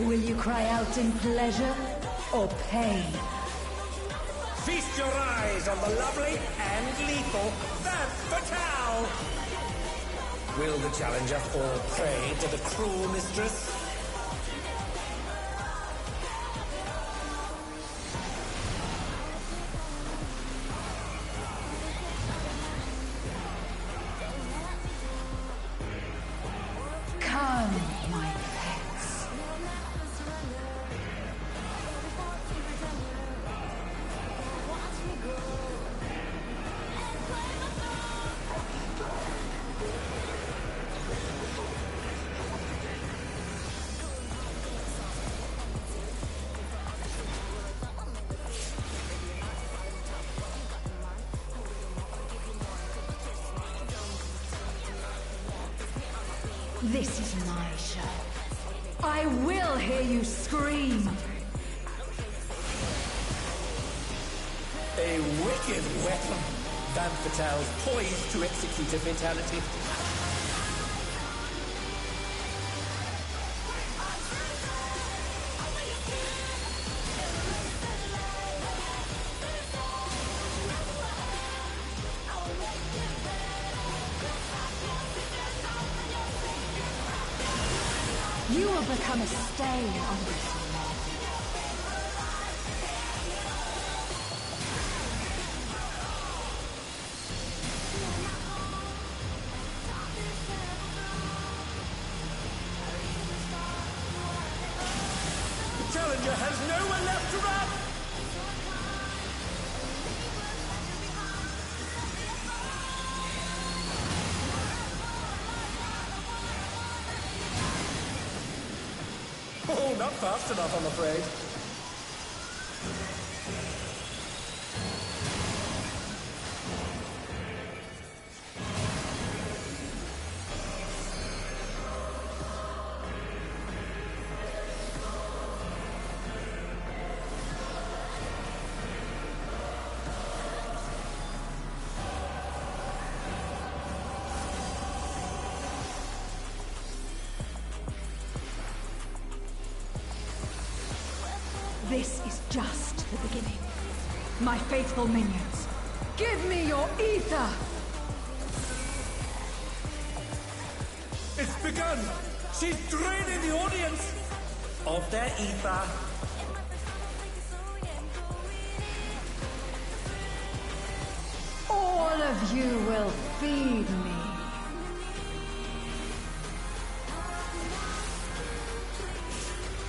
Will you cry out in pleasure or pain? Feast your eyes on the lovely and lethal Femme Fatale! Will the challenger fall prey to the cruel mistress? Come, my pets. This is my show. I will hear you scream. A wicked weapon. Femme Fatale's poised to execute a fatality. You will become a stain on this world. The challenger has nowhere left to run! Oh, not fast enough, I'm afraid. This is just the beginning. My faithful minions, give me your ether! It's begun! She's draining the audience of their ether. All of you will feed me.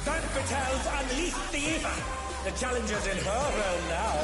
Femme Fatale's unleashed the ether! The challenger's in her realm now.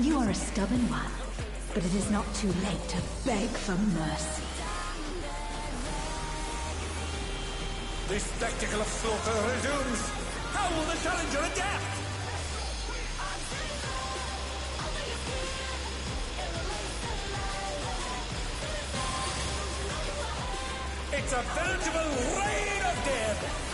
You are a stubborn one, but it is not too late to beg for mercy. The spectacle of slaughter resumes! How will the challenger adapt? It's a veritable rain of death!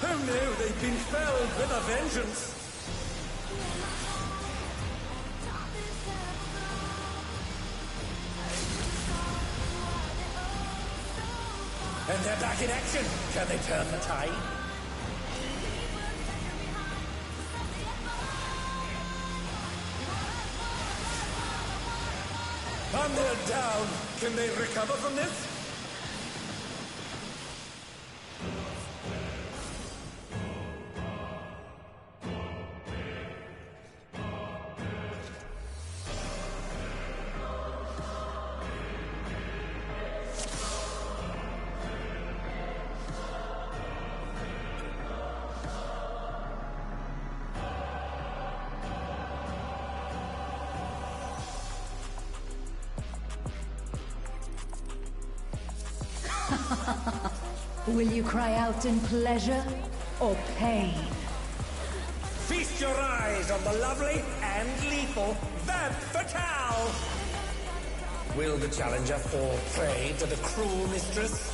Oh no, they've been felled with a vengeance! And they're back in action! Can they turn the tide? And they're down. Can they recover from this? Will you cry out in pleasure or pain? Feast your eyes on the lovely and lethal Vamp Fatale! Will the challenger fall prey to the cruel mistress?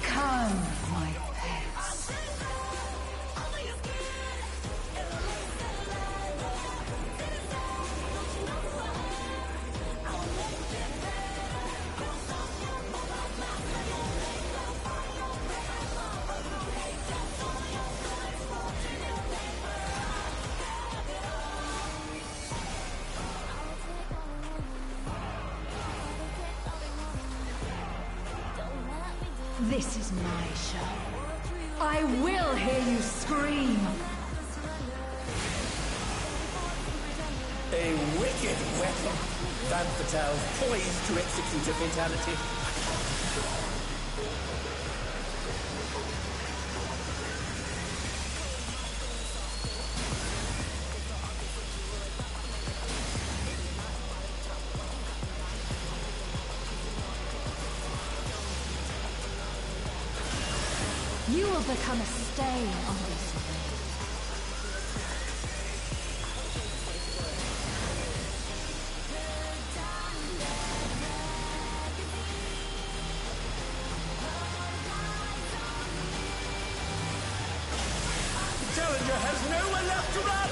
Come, my pets. This is my show. I will hear you scream. A wicked weapon. Vamp Fatale poised to execute a fatality. You will become a stain on this world. The challenger has nowhere left to run!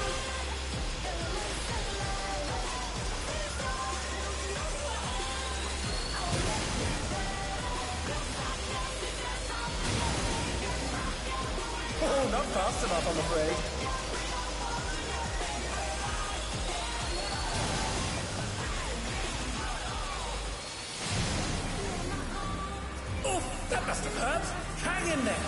Oh, not fast enough, I'm afraid. Oh, that must have hurt. Hang in there.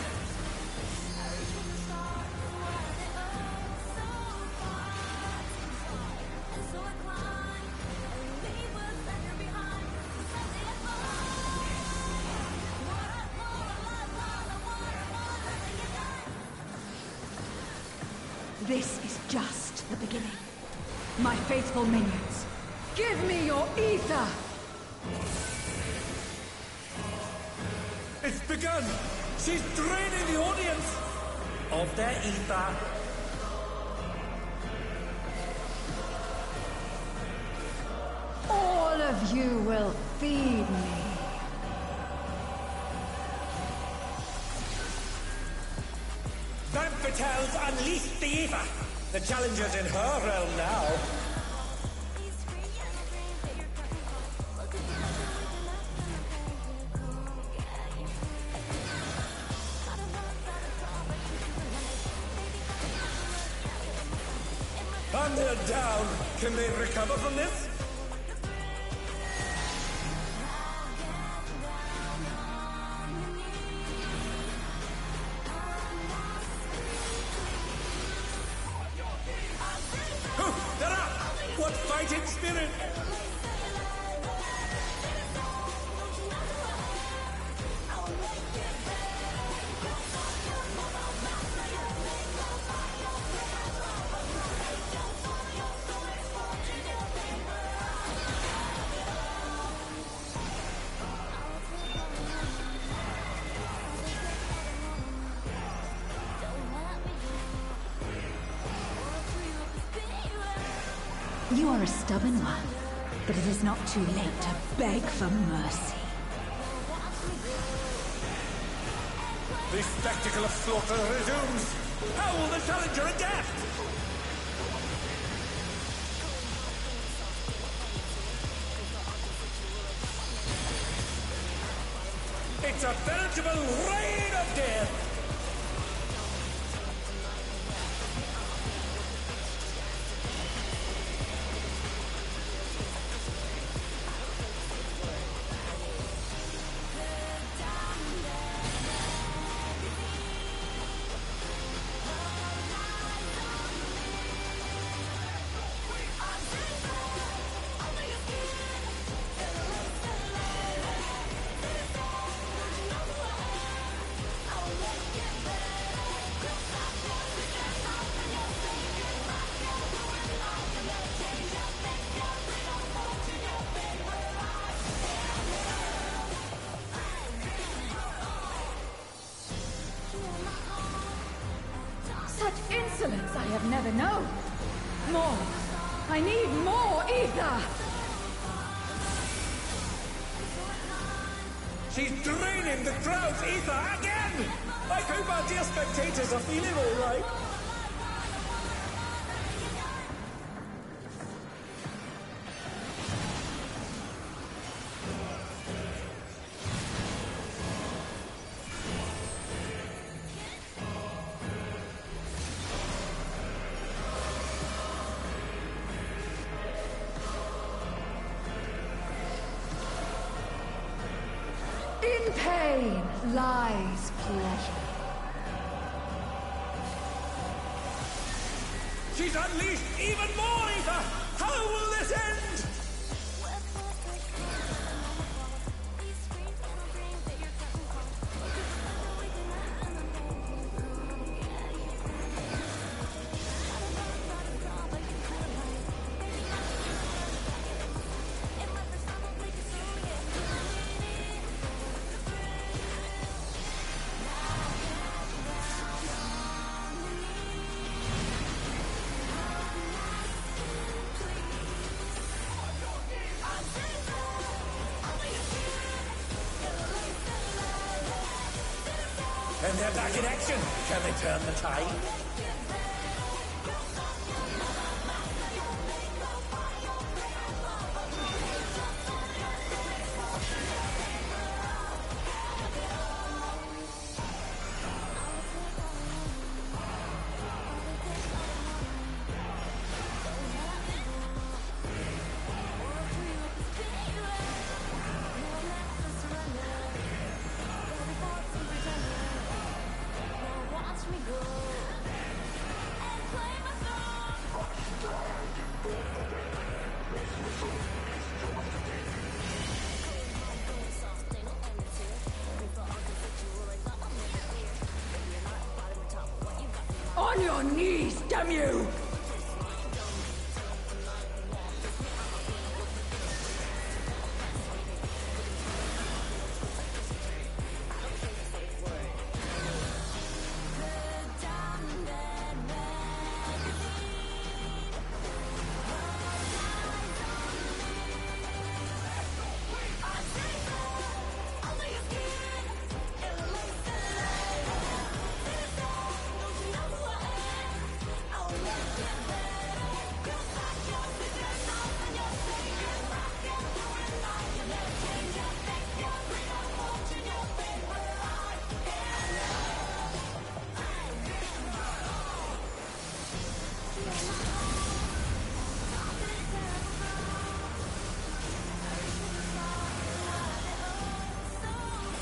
This is just the beginning. My faithful minions, give me your ether! It's begun. She's draining the audience of their ether. All of you will feed me. Vamp Fatale's unleashed the ether. The challenger's in her realm now. And they're down. Can they recover from this? Oh, they're up! What fighting spirit! You are a stubborn one, but it is not too late to beg for mercy. The spectacle of slaughter resumes! How will the challenger adapt? unleash a veritable rain of death! Such insolence I have never known. More. I need more ether! She's draining the crowd's ether again! I hope our dear spectators are feeling all right. In pain lies pleasure. She's unleashed even more ether! How will this end? And they're back in action. Can they turn the tide? On your knees, damn you!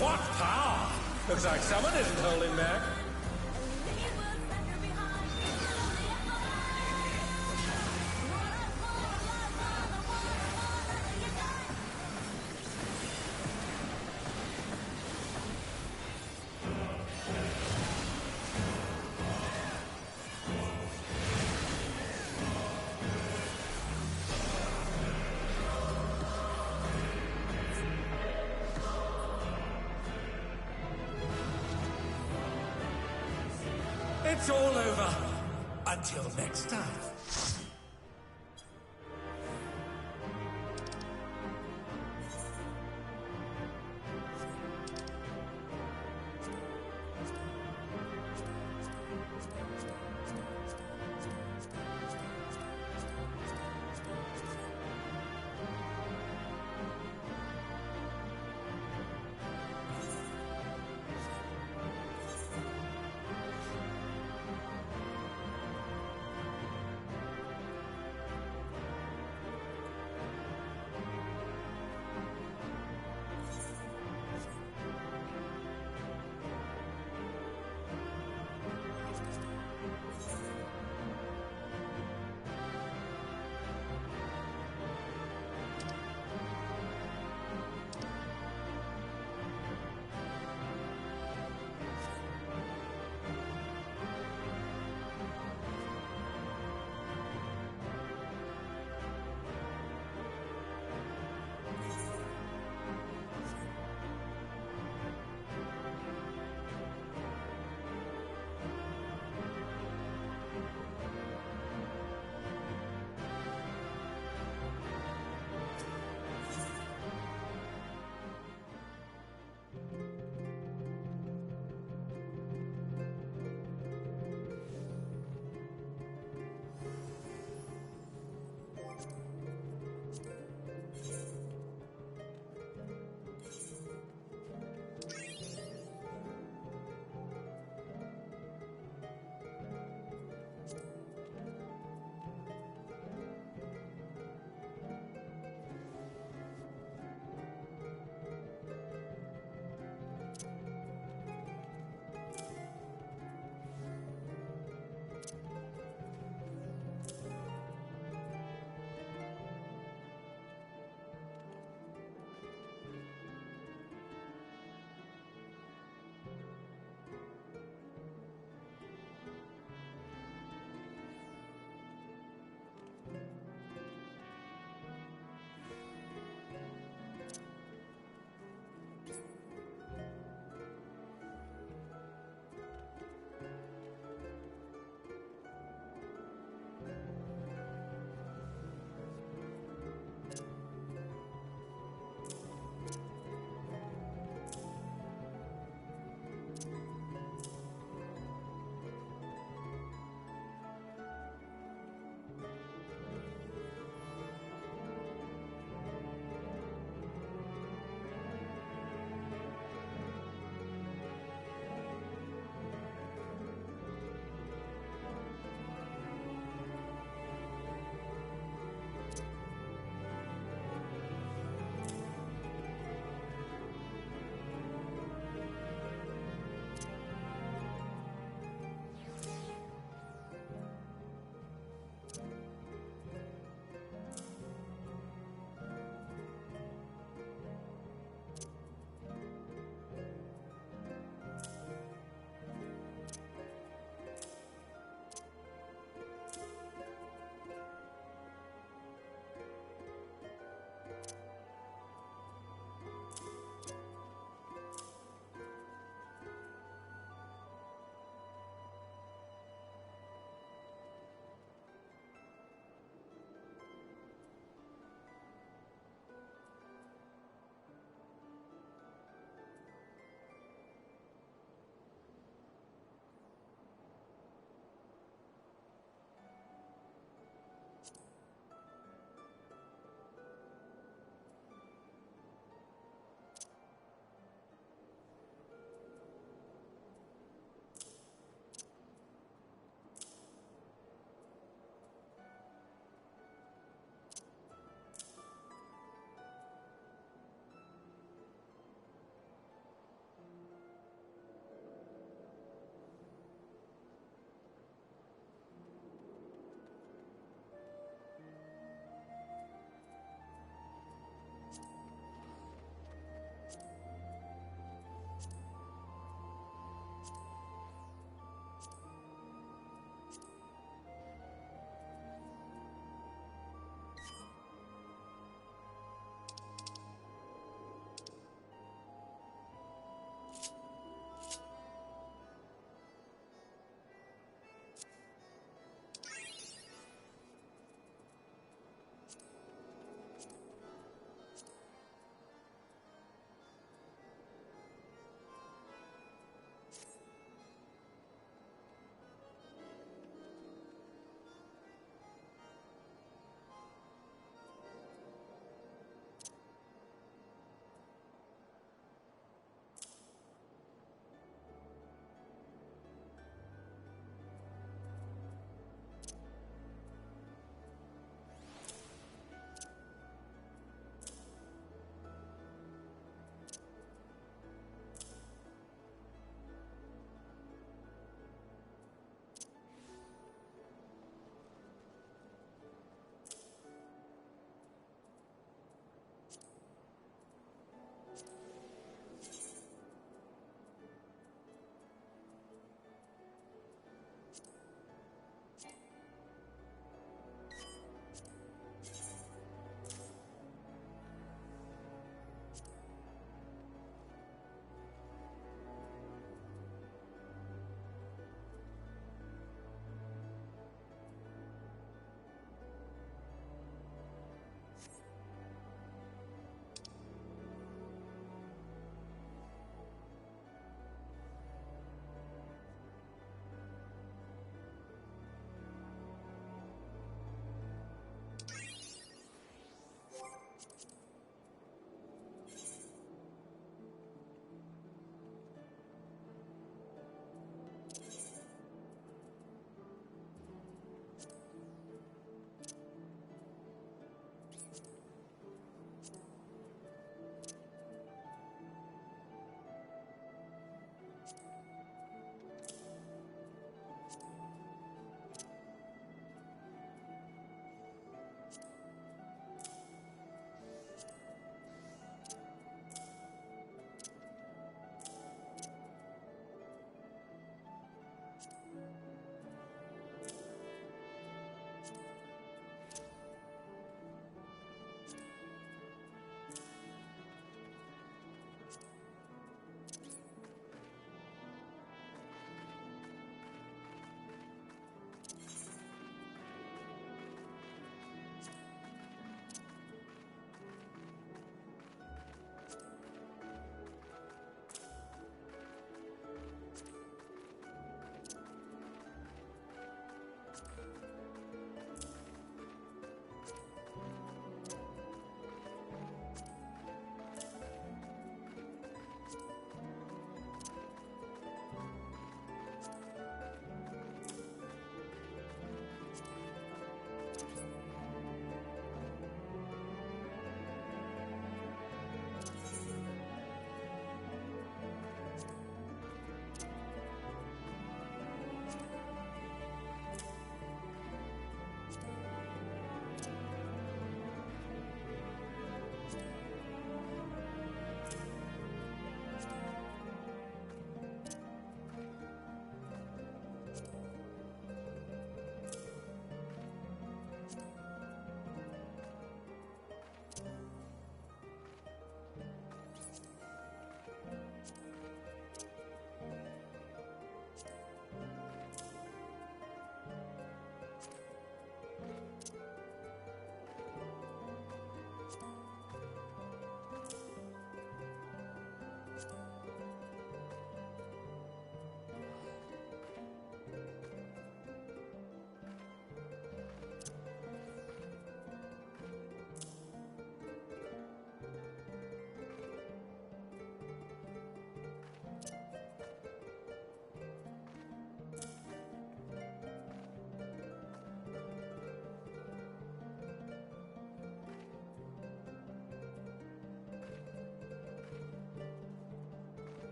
What power! Looks like someone isn't holding back. It's all over. Until next time.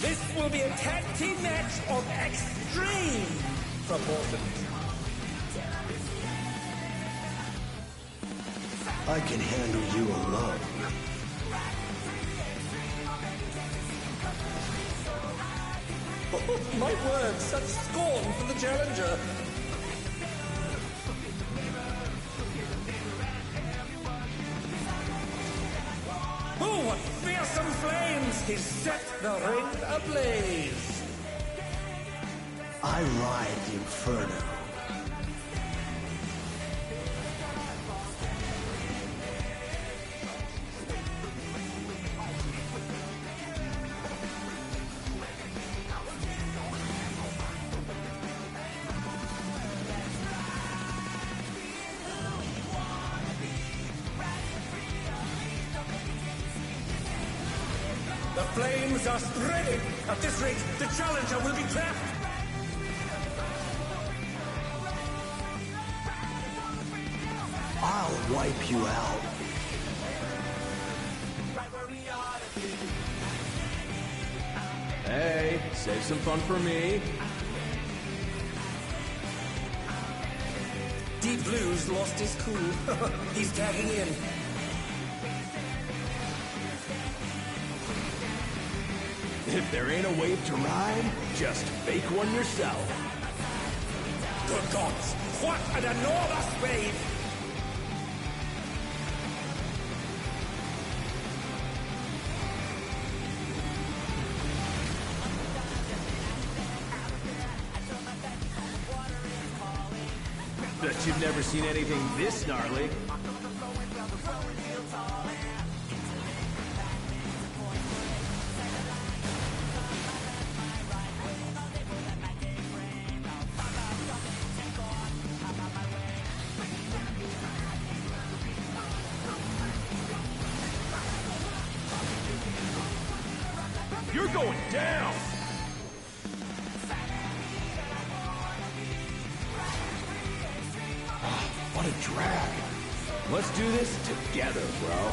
This will be a tag team match of extreme proportions. I can handle you alone. Oh, my word, such scorn for the challenger. Oh, what fearsome flames! He's set the ring ablaze. I ride the inferno. The flames are spreading. At this rate, the challenger will be trapped. I'll wipe you out. Hey, save some fun for me. Deep Blue's lost his cool. He's tagging in. If there ain't a wave to ride, just fake one yourself. Good gods, what an enormous wave! Bet you've never seen anything this gnarly. You're going down! What a drag. Let's do this together, bro.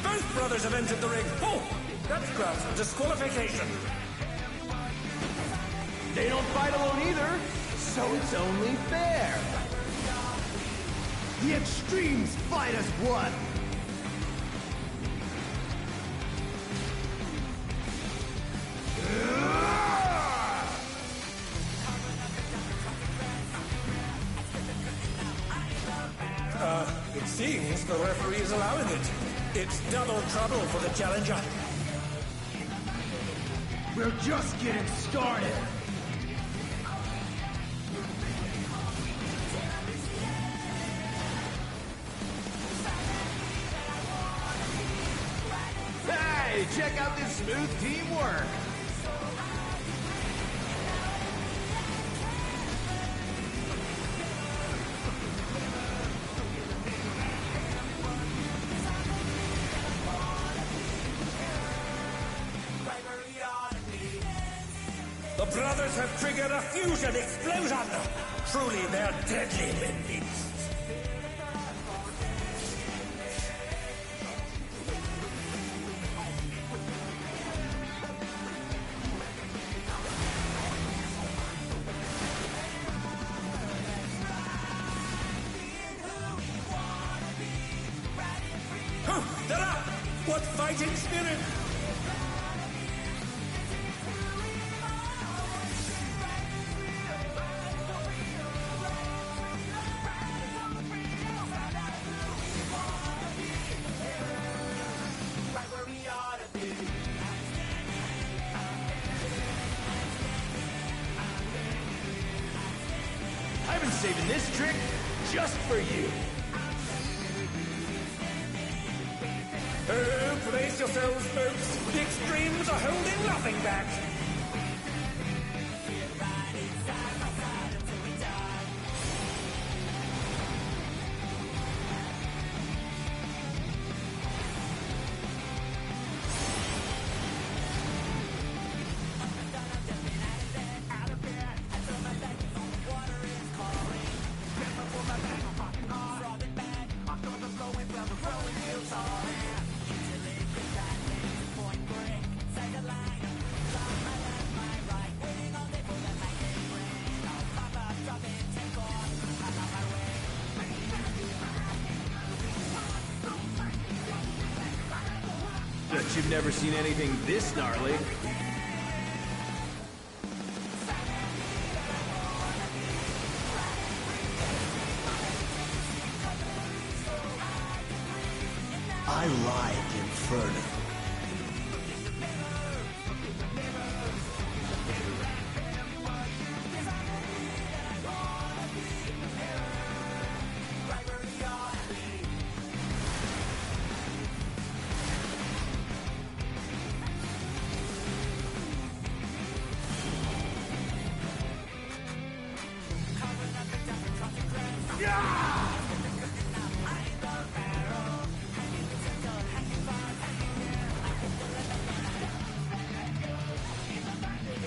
Both brothers have entered the ring. Oh, that's grounds for disqualification. They don't fight alone either, so it's only fair. The extremes fight as one. It seems the referee is allowing it. It's double trouble for the challenger. We're just getting started. Hey, check out this smooth teamwork. The brothers have triggered a fusion explosion. Truly, they're deadly beasts. They're up! What fighting spirit! I've been saving this trick just for you. Oh, brace yourselves, folks. The extremes are holding nothing back. you've never seen anything this gnarly. I like Inferno.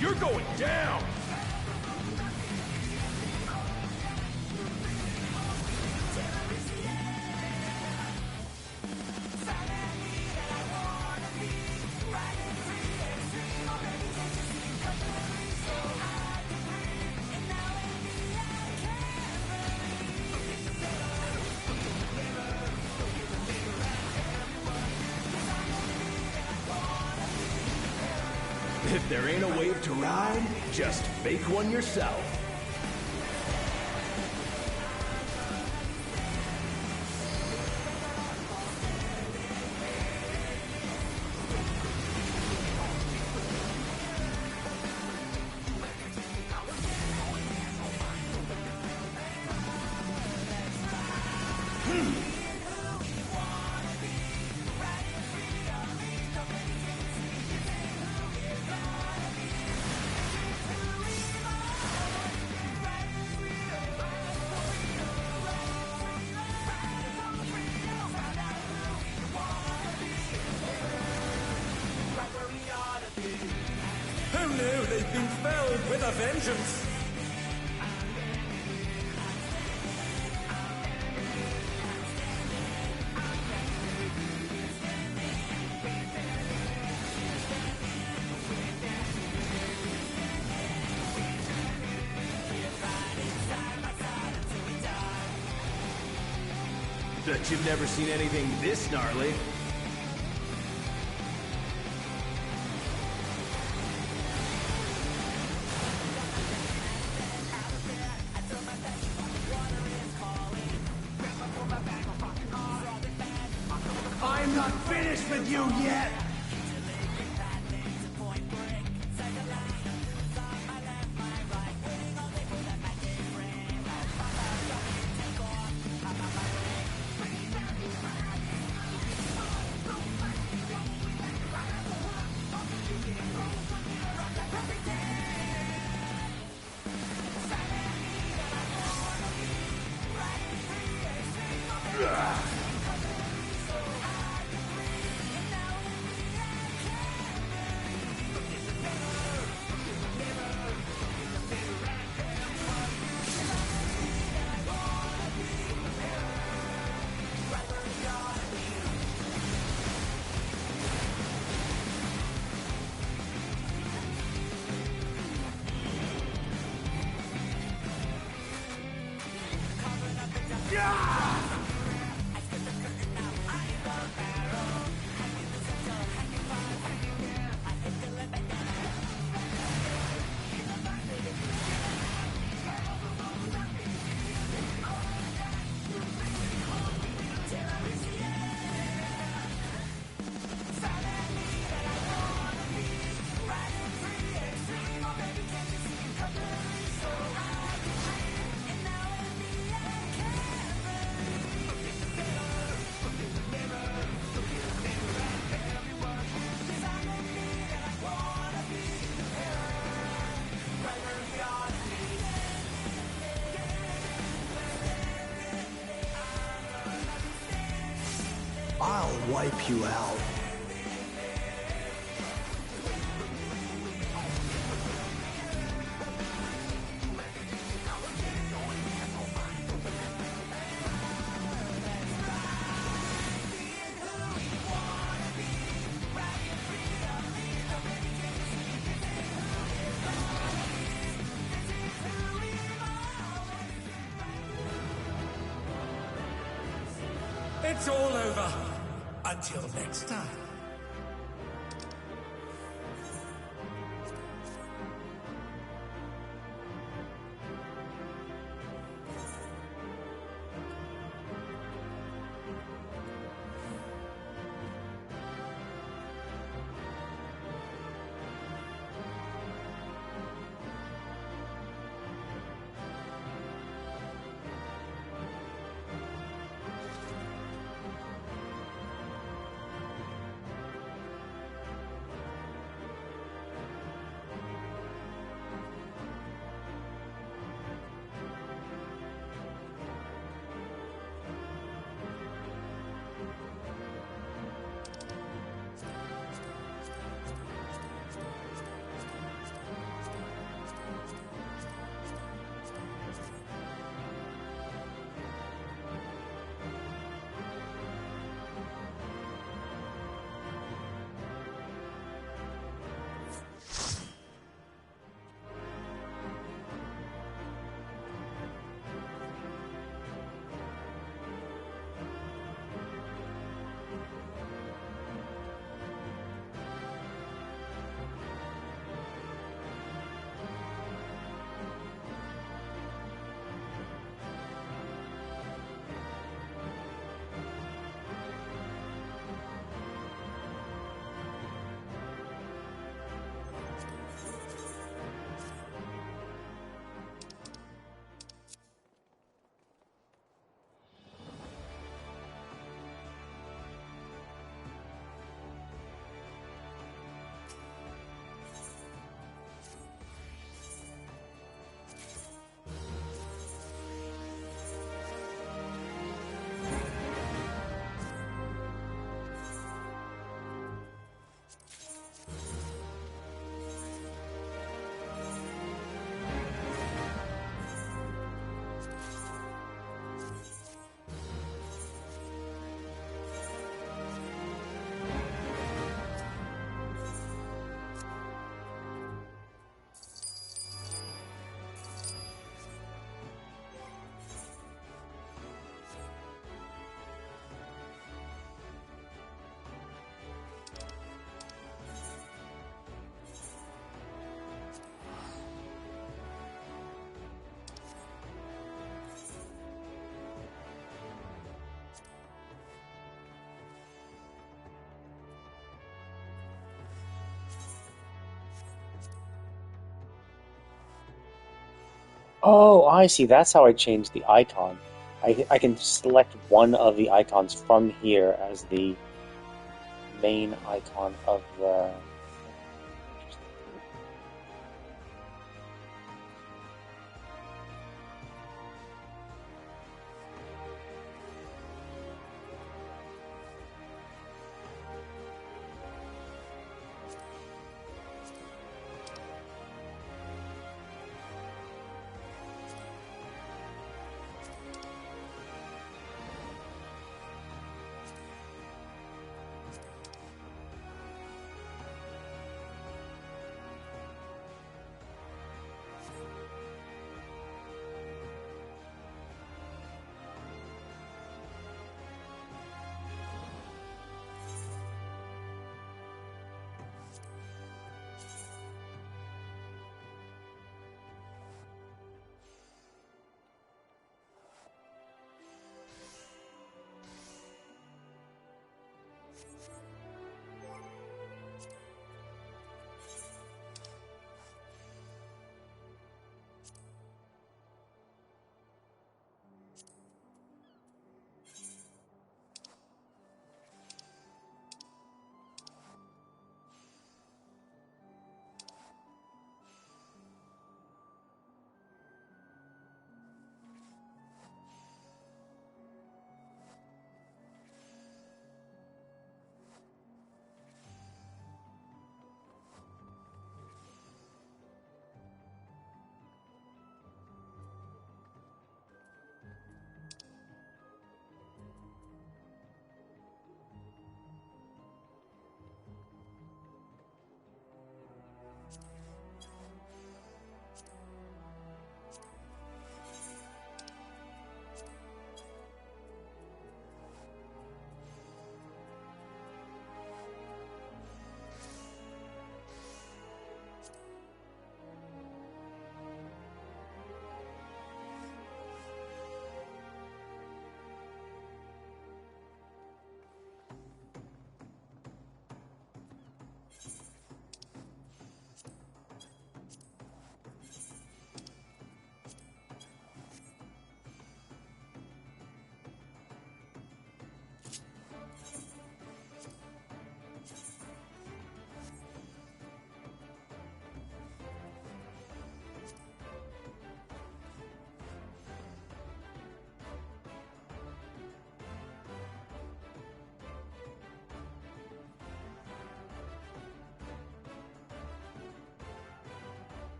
You're going down! If there ain't a wave to ride, just fake one yourself. Who knew they'd been felled with a vengeance? Bet you've never seen anything this gnarly. I'm not finished with you yet! I'll wipe you out. It's all over. Until next time. Oh, I see. That's how I change the icon. I can select one of the icons from here as the main icon of the.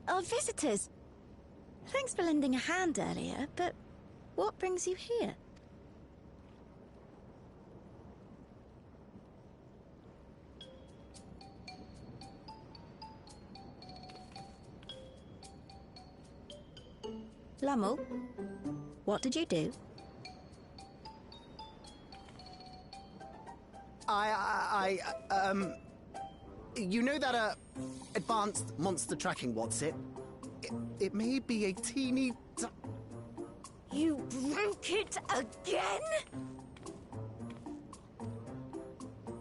Our visitors. Thanks for lending a hand earlier, but what brings you here? Lummel, what did you do? You know that, advanced monster tracking, what's it? It may be a teeny... You broke it again?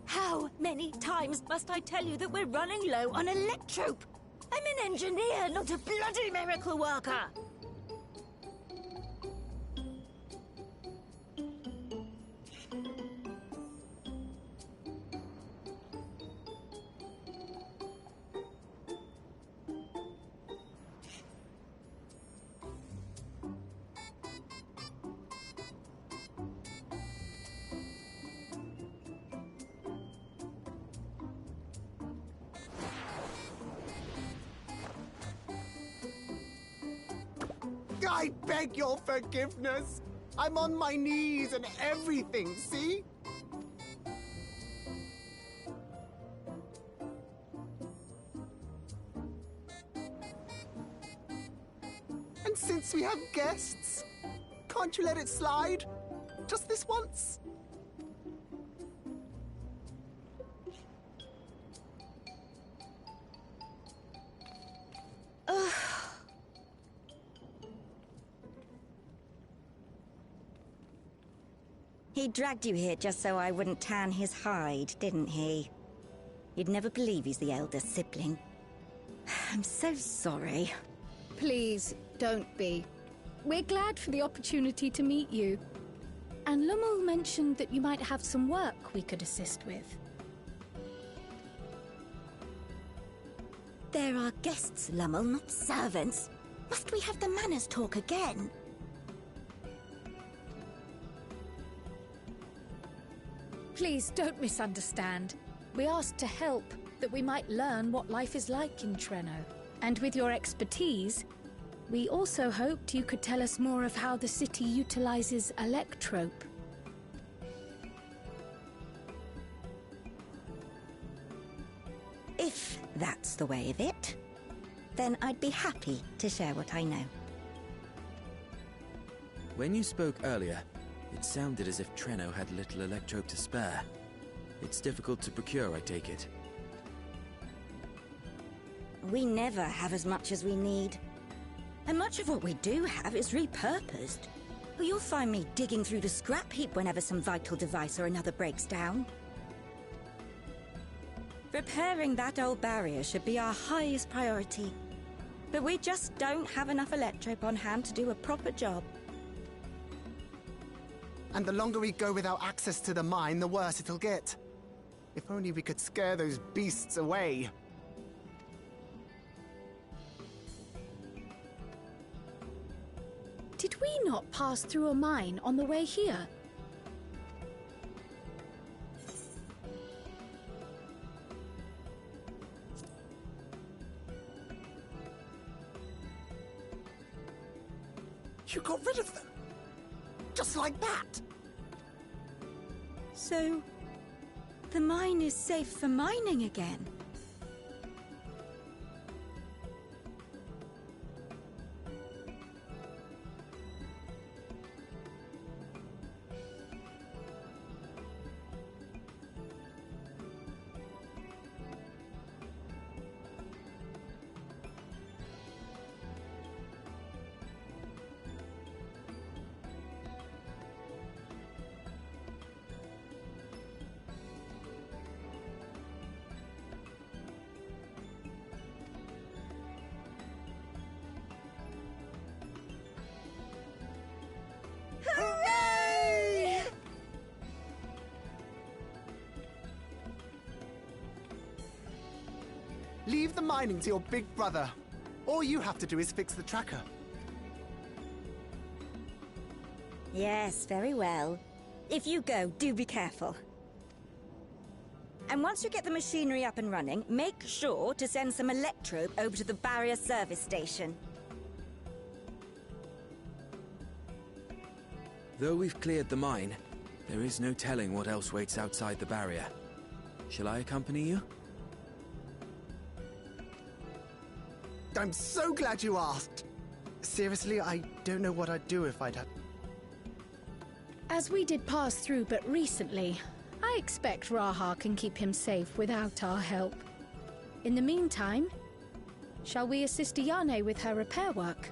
How many times must I tell you that we're running low on electrope? I'm an engineer, not a bloody miracle worker! I beg your forgiveness! I'm on my knees and everything, see? And since we have guests, can't you let it slide? Just this once? He dragged you here just so I wouldn't tan his hide, didn't he? You'd never believe he's the elder sibling. I'm so sorry. Please, don't be. We're glad for the opportunity to meet you. And Lummel mentioned that you might have some work we could assist with. There are guests, Lummel, not servants. Must we have the manners talk again? Please don't misunderstand. We asked to help, that we might learn what life is like in Treno. And with your expertise, we also hoped you could tell us more of how the city utilizes electrope. If that's the way of it, then I'd be happy to share what I know. When you spoke earlier, it sounded as if Treno had little electrope to spare. It's difficult to procure, I take it. We never have as much as we need. And much of what we do have is repurposed. You'll find me digging through the scrap heap whenever some vital device or another breaks down. Repairing that old barrier should be our highest priority. But we just don't have enough electrope on hand to do a proper job. And the longer we go without access to the mine, the worse it'll get. If only we could scare those beasts away. Did we not pass through a mine on the way here? You got rid of them? Just like that? So, the mine is safe for mining again? Hooray! Leave the mining to your big brother. All you have to do is fix the tracker. Yes, very well. If you go, do be careful. And once you get the machinery up and running, make sure to send some electrope over to the barrier service station. Though we've cleared the mine, there is no telling what else waits outside the barrier. Shall I accompany you? I'm so glad you asked. Seriously, I don't know what I'd do if I'd had... As we did pass through but recently, I expect Raha can keep him safe without our help. In the meantime, shall we assist Ayane with her repair work?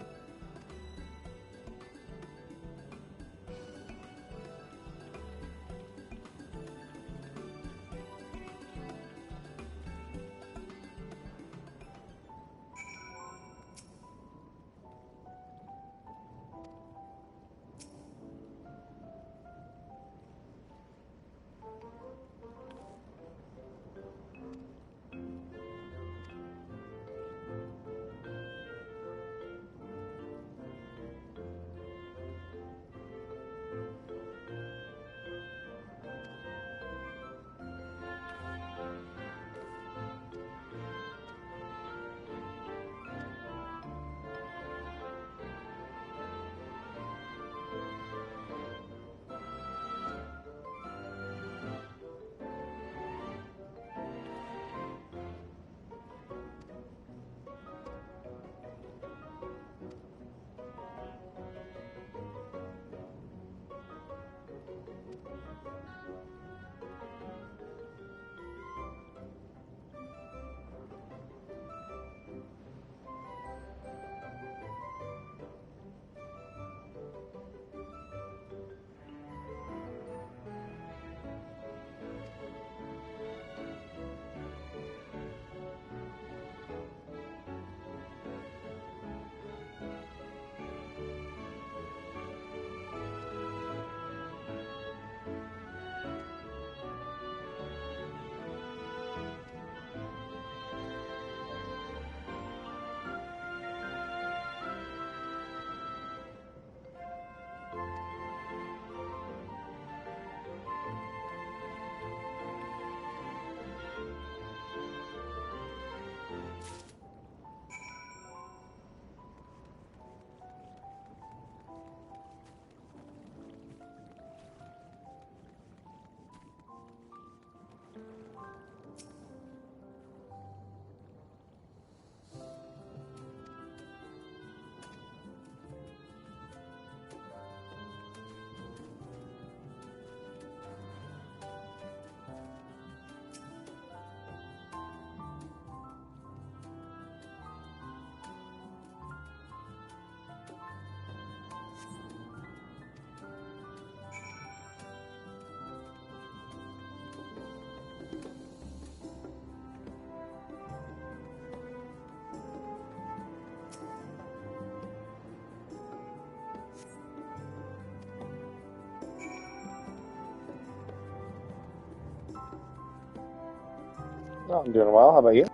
Oh, I'm doing well. How about you?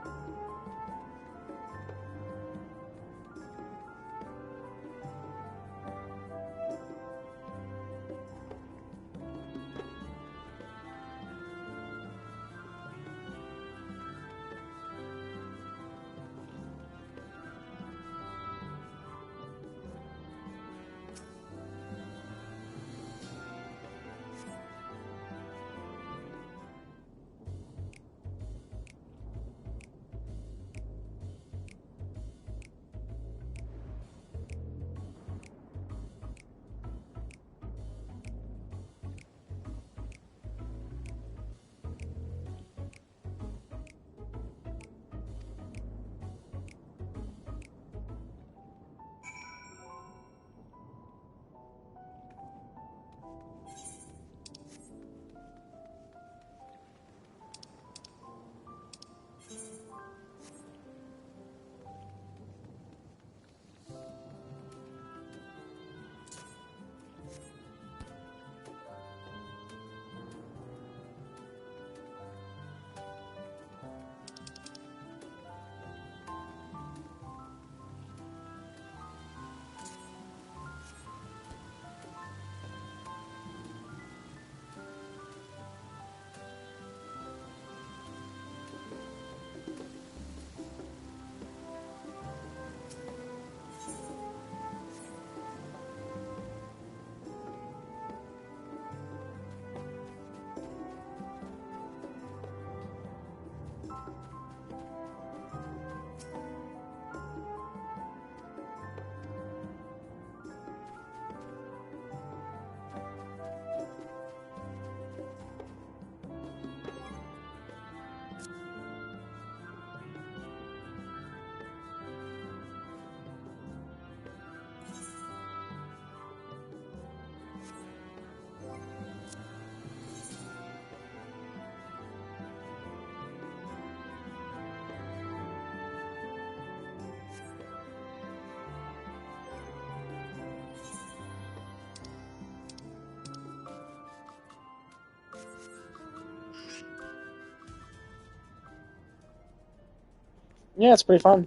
Yeah, it's pretty fun.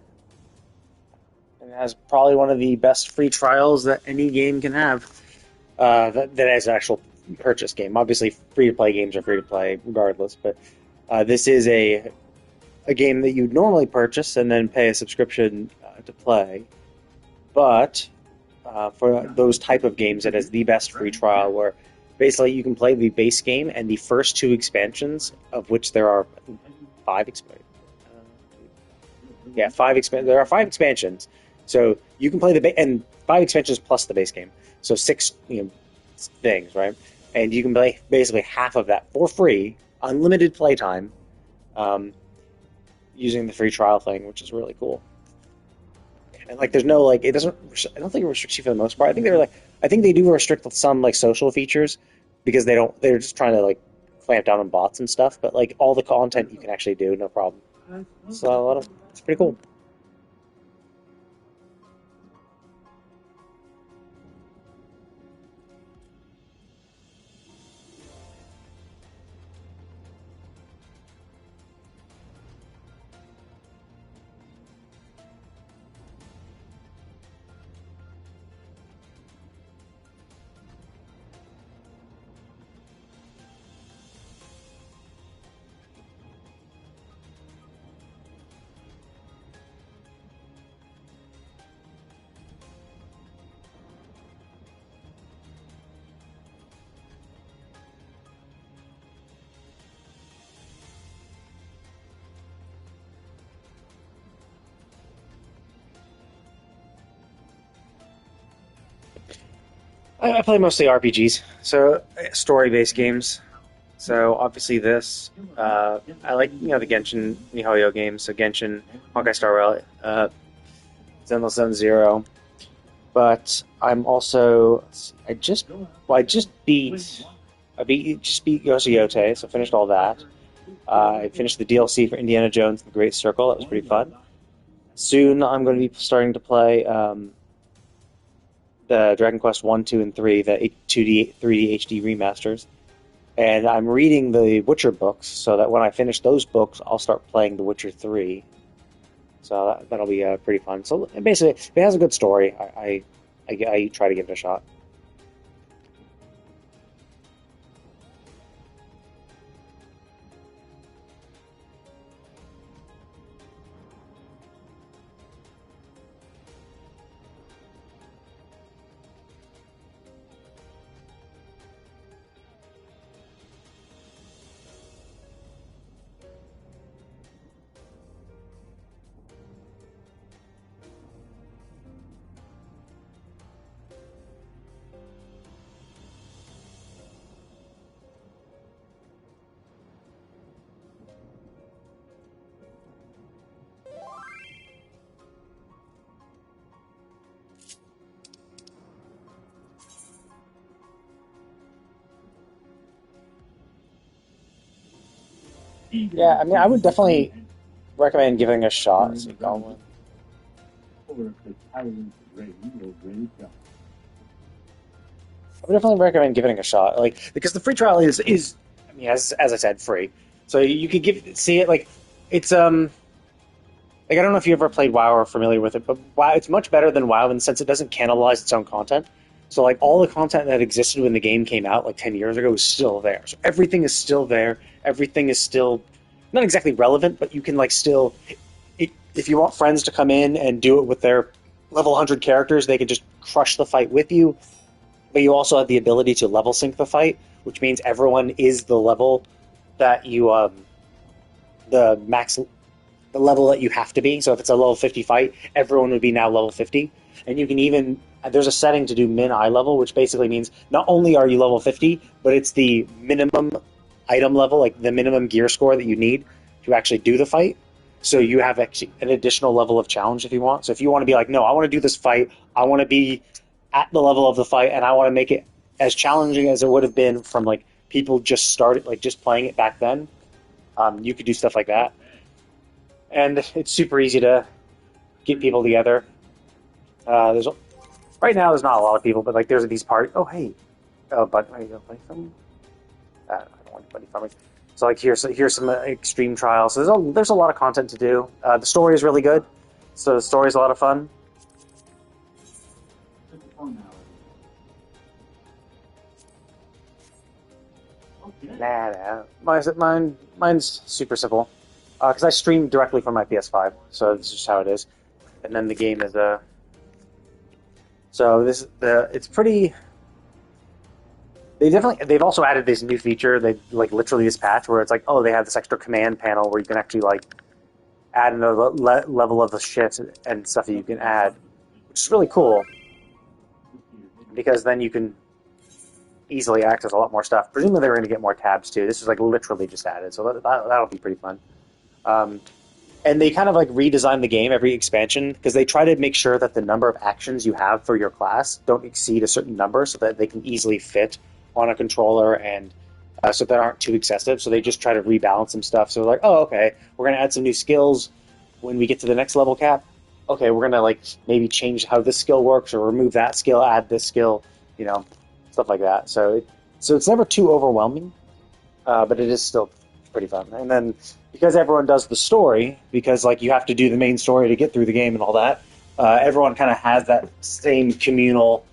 And it has probably one of the best free trials that any game can have. That is an actual purchase game. Obviously, free to play games are free to play regardless, but this is a game that you'd normally purchase and then pay a subscription to play. But for those type of games, it is the best free trial where basically you can play the base game and the first two expansions, of which there are five expansions. Yeah, there are five expansions, so you can play and five expansions plus the base game, so six things, right? And you can play basically half of that for free, unlimited playtime, using the free trial thing, which is really cool. And like, there's no like, it doesn't. I don't think it restricts you for the most part. I think they do restrict some like social features because they don't. They're just trying to like clamp down on bots and stuff. But like all the content you can actually do, no problem. So it's pretty cool. I play mostly RPGs, so story-based games. So obviously this, I like the Genshin MiHoYo games. So Genshin, Honkai Star Rail, Zenless Zone Zero. But I'm also I just beat Yoshi Yote, so finished all that. I finished the DLC for Indiana Jones and the Great Circle. That was pretty fun. Soon I'm going to be starting to play the Dragon Quest 1, 2, and 3, the 2D, 3D HD remasters. And I'm reading the Witcher books, so that when I finish those books, I'll start playing The Witcher 3. So that'll be pretty fun. So basically, if it has a good story, I try to give it a shot. Yeah, I mean, I would definitely recommend giving it a shot. Let's see, Goblin. I would definitely recommend giving it a shot, like, because the free trial is I mean, as I said, free. So you could see it, like, it's like, I don't know if you ever played WoW or are familiar with it, but WoW, it's much better than WoW in the sense it doesn't cannibalize its own content. So, like, all the content that existed when the game came out, like, 10 years ago, is still there. So everything is still there. Everything is still not exactly relevant, but you can, like, still... if you want friends to come in and do it with their level 100 characters, they can just crush the fight with you. But you also have the ability to level sync the fight, which means everyone is the level that you... the level that you have to be. So if it's a level 50 fight, everyone would be now level 50. And you can even... There's a setting to do min eye level, which basically means not only are you level 50, but it's the minimum item level, like the minimum gear score that you need to actually do the fight. So you have actually an additional level of challenge if you want. So if you want to be like, no, I want to do this fight, I want to be at the level of the fight, and I want to make it as challenging as it would have been from, like, people just started, like, just playing it back then, you could do stuff like that. And it's super easy to get people together. Right now, there's not a lot of people, but, like, there's these parties. Oh, hey, but are you gonna play from? I don't want anybody from me. So, like, here's some extreme trials. So there's a lot of content to do. The story is really good, so the story is a lot of fun. Mine's super simple. Because I stream directly from my PS5, so this is just how it is. And then the game is so it's pretty. They've also added this new feature. They, like, literally this patch where it's like, oh, they have this extra command panel where you can actually, like, add another level of the shit and stuff that you can add, which is really cool. Because then you can easily access a lot more stuff. Presumably they're going to get more tabs too. This is, like, literally just added, so that'll be pretty fun. And they kind of, like, redesign the game every expansion because they try to make sure that the number of actions you have for your class don't exceed a certain number so that they can easily fit on a controller and so they aren't too excessive. So they just try to rebalance some stuff. So they're like, oh, okay, we're going to add some new skills when we get to the next level cap. Okay, we're going to, like, maybe change how this skill works or remove that skill, add this skill, you know, stuff like that. So it's never too overwhelming, but it is still pretty fun. And then because everyone does the story, because, like, you have to do the main story to get through the game and all that, everyone kind of has that same communal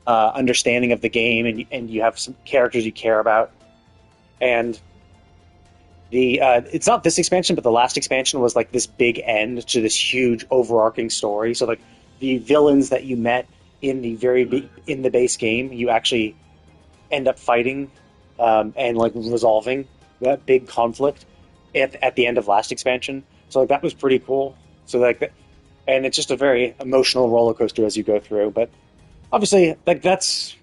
understanding of the game, and you have some characters you care about. And it's not this expansion, but the last expansion was, like, this big end to this huge overarching story. So, like, the villains that you met in the base game, you actually end up fighting and, like, resolving that big conflict at the end of last expansion. So, like, that was pretty cool. So, like, and it's just a very emotional roller coaster as you go through. But obviously, like, that's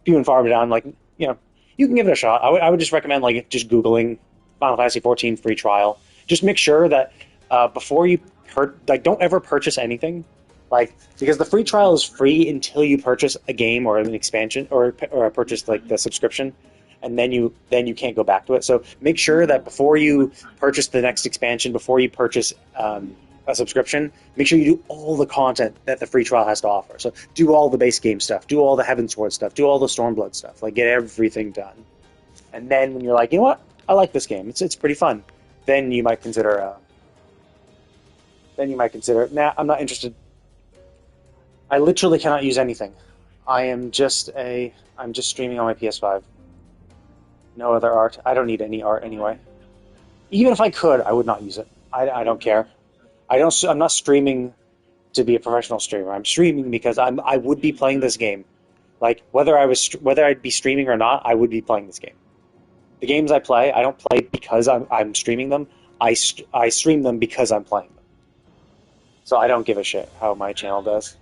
few and far down. Like, you know, you can give it a shot. I would just recommend, like, just Googling Final Fantasy XIV free trial. Just make sure that before you don't ever purchase anything. Like, because the free trial is free until you purchase a game or an expansion or purchase, like, the subscription. And then you can't go back to it. So make sure that before you purchase the next expansion, before you purchase a subscription, make sure you do all the content that the free trial has to offer. So do all the base game stuff, do all the Heavensward stuff, do all the Stormblood stuff. Like, get everything done. and then when you're like, you know what, I like this game, it's pretty fun, then you might consider. Nah, I'm not interested. I literally cannot use anything. I'm just streaming on my PS5. No other art. I don't need any art anyway. Even if I could, I would not use it. I don't care. I'm not streaming to be a professional streamer. I'm streaming because I would be playing this game. Like whether I'd be streaming or not, I would be playing this game. The games I play, I don't play because I'm streaming them. I stream them because I'm playing them. So I don't give a shit how my channel does.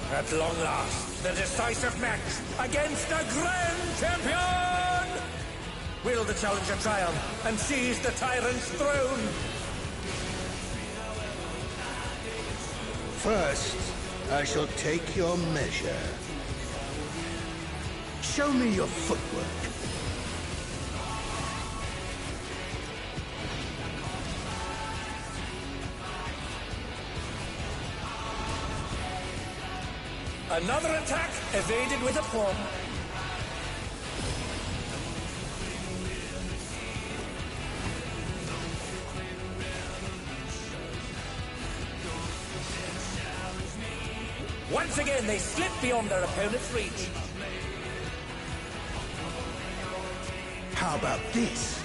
At long last, the decisive match against the Grand Champion! Will the challenger triumph and seize the tyrant's throne? First, I shall take your measure. Show me your footwork. Another attack evaded with aplomb. Once again, they slip beyond their opponent's reach. How about this?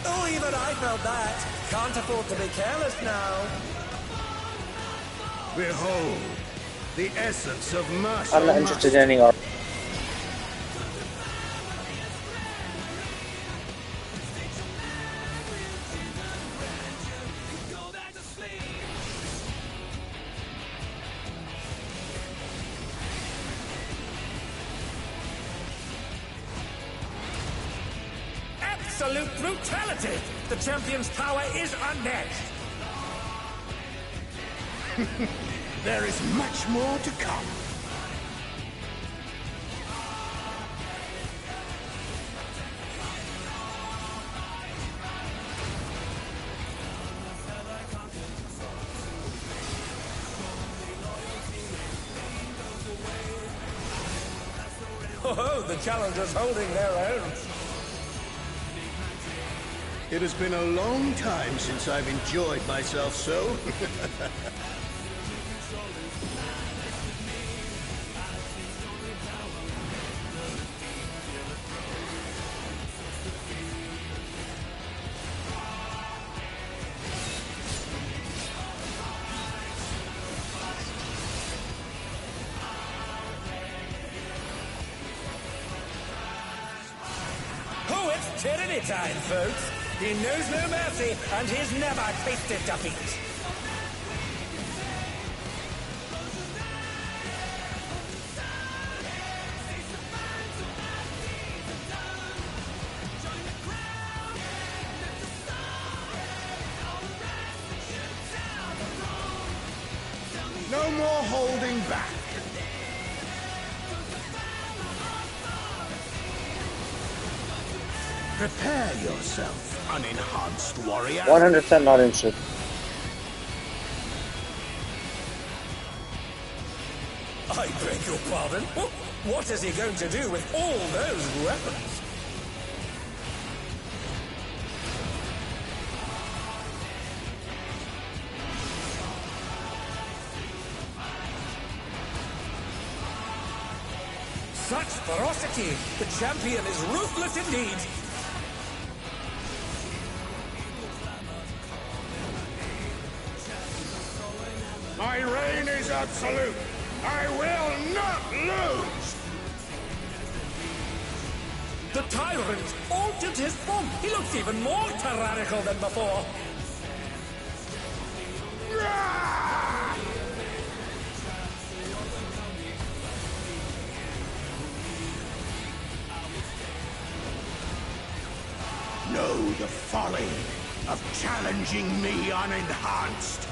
Oh, even I felt that. Can't afford to be careless now. Behold, the essence of martial I'm not interested in any art. absolute brutality! The champion's power is unmatched! There is much more to come. Oh, the challengers holding their own. It has been a long time since I've enjoyed myself so. Oh, it's tyranny time, folks! He knows no mercy, and he's never tasted defeat! No more holding back. Prepare yourself, unenhanced warrior. 100% not interested. I beg your pardon? What is he going to do with all those weapons? Such ferocity! The champion is ruthless indeed! My reign is absolute. I will not lose. The tyrant altered his form! He looks even more tyrannical than before! Know the folly of challenging me unenhanced.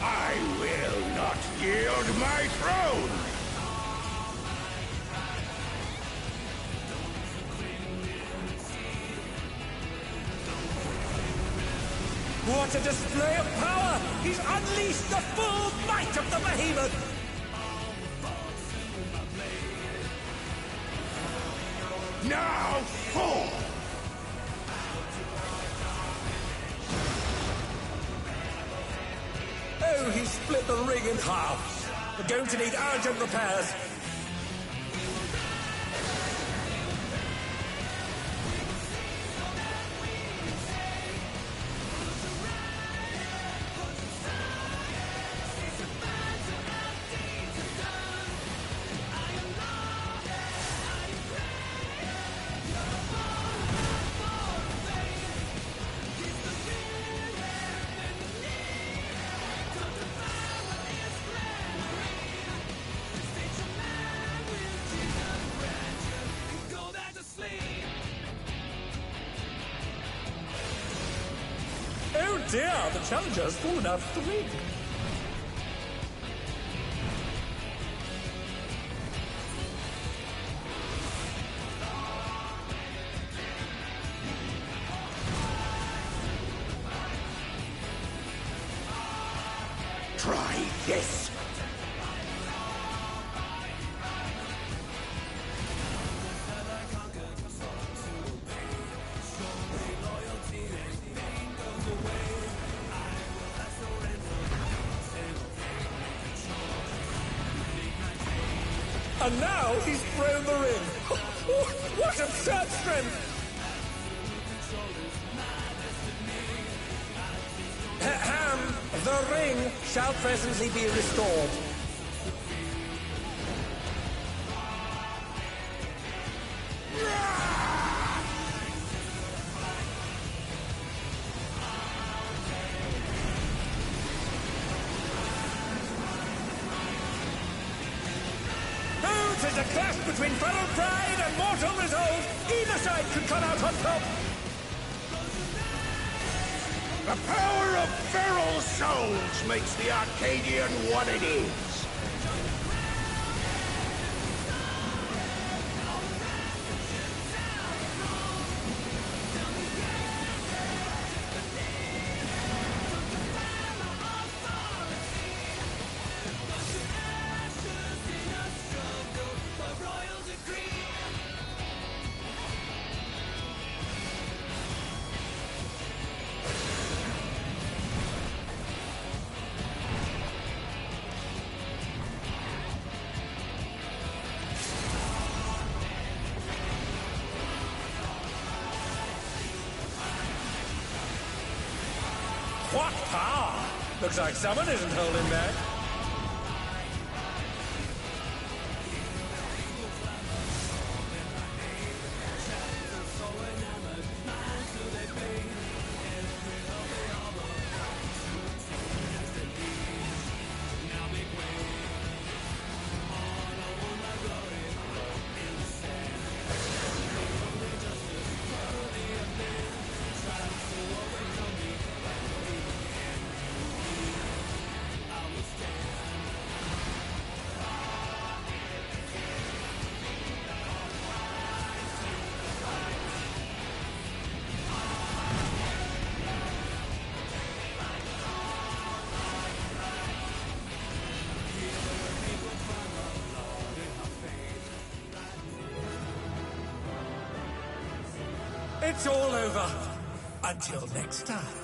I will not yield my throne! What a display of power! He's unleashed the full might of the behemoth! Now fall! Oh, he split the ring in half. We're going to need urgent repairs. Oh dear, the challenger has fallen out of the ring. Try this! And now he's thrown the ring. What absurd strength! Ham, the ring shall presently be restored. There's a clash between feral pride and mortal resolve. Either side could come out on top. The power of feral souls makes the Arcadian what it is. What power! Looks like someone isn't holding back. It's all over. Until next time.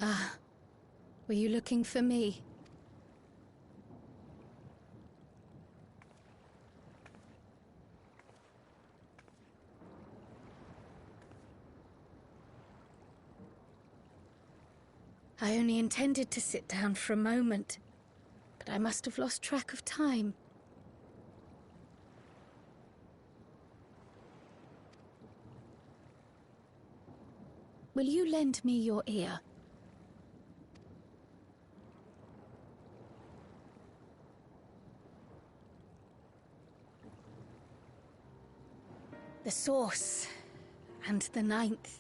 Ah, were you looking for me? I only intended to sit down for a moment, but I must have lost track of time. Will you lend me your ear? The source, and the ninth.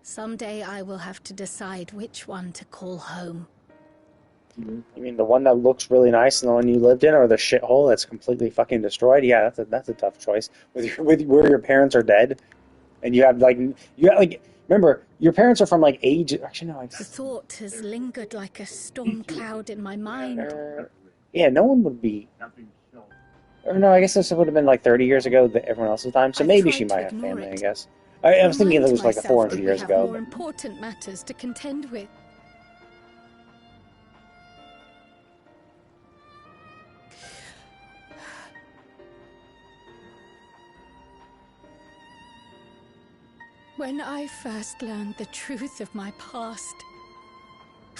Someday I will have to decide which one to call home. You mean the one that looks really nice and the one you lived in, or the shithole that's completely fucking destroyed? Yeah, that's a tough choice. With where your parents are dead, and you have remember your parents are from like age. Actually, no. The thought has lingered like a storm cloud in my mind. Yeah, no one would be. Or no, I guess this would have been like 30 years ago, everyone else's time. So maybe she might have family. I guess. I was thinking it was like 400 years ago. We have more important matters to contend with. When I first learned the truth of my past,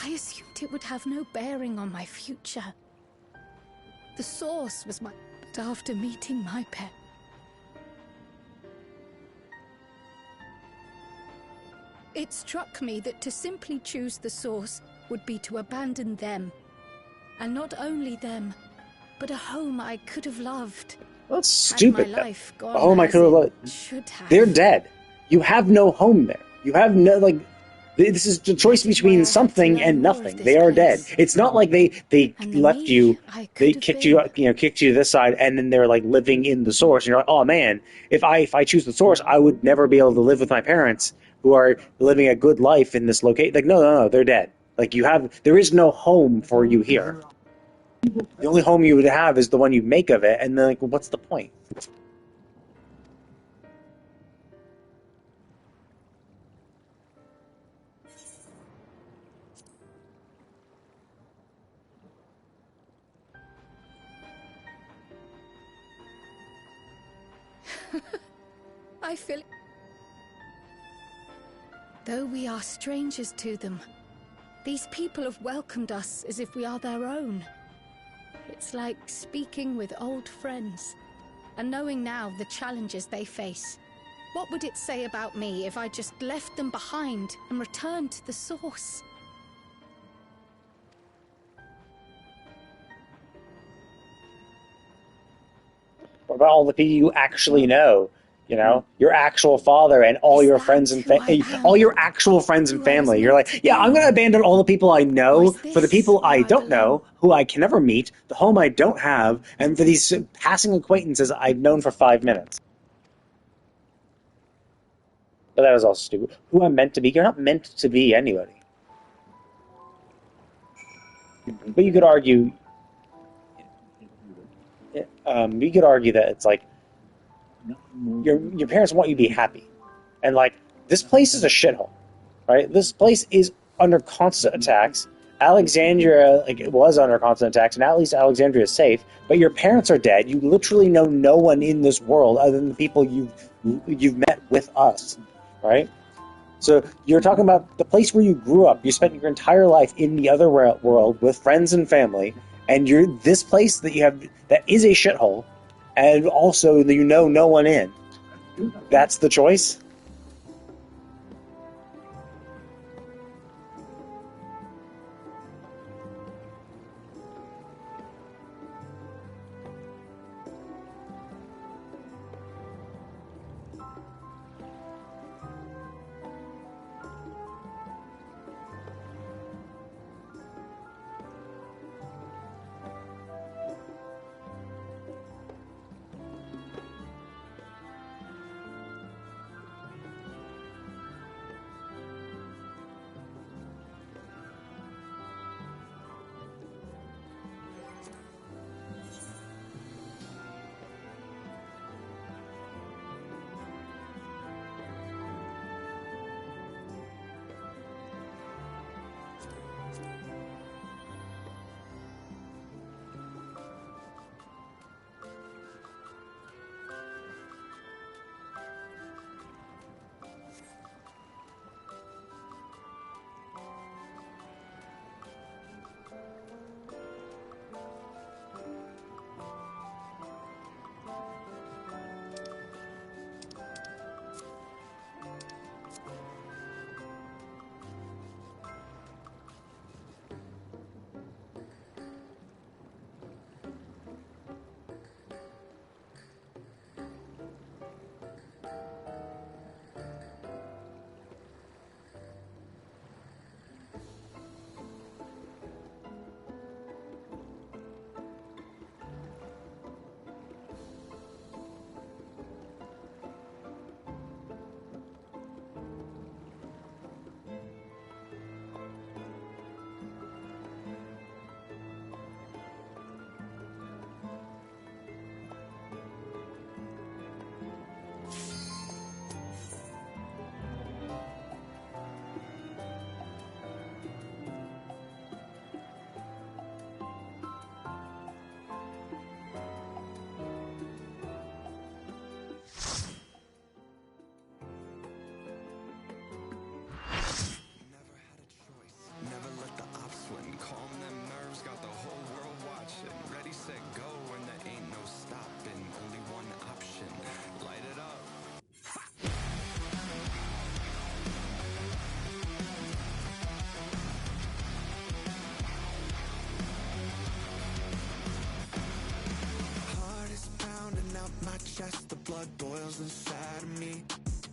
I assumed it would have no bearing on my future. The source was my... But after meeting my pet... It struck me that to simply choose the source would be to abandon them. And not only them, but a home I could have loved. That's stupid. My life gone a home I could have loved. Should have. They're dead. You have no home there. You have no, this is the choice between something and nothing. They are dead. It's not like they left you, they kicked you to this side, and then they're like living in the source. And you're like, oh man, if I choose the source, I would never be able to live with my parents who are living a good life in this location. Like, no, they're dead. Like there is no home for you here. The only home you would have is the one you make of it, and then like, what's the point? I feel... Though we are strangers to them, these people have welcomed us as if we are their own. It's like speaking with old friends, and knowing now the challenges they face. What would it say about me if I just left them behind and returned to the source? What about all the people you actually know? You know, your actual father and all your friends and all your actual friends and family. You're like, yeah, I'm going to abandon all the people I know for the people I don't know, who I can never meet, the home I don't have, and for these passing acquaintances I've known for 5 minutes. But that was all stupid. Who I'm meant to be? You're not meant to be anybody. But you could argue, that it's like, your parents want you to be happy, and like this place is a shithole, right? This place is under constant attacks. Alexandria, it was under constant attacks, and at least Alexandria is safe. But your parents are dead. You literally know no one in this world other than the people you've met with us, right? So you're talking about the place where you grew up. You spent your entire life in the other world with friends and family, and you're this place that is a shithole. And also, no one in. That's the choice? blood boils inside of me.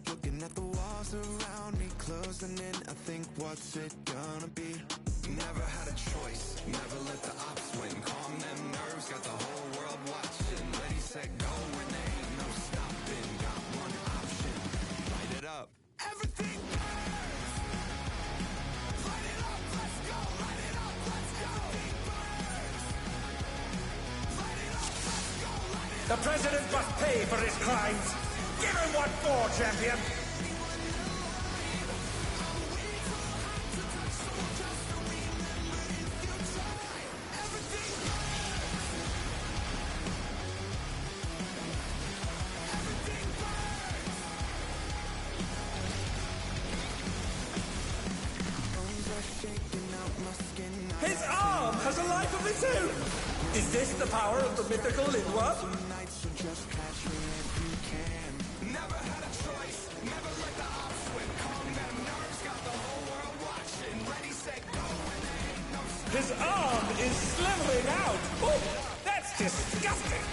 Looking at the walls around me, closing in, I think, what's it gonna be? Never had a choice, never let the ops win. Calm them nerves, got the whole world watching. Ready, set, go, and there ain't no stopping. Got one option, light it up. Everything burns! Light it up, let's go! Light it up, let's go! Light it up, let's go! Light it up! The President must pay for his crimes! Give him what for, champion! His arm has a life of its own! Is this the power of the mythical Linwa? Never had a choice, never let the ops win. Calm them nerves, got the whole world watching. Ready, set, go, and there ain't no stopping. His arm is slithering out! Oh, that's disgusting!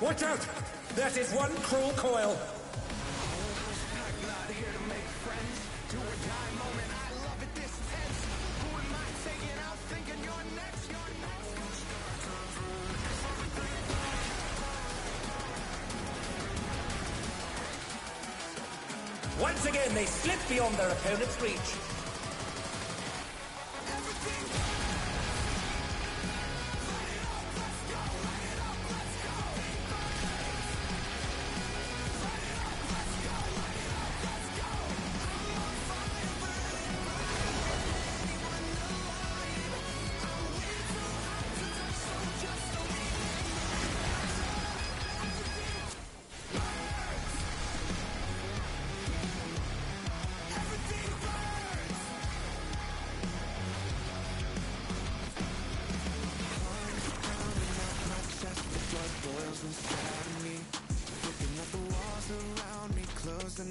Watch out! That is one cruel coil! Not here to make friends. Do or die moment, I love it this tense. Who am I taking out thinking you're next? You're next. Once again, they slip beyond their opponent's reach.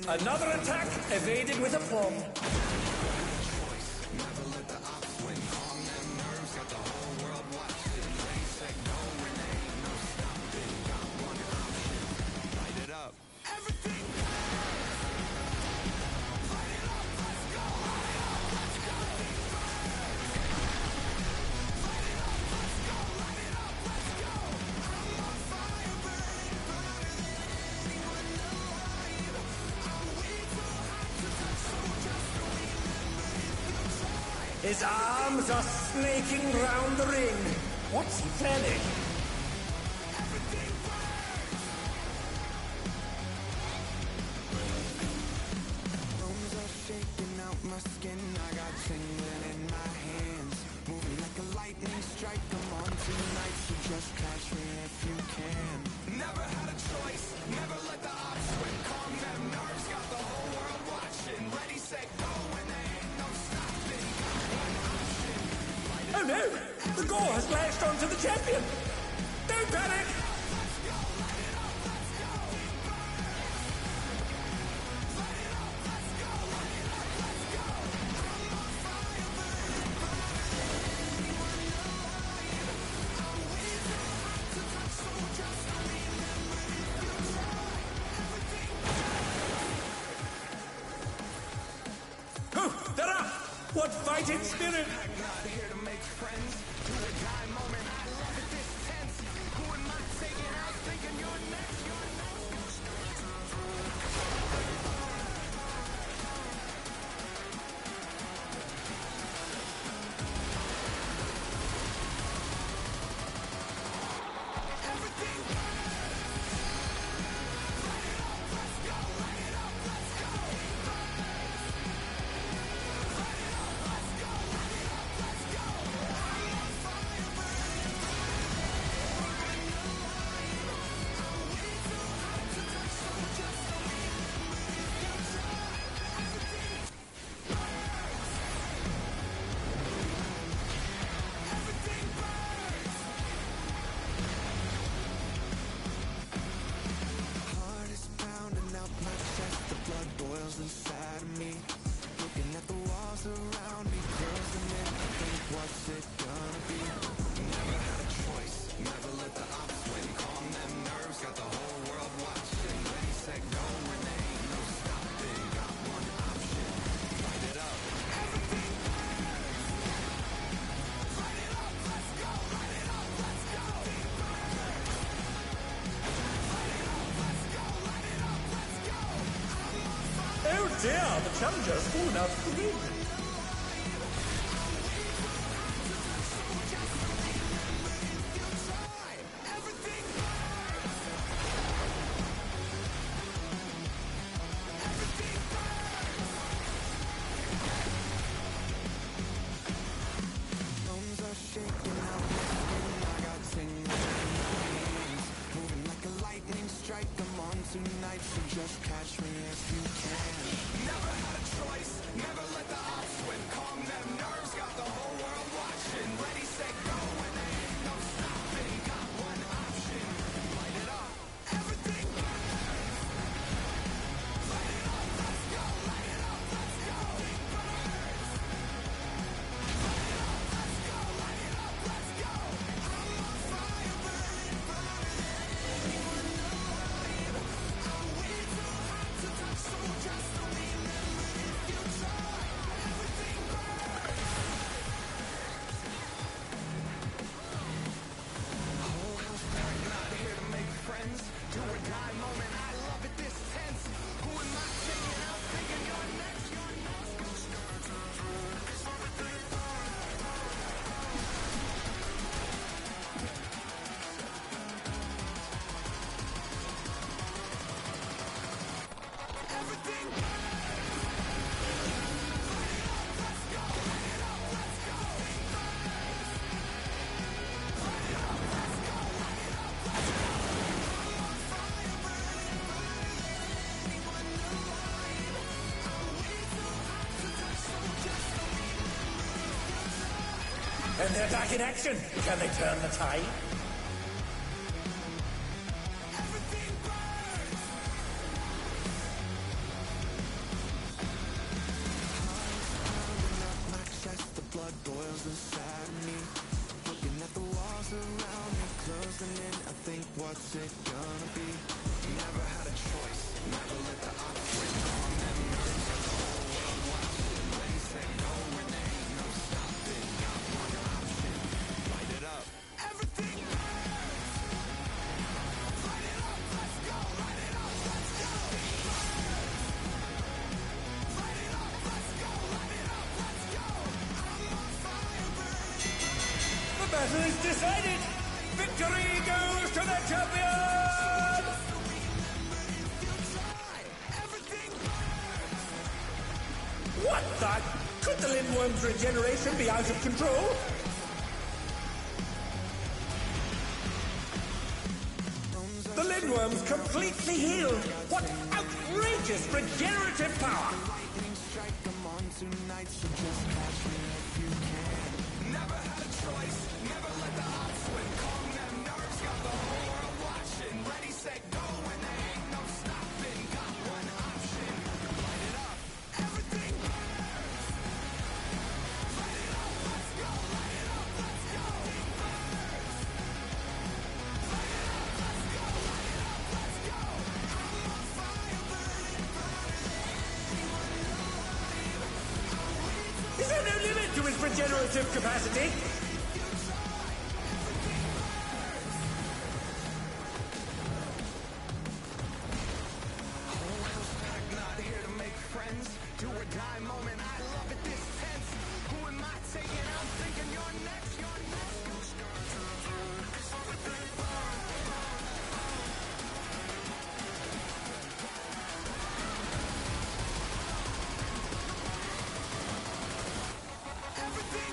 Another attack evaded with aplomb. Never let the ops win. Calm them nerves, got the whole world watching. Ready, set, go, and there ain't no stopping. Got one option, light it up. Everything burns! Light it up, let's go! Light it up, let's go! Light it up, let's go! Light it up, let's go! I'm on fire, burning brighter than anyone alive. I'm way too hot to touch, so just remember if you try. His arms are snaking round the ring. What's he planning? Everything burns! Bones are shaking out my skin. I got tingling in my hands. Moving like a lightning strike. I'm on tonight, so just catch me if you can. Never had a choice. Never let the odds win. Calm them nerves. Got the whole world watching. Ready, set, go, and there ain't no stopping. Got one option. Oh no! The gore has lashed onto the champion! Don't panic! Oh, they're up! What fighting spirit! Not here to make friends. Do or die moment. I love it this tense. Who am I taking out thinking you're next? You're next. Everything burns! Light it up, let's go! Light it up, let's go! Light it up, let's go! Light it up, dear, the challenger's fallen out of the ring. And they're back in action. Can they turn the tide? The blood boils inside me. Looking at the walls around me, closing in. I think, what's it gonna be? Never had a choice. Never let the odds win. Calm them nerves, got the whole world watching. Ready, say no, when there ain't no stopping. Got one option. Light it up. Everything burns. Light it up, let's go. Light it up, let's go. Light it up, let's go. Light it up, let's go. The battle is decided! Victory goes to the champion! What the? Could the Lindworm's regeneration be out of control? The Lindworm's completely healed! What outrageous regenerative power! Lightning strike, I'm on tonight, so just catch me if you can. Never had a choice, never let the odds win. Calm them nerves, got the whole world watching. Ready, set, go, and there ain't no stopping. Got one option, light it up, everything burns. Light it up, let's go, light it up, let's go. Burns. Light it up, let's go, light it up, let's go. I'm on fire, burning, Is there no limit to his regenerative capacity? not here to make friends. Do or die moment, I love it this tense. Who am I taking? I'm thinking you're next, you're next. Everything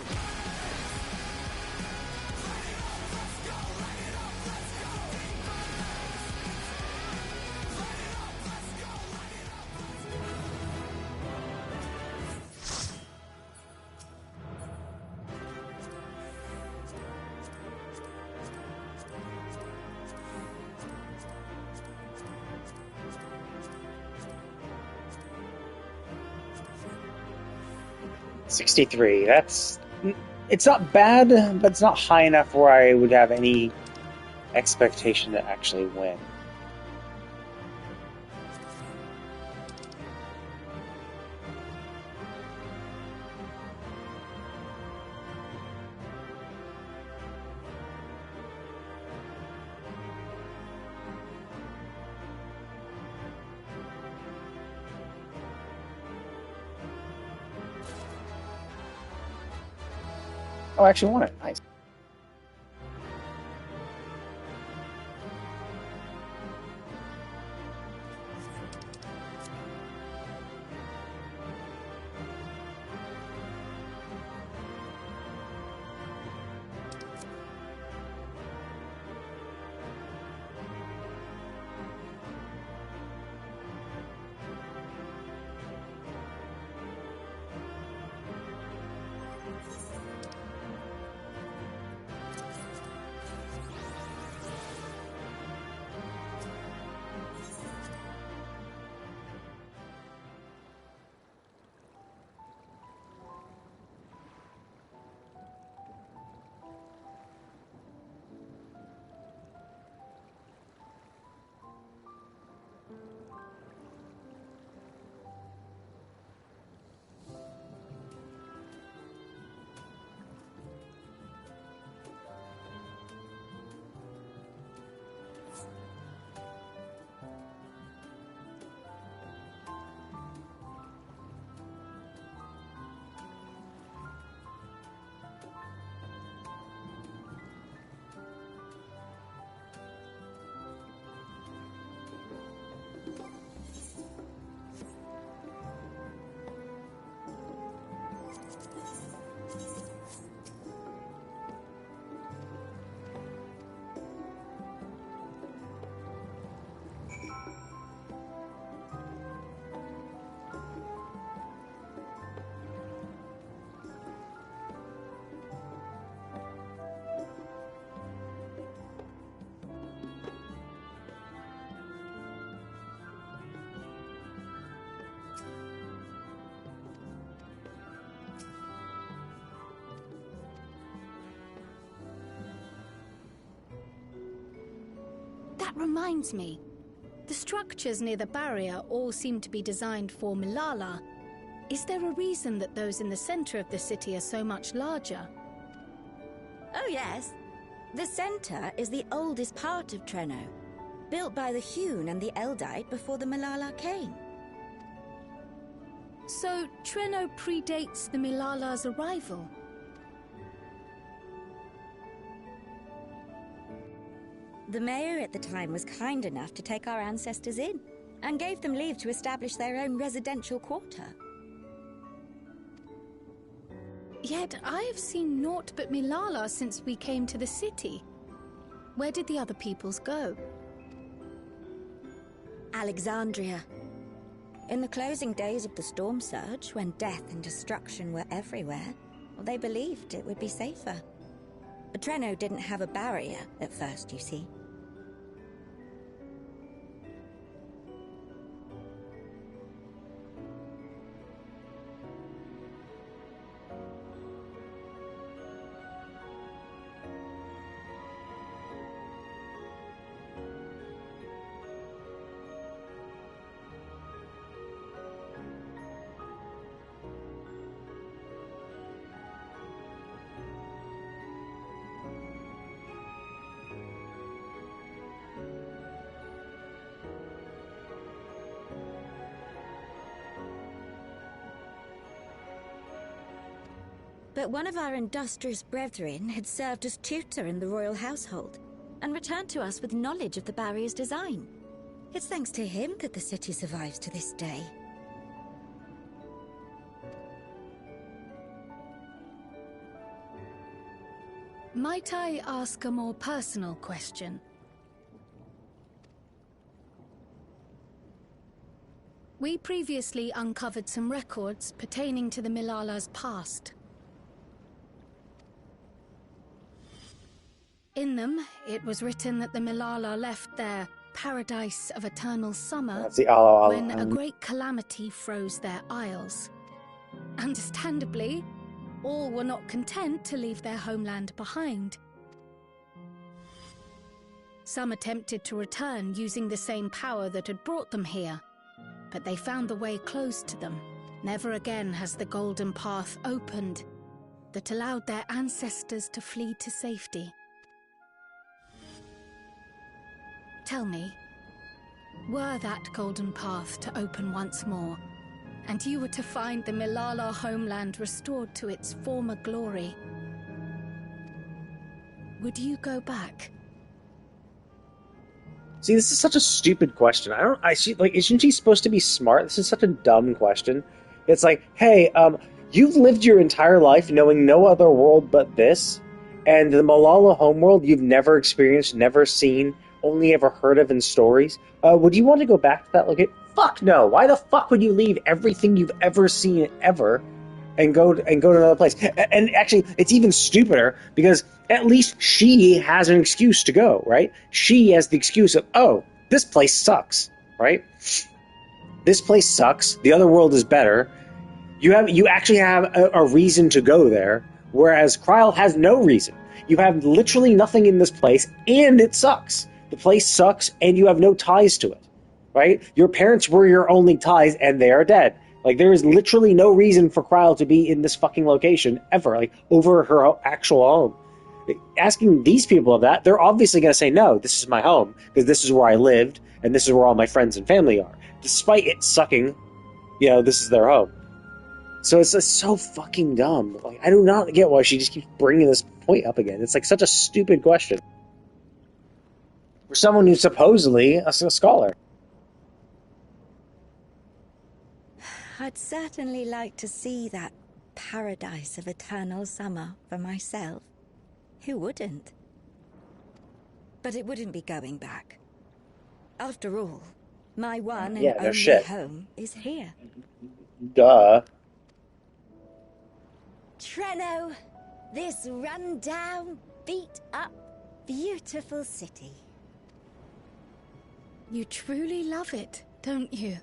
light it up, let's go, light it up, let's go. Light it up, let's go, light it up. $63. It's not bad, but it's not high enough where I would have any expectation to actually win. Oh, I actually want it. Nice. That reminds me. The structures near the barrier all seem to be designed for Milala. Is there a reason that those in the center of the city are so much larger? Oh yes. The center is the oldest part of Treno, built by the Hewn and the Eldite before the Milala came. So Treno predates the Milala's arrival? The mayor at the time was kind enough to take our ancestors in, and gave them leave to establish their own residential quarter. Yet I have seen naught but Milala since we came to the city. Where did the other peoples go? Alexandria. In the closing days of the Storm Surge, when death and destruction were everywhere, they believed it would be safer. Treno didn't have a barrier at first, you see. But one of our industrious brethren had served as tutor in the royal household, and returned to us with knowledge of the barrier's design. It's thanks to him that the city survives to this day. Might I ask a more personal question? We previously uncovered some records pertaining to the Milala's past. In them, it was written that the Milala left their paradise of eternal summer That's the Alo when a great calamity froze their isles. Understandably, all were not content to leave their homeland behind. Some attempted to return using the same power that had brought them here, but they found the way closed to them. Never again has the golden path opened that allowed their ancestors to flee to safety. Tell me, were that golden path to open once more, and you were to find the Milala homeland restored to its former glory, would you go back? See, this is such a stupid question. Isn't she supposed to be smart? This is such a dumb question. It's like, hey, you've lived your entire life knowing no other world but this, and the Malala homeworld you've never experienced, never seen, only ever heard of in stories. Would you want to go back to that location? Fuck no. Why the fuck would you leave everything you've ever seen ever and go to another place? And actually, it's even stupider because at least she has an excuse to go, right? She has the excuse of, oh, this place sucks, right? This place sucks. The other world is better. You actually have a reason to go there, whereas Kryl has no reason. You have literally nothing in this place, and it sucks. The place sucks, and you have no ties to it, right? Your parents were your only ties, and they are dead. Like, there is literally no reason for Kryl to be in this fucking location ever, like, over her actual home. Asking these people of that, they're obviously going to say, no, this is my home, because this is where I lived, and this is where all my friends and family are. Despite it sucking, this is their home. So it's just so fucking dumb. Like, I do not get why she just keeps bringing this point up again. It's like such a stupid question. For someone who's supposedly a scholar. I'd certainly like to see that paradise of eternal summer for myself. Who wouldn't? But it wouldn't be going back. After all, my one and only home is here. Duh. Treno, this run-down, beat-up, beautiful city. You truly love it, don't you?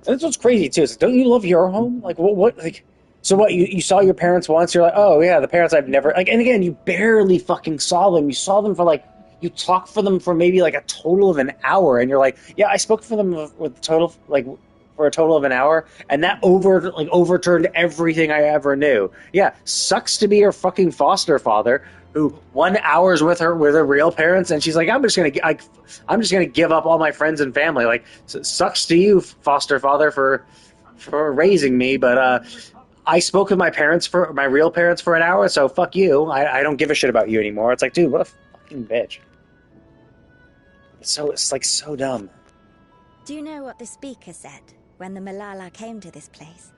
That's what's crazy too. Is like, don't you love your home? Like what? Like, so what? You saw your parents once. You're like, oh yeah, the parents I've never like. And again, you barely fucking saw them. You saw them for like, you talked for them for maybe like a total of an hour, and you're like, yeah, I spoke for them with total like for a total of an hour, and that overturned everything I ever knew. Yeah, sucks to be her fucking foster father, who 1 hour's with her real parents, and she's like, I'm just gonna give up all my friends and family. Like, sucks to you, foster father, for raising me, but I spoke with my real parents for an hour, so fuck you. I don't give a shit about you anymore. It's like, dude, what a fucking bitch. It's like so dumb. Do you know what the speaker said when the Malala came to this place?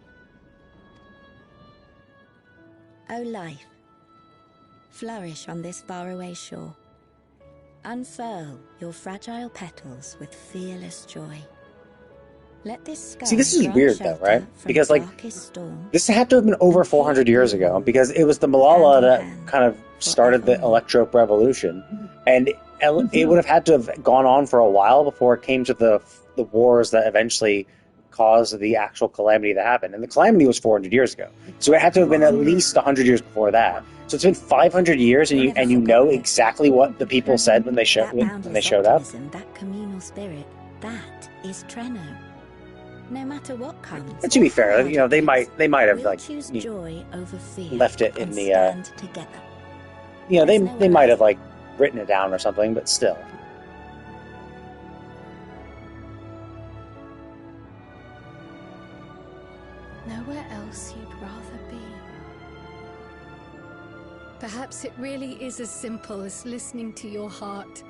O life, flourish on this faraway shore. Unfurl your fragile petals with fearless joy. Let this sky See, this is weird though, right? Because like, this had to have been over 400 years ago, because it was the Malala that kind of started the Electrope Revolution, and it would have had to have gone on for a while before it came to the wars that eventually caused the actual calamity that happened. And the calamity was 400 years ago, so it had to have been at least 100 years before that. So it's been 500 years, and you know exactly what the people said when they showed up. That communal spirit, that is Treno. No matter what comes. And to be fair, they might have like joy over fear left it in the together. They might have like written it down or something, but still. Nowhere else you'd rather be. Perhaps it really is as simple as listening to your heart.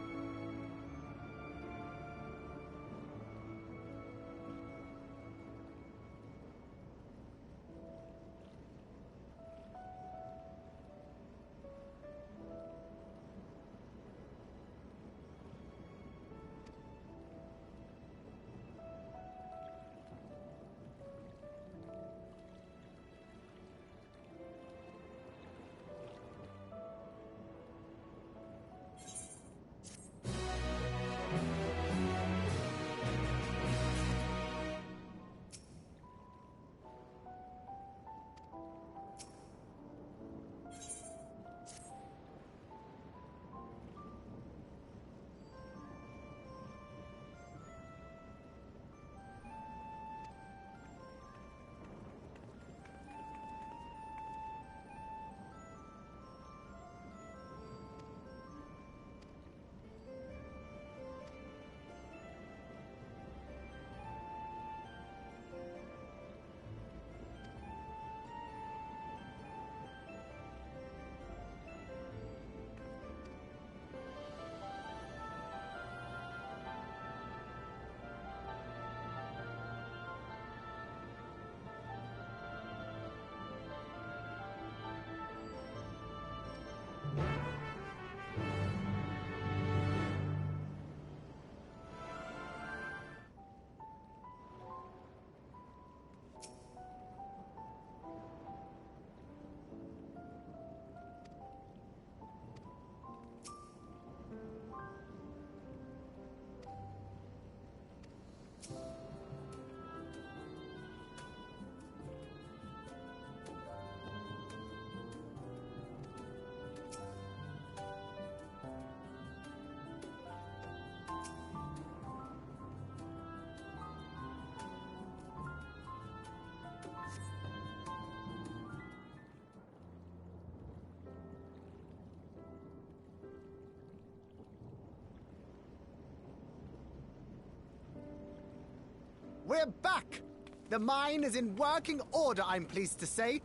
We're back! The mine is in working order, I'm pleased to say.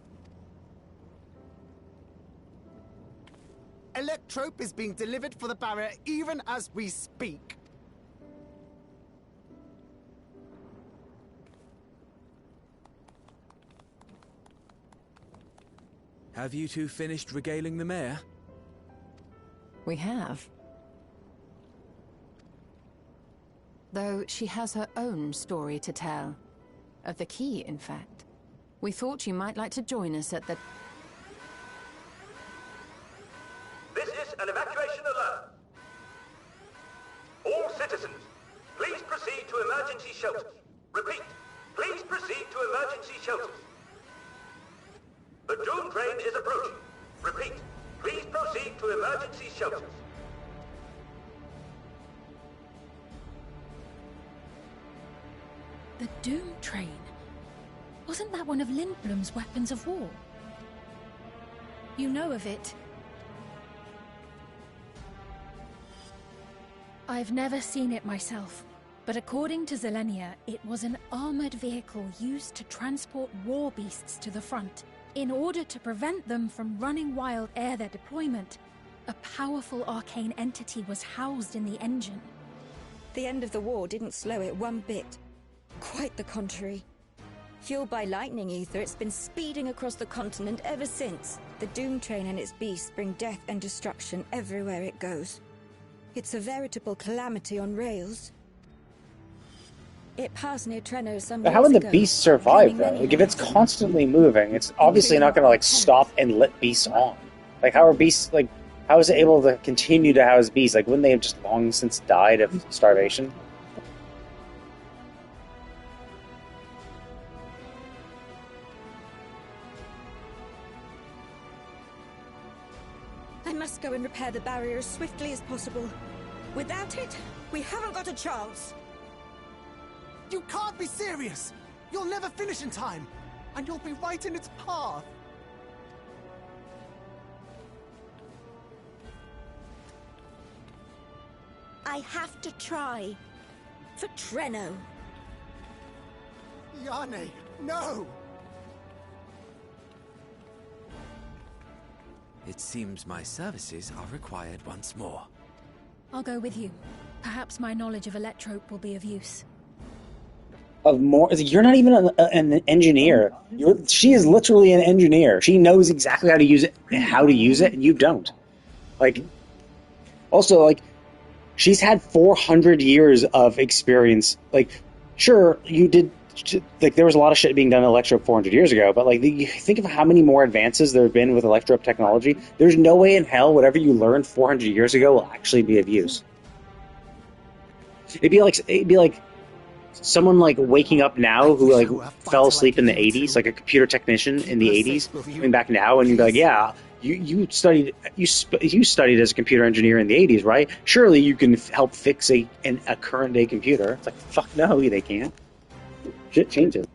Electrope is being delivered for the barrier even as we speak. Have you two finished regaling the mayor? We have. Though she has her own story to tell. Of the key, in fact. We thought you might like to join us at the... This is an evacuation alert. All citizens, please proceed to emergency shelters. Repeat, please proceed to emergency shelters. The doom train is approaching. Repeat, please proceed to emergency shelters. The doom train? Wasn't that one of Lindblom's weapons of war? You know of it. I've never seen it myself, but according to Zelenia, it was an armored vehicle used to transport war beasts to the front. In order to prevent them from running wild ere their deployment, a powerful arcane entity was housed in the engine. The end of the war didn't slow it one bit. Quite the contrary. Fueled by lightning ether, it's been speeding across the continent ever since. The doom train and its beasts bring death and destruction everywhere it goes. It's a veritable calamity on rails. It passed near Treno some But years how would the ago, beast survive, claiming though? many Like, if it's lives. constantly moving, it's obviously not going to, like, stop and let beasts on. Like, how are beasts, like, how is it able to continue to house beasts? Like, wouldn't they have just long since died of starvation? I must go and repair the barrier as swiftly as possible. Without it, we haven't got a chance. You can't be serious! You'll never finish in time, and you'll be right in its path. I have to try. For Treno. Yane, no! It seems my services are required once more. I'll go with you. Perhaps my knowledge of Electrope will be of use. Of more, you're not even an engineer. She is literally an engineer. She knows exactly how to use it, and you don't. Like, also, like, she's had 400 years of experience. Like, sure, you did. Like, there was a lot of shit being done in Electrope 400 years ago, but, like, you think of how many more advances there have been with Electrope technology. There's no way in hell whatever you learned 400 years ago will actually be of use. It'd be like someone, like, waking up now who, like, fell asleep in the 80s, like a computer technician in the 80s, coming back now, and you'd be like, yeah, you studied as a computer engineer in the 80s, right? Surely you can help fix a current day computer. It's like, fuck no, they can't. Shit changes.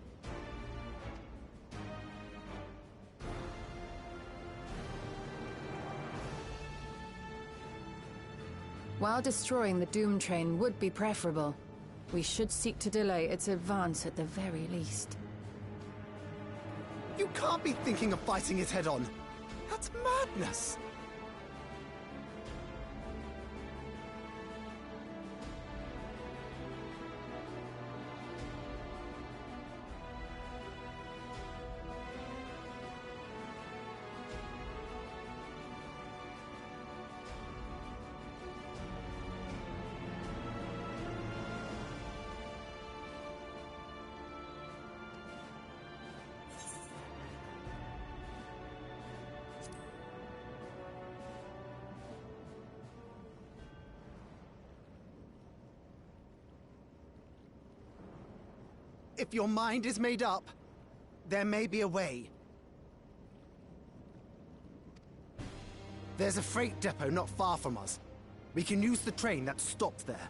While destroying the Doom Train would be preferable, we should seek to delay its advance at the very least. You can't be thinking of fighting it head on. That's madness. If your mind is made up, there may be a way. There's a freight depot not far from us. We can use the train that stopped there.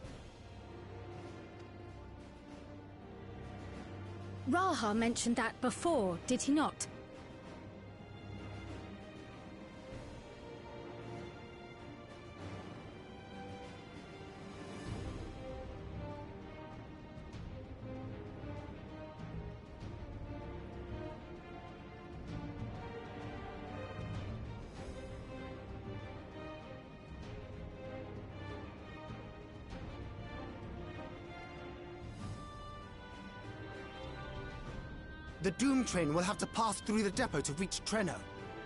Raha mentioned that before, did he not? The Doom train will have to pass through the depot to reach Treno.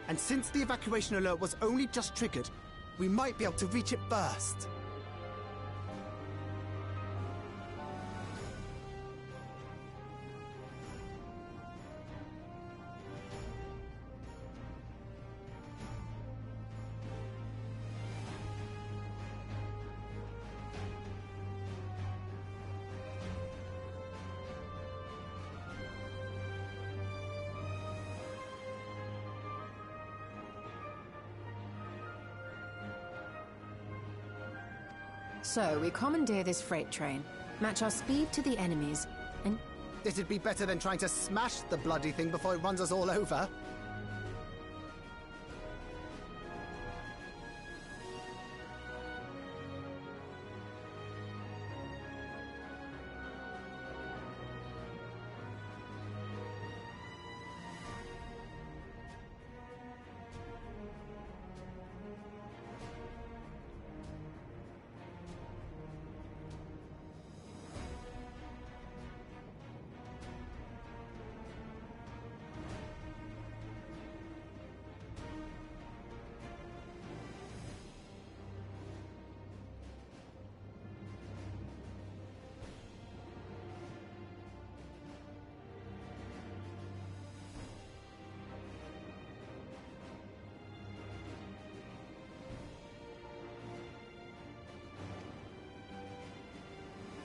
And since the evacuation alert was only just triggered, we might be able to reach it first. So, we commandeer this freight train, match our speed to the enemy's, and... It'd be better than trying to smash the bloody thing before it runs us all over.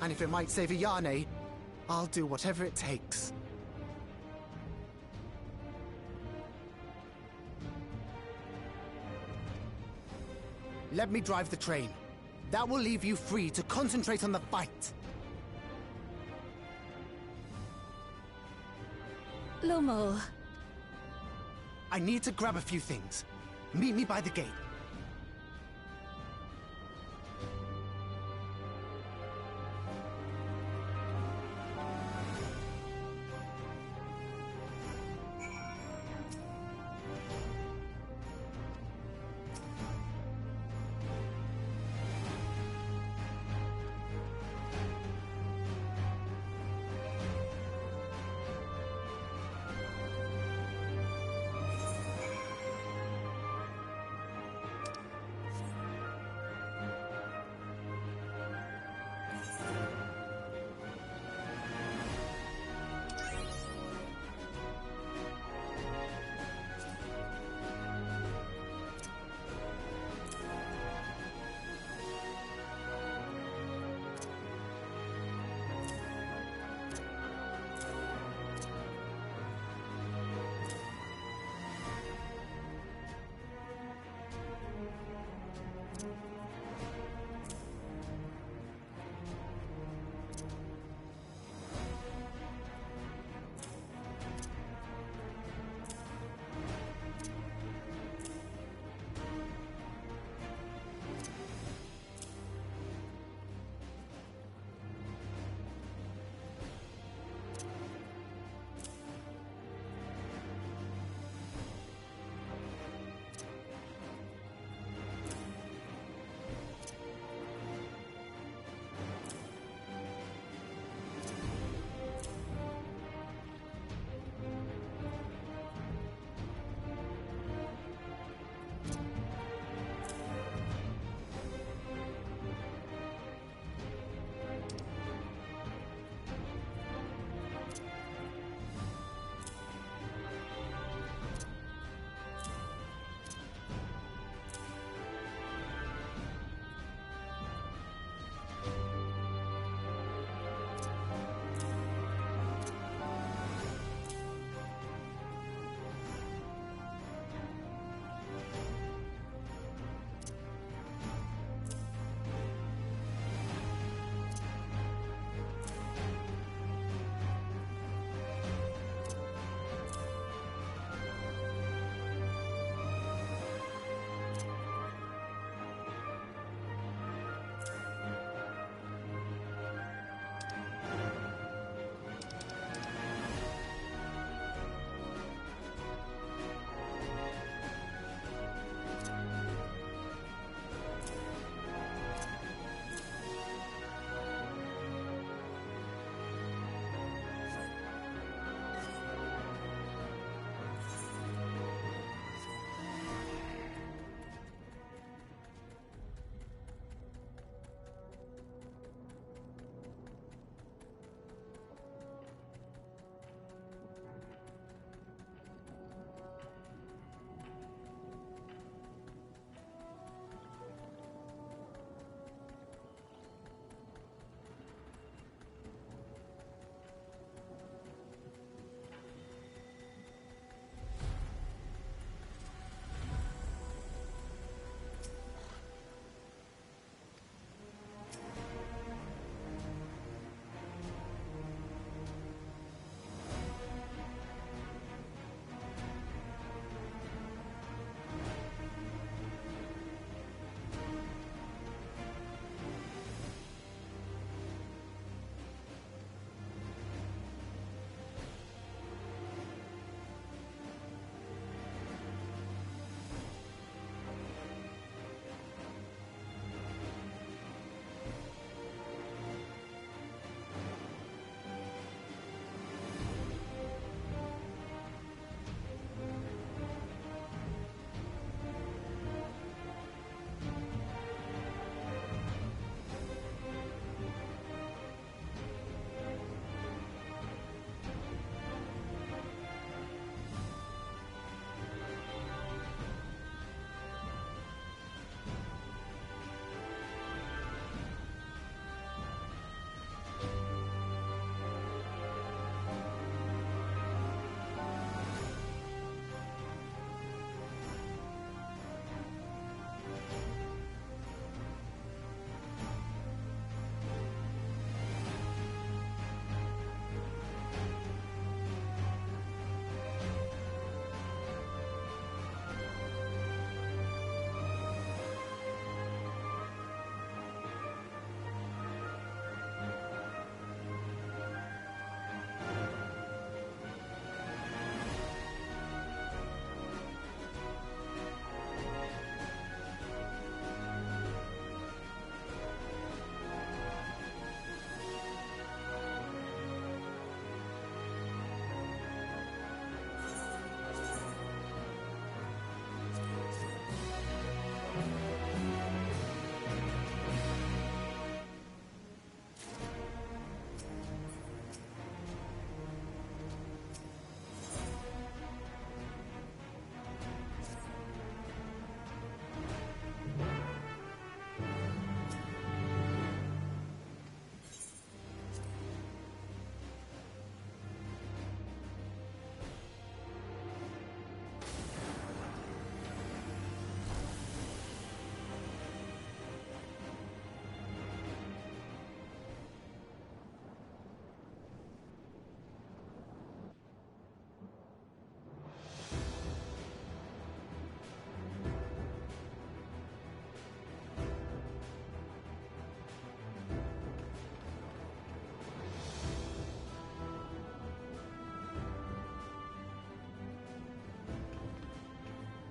And if it might save Ayane, I'll do whatever it takes. Let me drive the train. That will leave you free to concentrate on the fight. Lomo. I need to grab a few things. Meet me by the gate.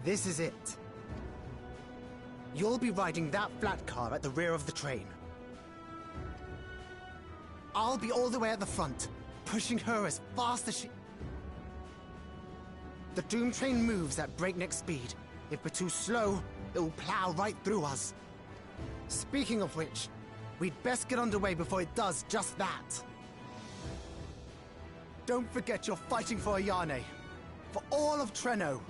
This is it. You'll be riding that flat car at the rear of the train. I'll be all the way at the front, pushing her as fast as she... The Doom train moves at breakneck speed. If we're too slow, it'll plow right through us. Speaking of which, we'd best get underway before it does just that. Don't forget you're fighting for Ayane. For all of Treno.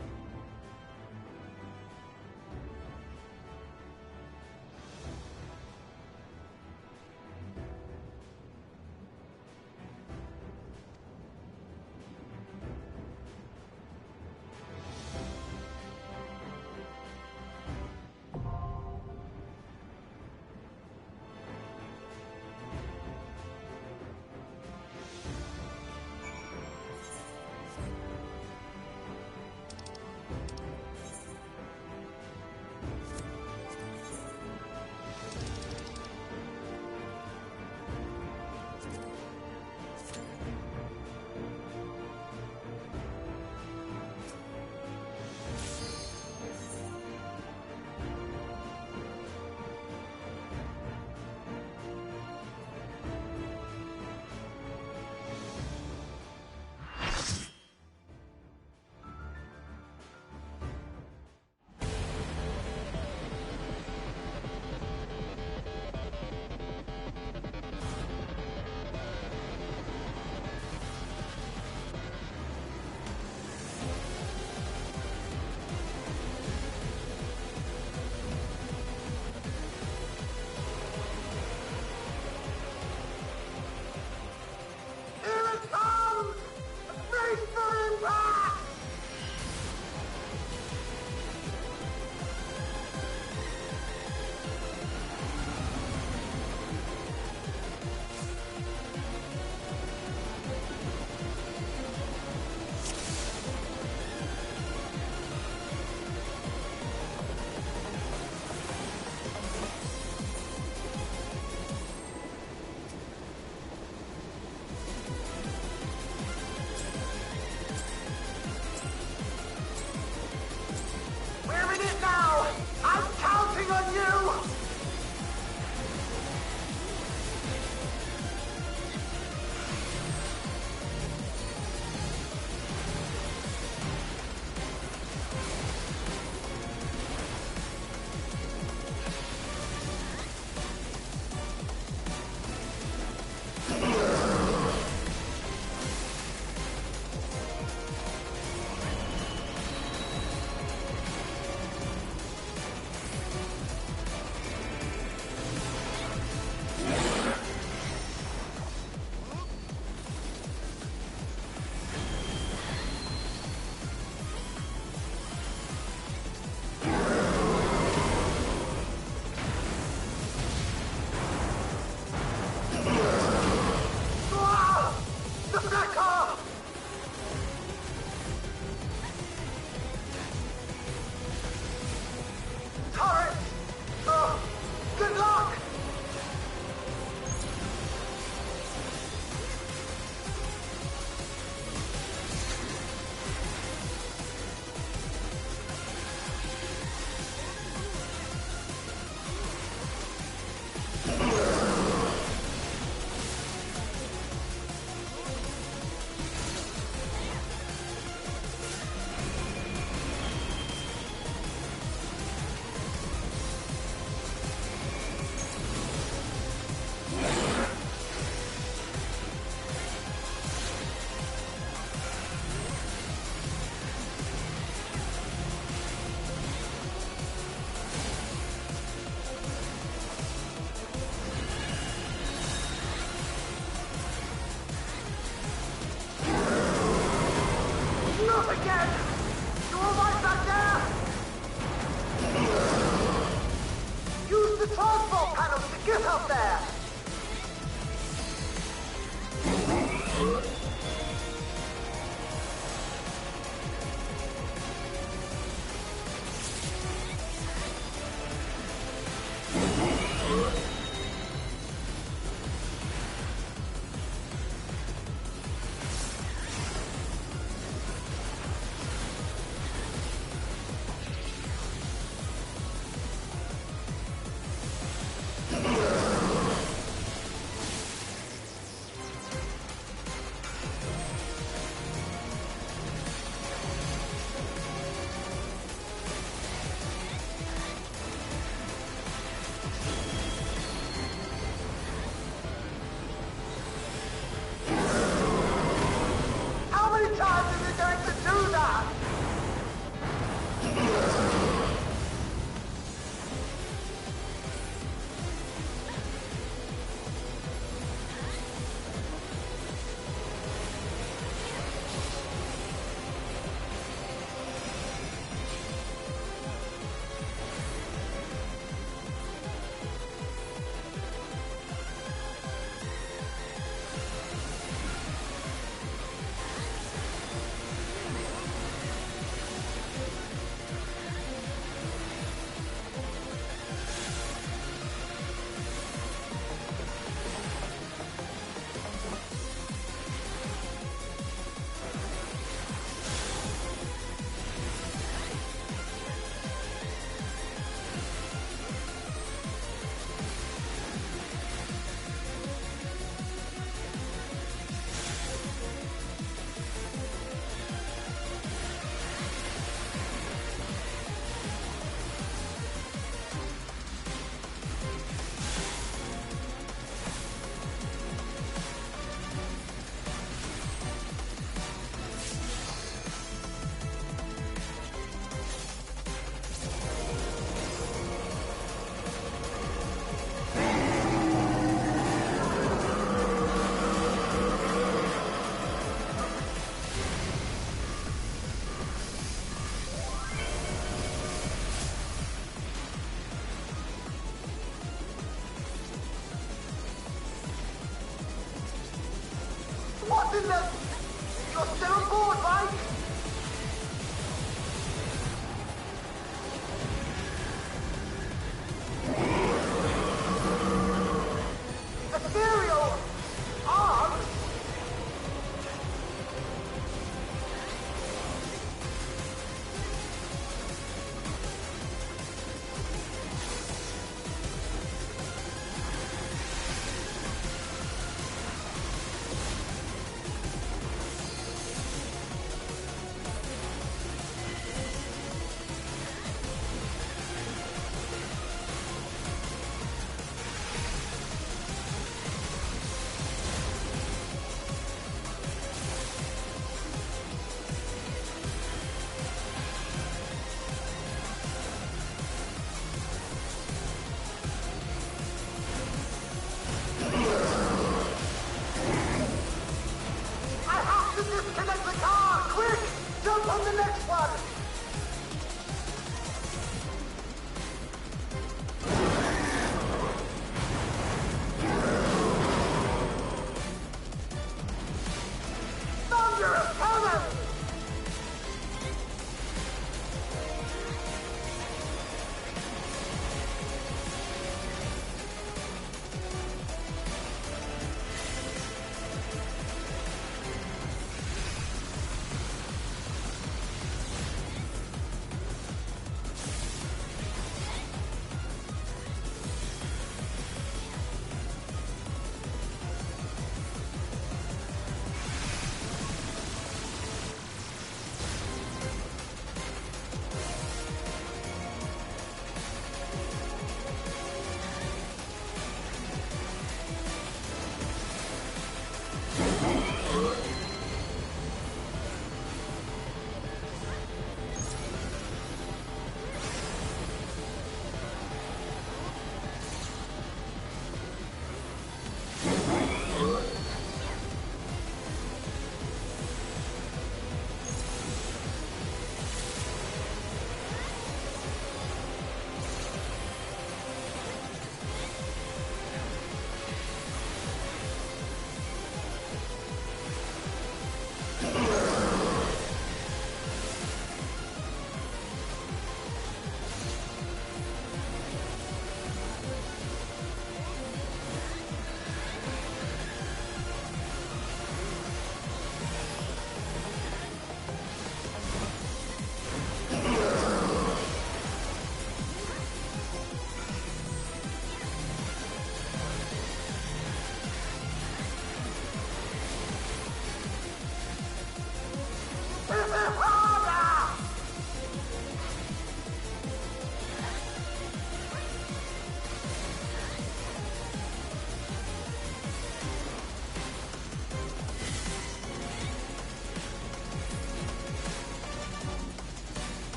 in them! You're still on board, right? Ethereal arms?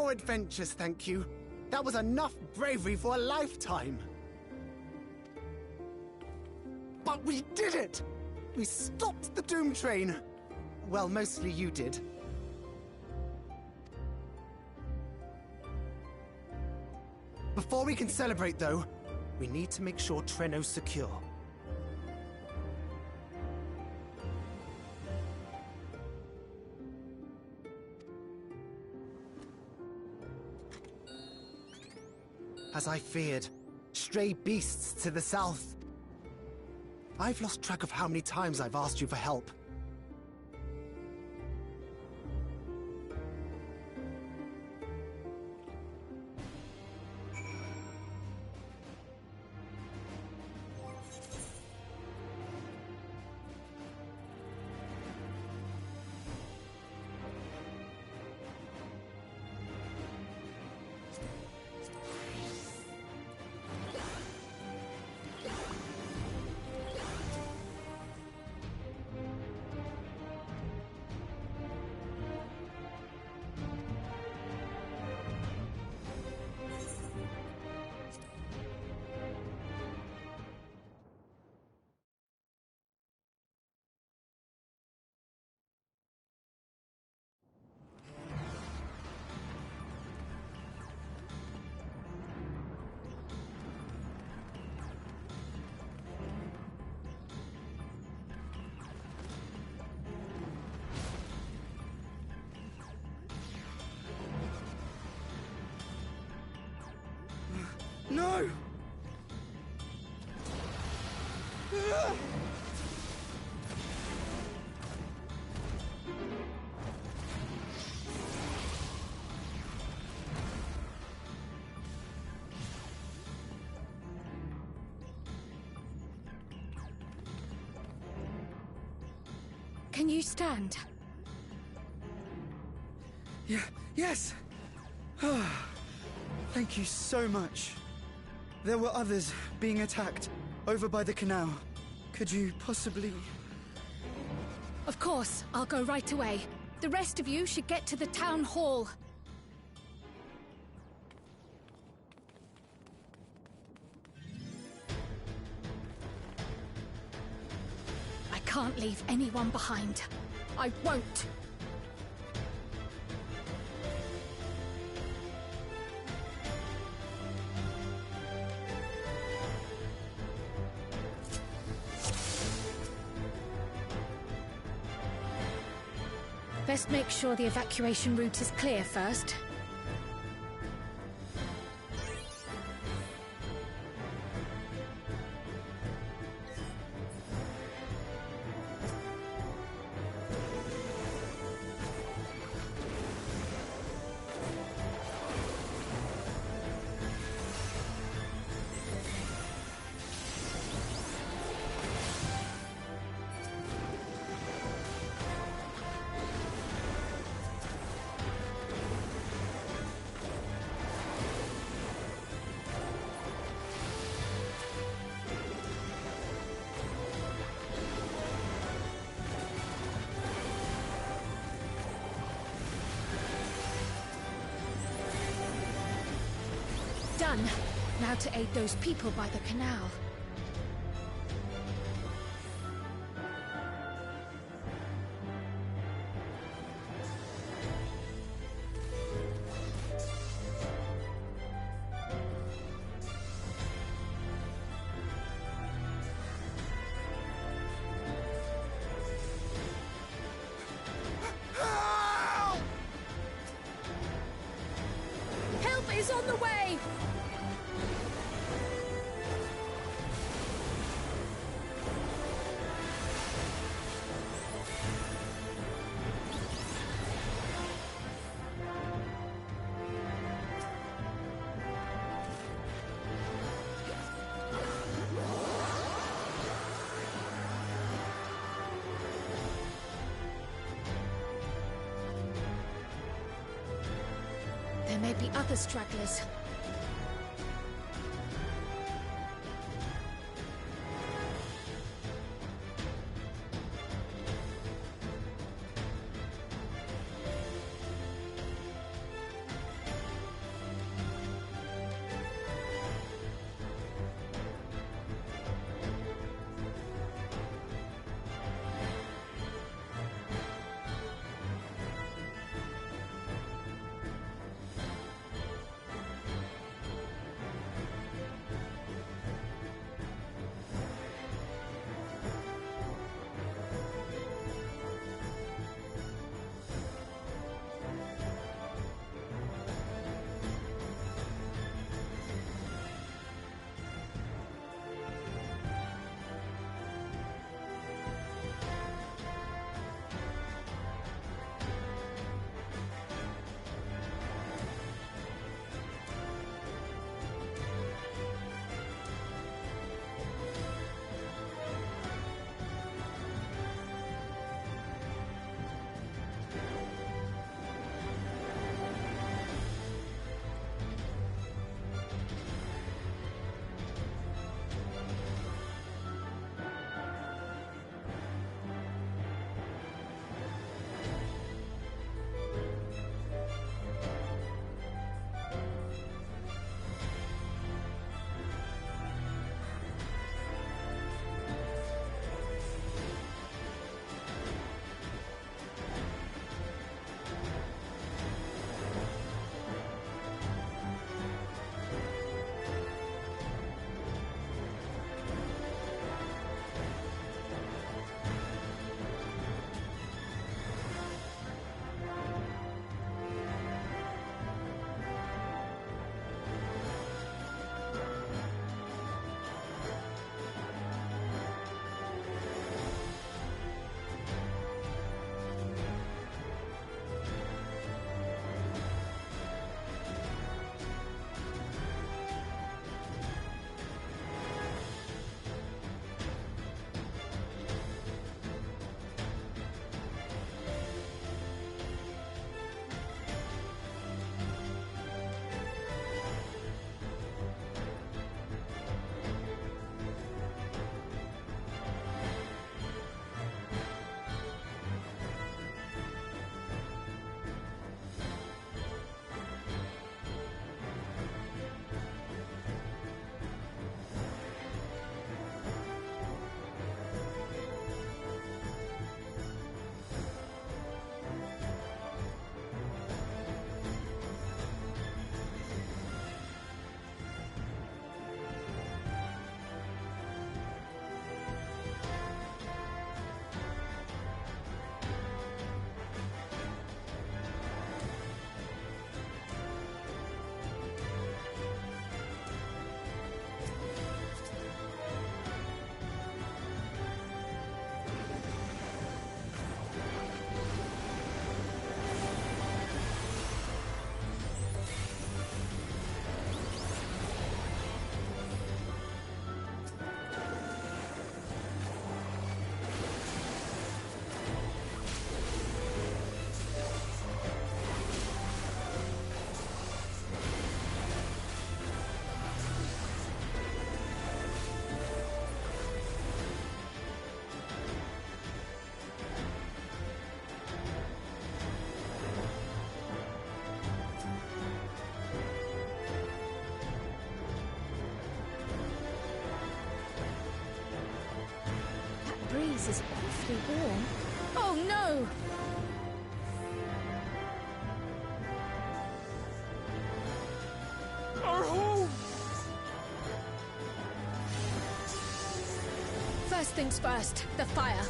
more adventures, thank you. That was enough bravery for a lifetime. But we did it! We stopped the Doom Train. Well, mostly you did. Before we can celebrate, though, we need to make sure Treno's secure. As I feared, stray beasts to the south. I've lost track of how many times I've asked you for help. No! Can you stand? Yeah, yes! Thank you so much. There were others being attacked over by the canal. Could you possibly... Of course, I'll go right away. The rest of you should get to the town hall. I can't leave anyone behind. I won't. Best make sure the evacuation route is clear first. Done. Now to aid those people by the canal. Help is on the way! There may be other stragglers. place is awfully warm. Oh no! Our home! First things first, the fire.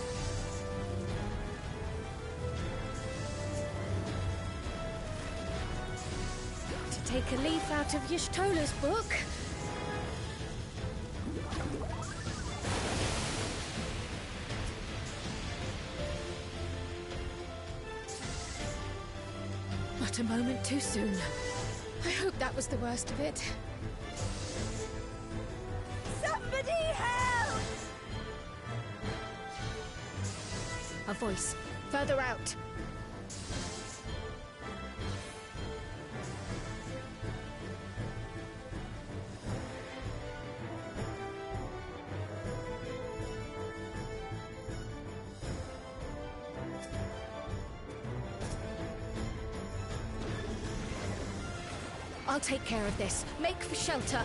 To take a leaf out of Y'shtola's book. Not a moment too soon. I hope that was the worst of it. Somebody help! A voice. Further out. I'll take care of this. Make for shelter.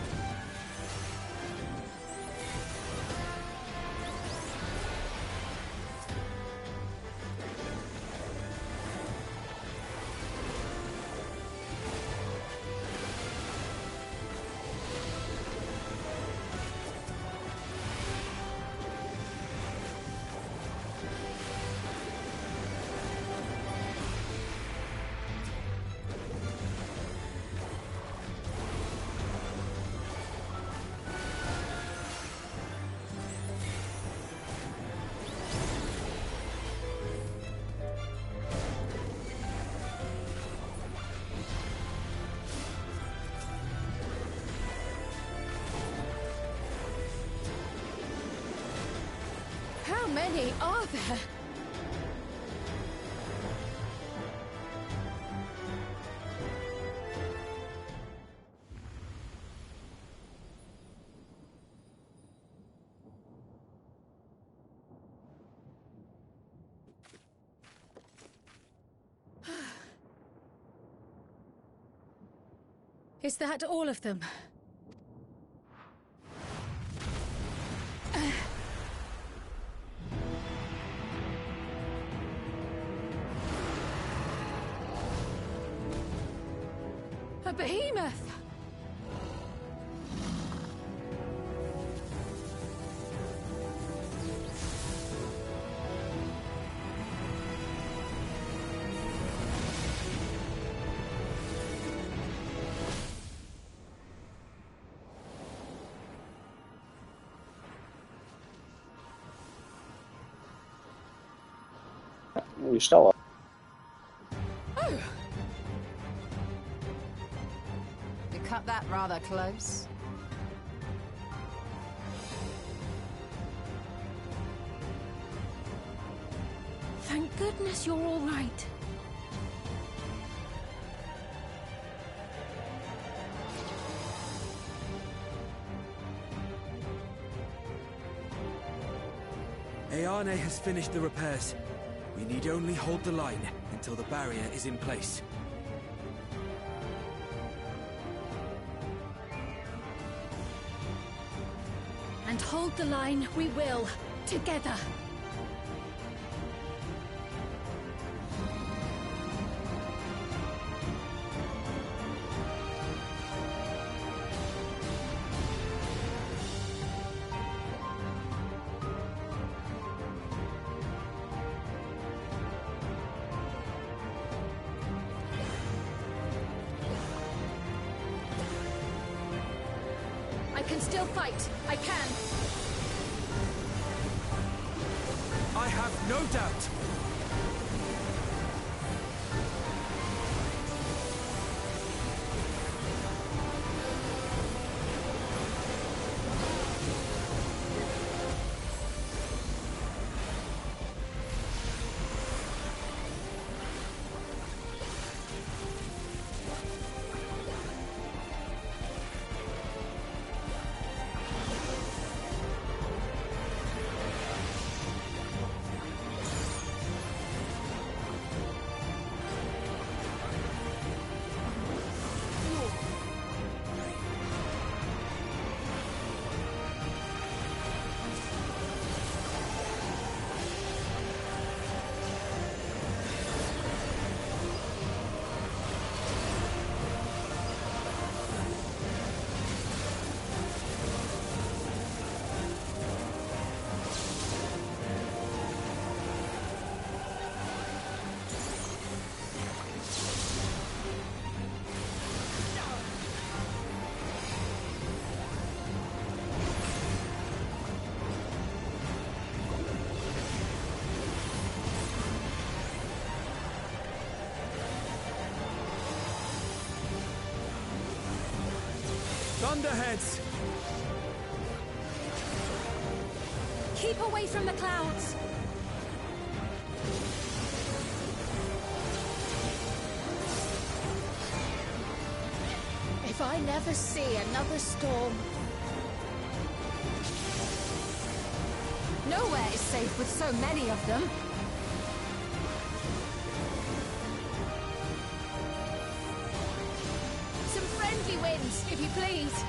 How many are there? Is that all of them? A behemoth! Y'shtola. Oh! You cut that rather close. Thank goodness you're all right. Ayane has finished the repairs. We need only hold the line until the barrier is in place. And hold the line we will, together. I can still fight. I can. I have no doubt. thunderheads! Keep away from the clouds! If I never see another storm... Nowhere is safe with so many of them. Some friendly winds, if you please.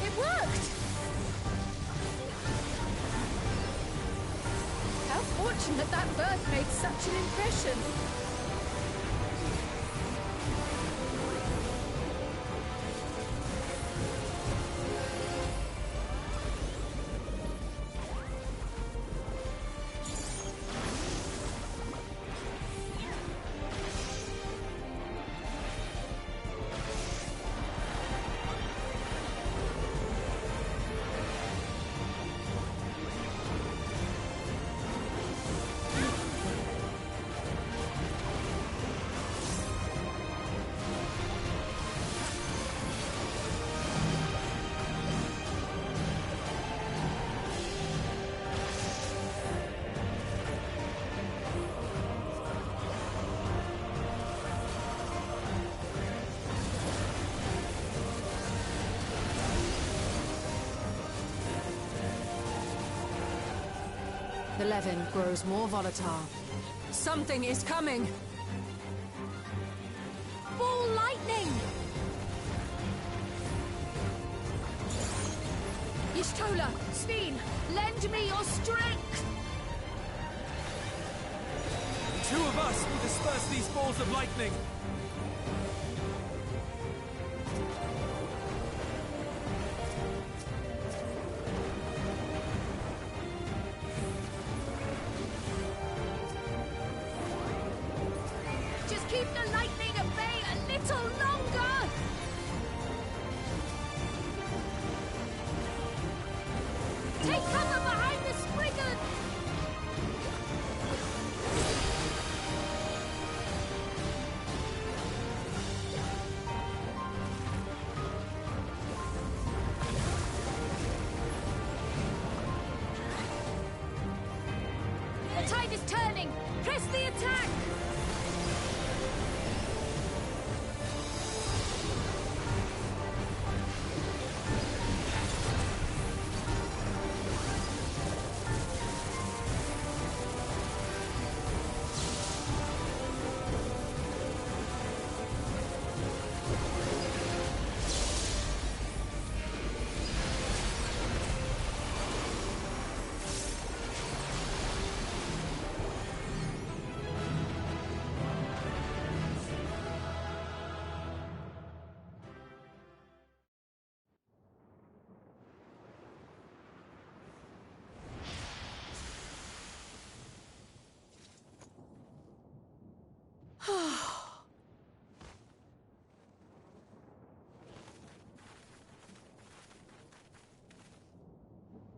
It worked! How fortunate that bird made such an impression. The Levin grows more volatile. Something is coming! Ball lightning! Y'shtola, Sveen, lend me your strength! Two of us will disperse these balls of lightning! Just keep the lightning at bay a little longer! Take cover behind the Spriggan! The tide is turning! Press the attack!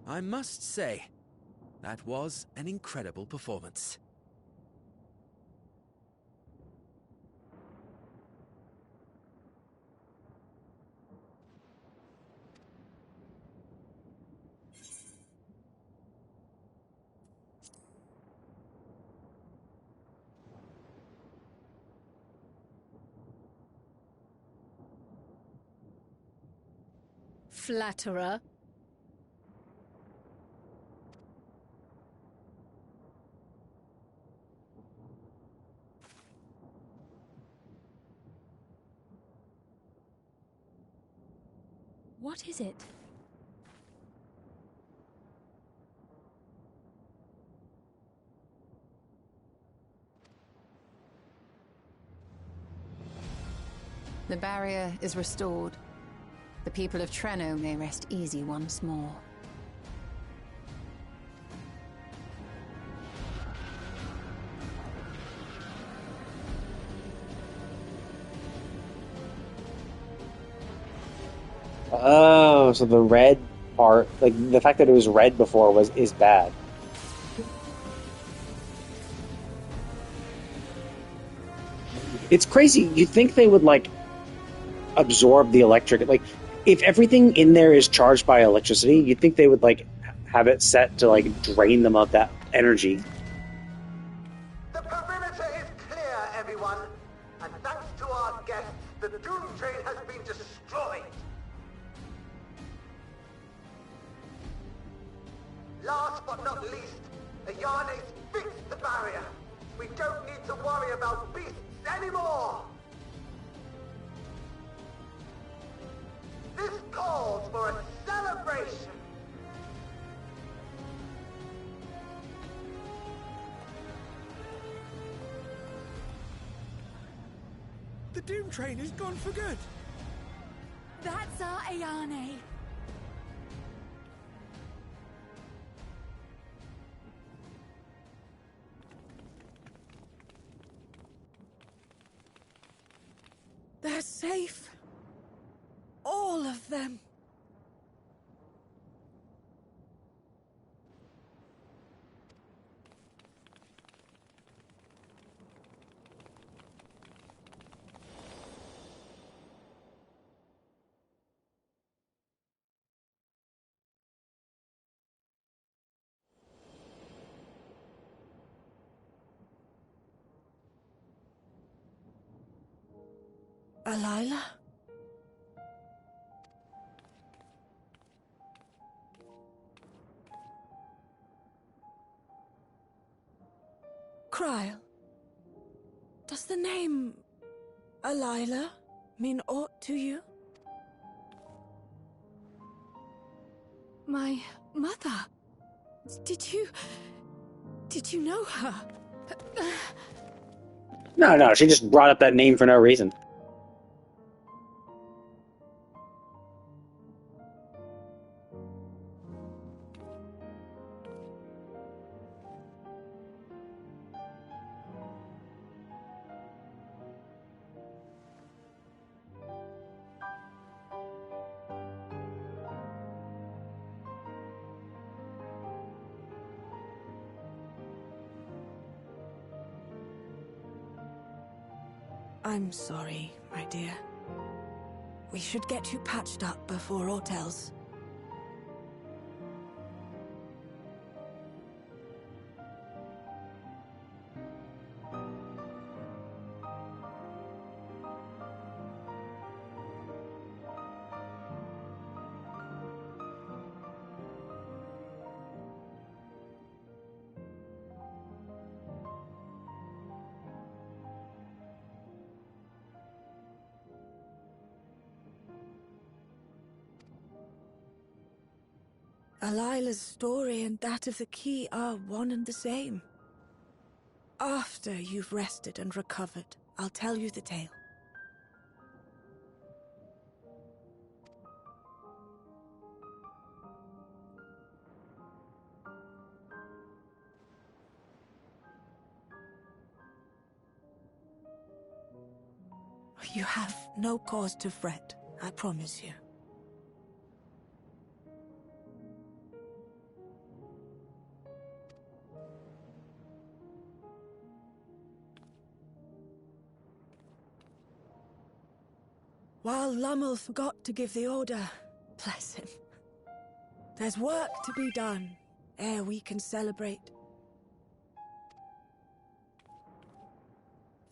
I must say, that was an incredible performance. Flatterer. What is it? The barrier is restored. The people of Treno may rest easy once more. Oh, Oh, so the red part, like the fact that it was red before is bad. It's crazy. You'd think they would like absorb the electric, like if everything in there is charged by electricity, you'd think they would like have it set to like drain them of that energy. The perimeter is clear, everyone. And thanks to our guests, the Doom Train has been destroyed. Last but not least, Ayane's fixed the barrier. We don't need to worry about beasts anymore. This calls for a celebration. The Doom Train is gone for good. That's our Ayane. They're safe. All of them. Alila? Kryl, does the name Alila mean aught to you? My mother? Did you know her? No, she just brought up that name for no reason. I'm sorry, my dear. We should get you patched up before aught else. Alila's story and that of the key are one and the same. After you've rested and recovered, I'll tell you the tale. You have no cause to fret, I promise you. While Lummel forgot to give the order, bless him. There's work to be done, ere we can celebrate.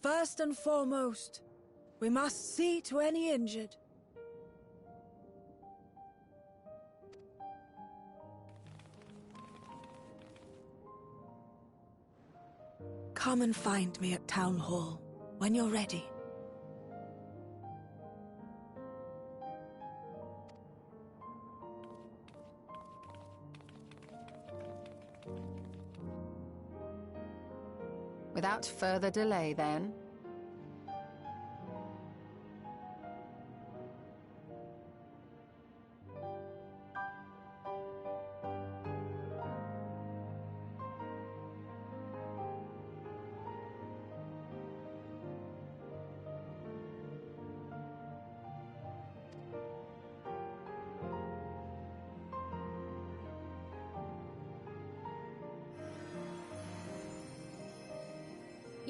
First and foremost, we must see to any injured. Come and find me at Town Hall, when you're ready. Without further delay, then.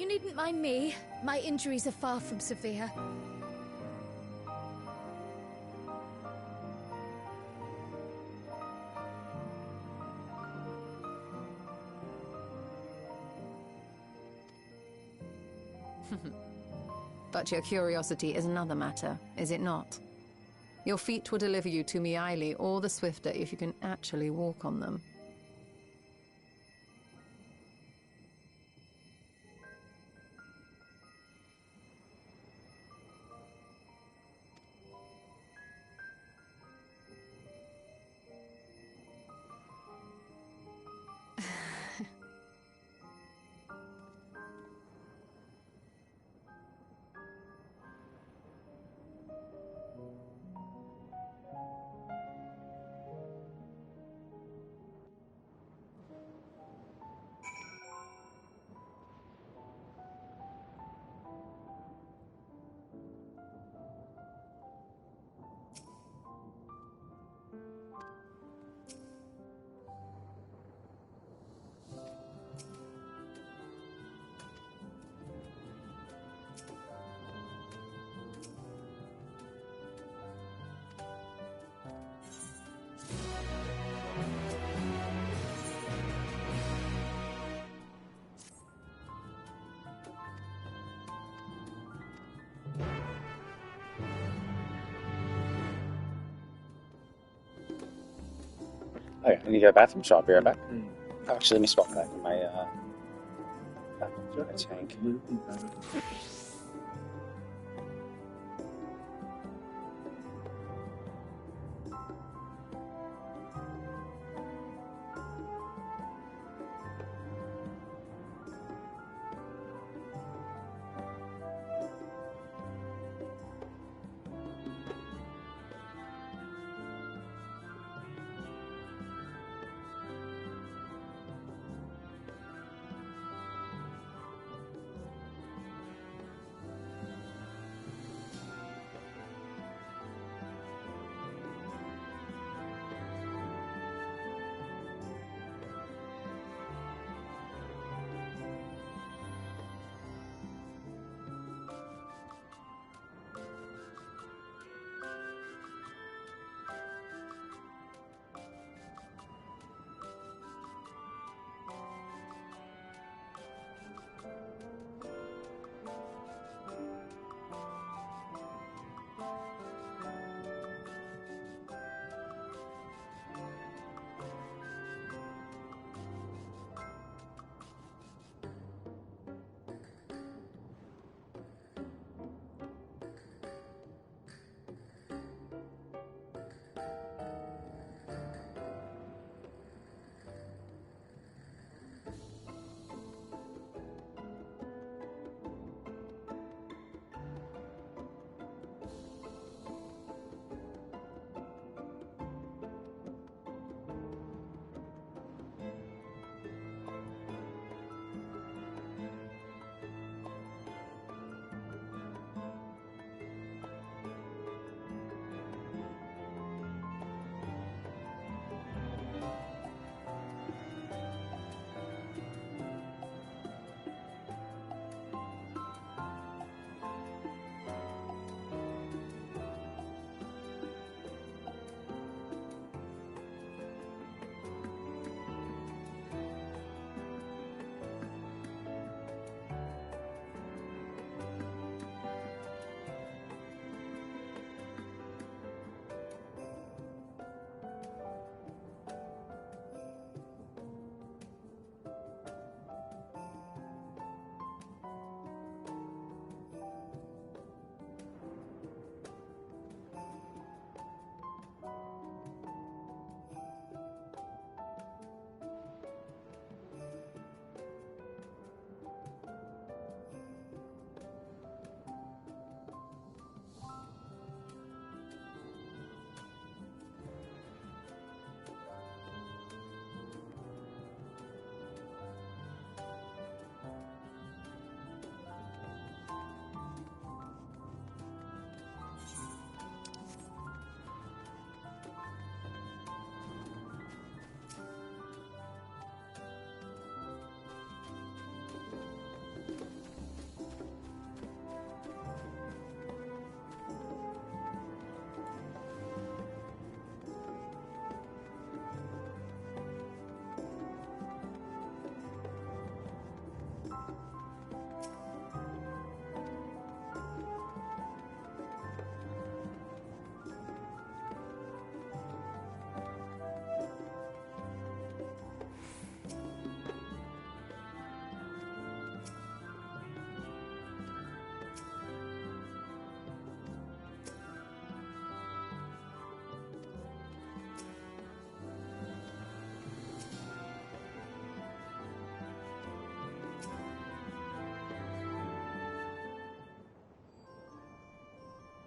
You needn't mind me. My injuries are far from severe. But your curiosity is another matter, is it not? Your feet will deliver you to Miaili all the swifter if you can actually walk on them. Okay, I need to go to the bathroom, so I'll be right back. Actually, let me swap that in my tank.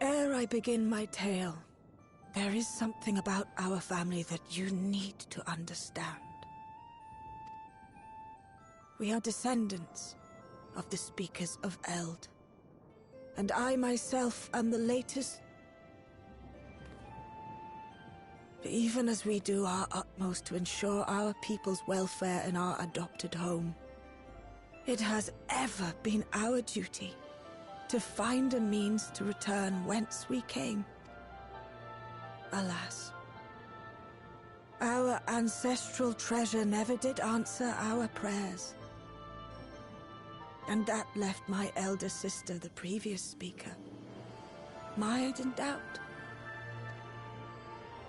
ere I begin my tale, there is something about our family that you need to understand. We are descendants of the speakers of Eld, and I myself am the latest. Even as we do our utmost to ensure our people's welfare in our adopted home, it has ever been our duty to find a means to return whence we came. Alas, our ancestral treasure never did answer our prayers. And that left my elder sister, the previous speaker, mired in doubt.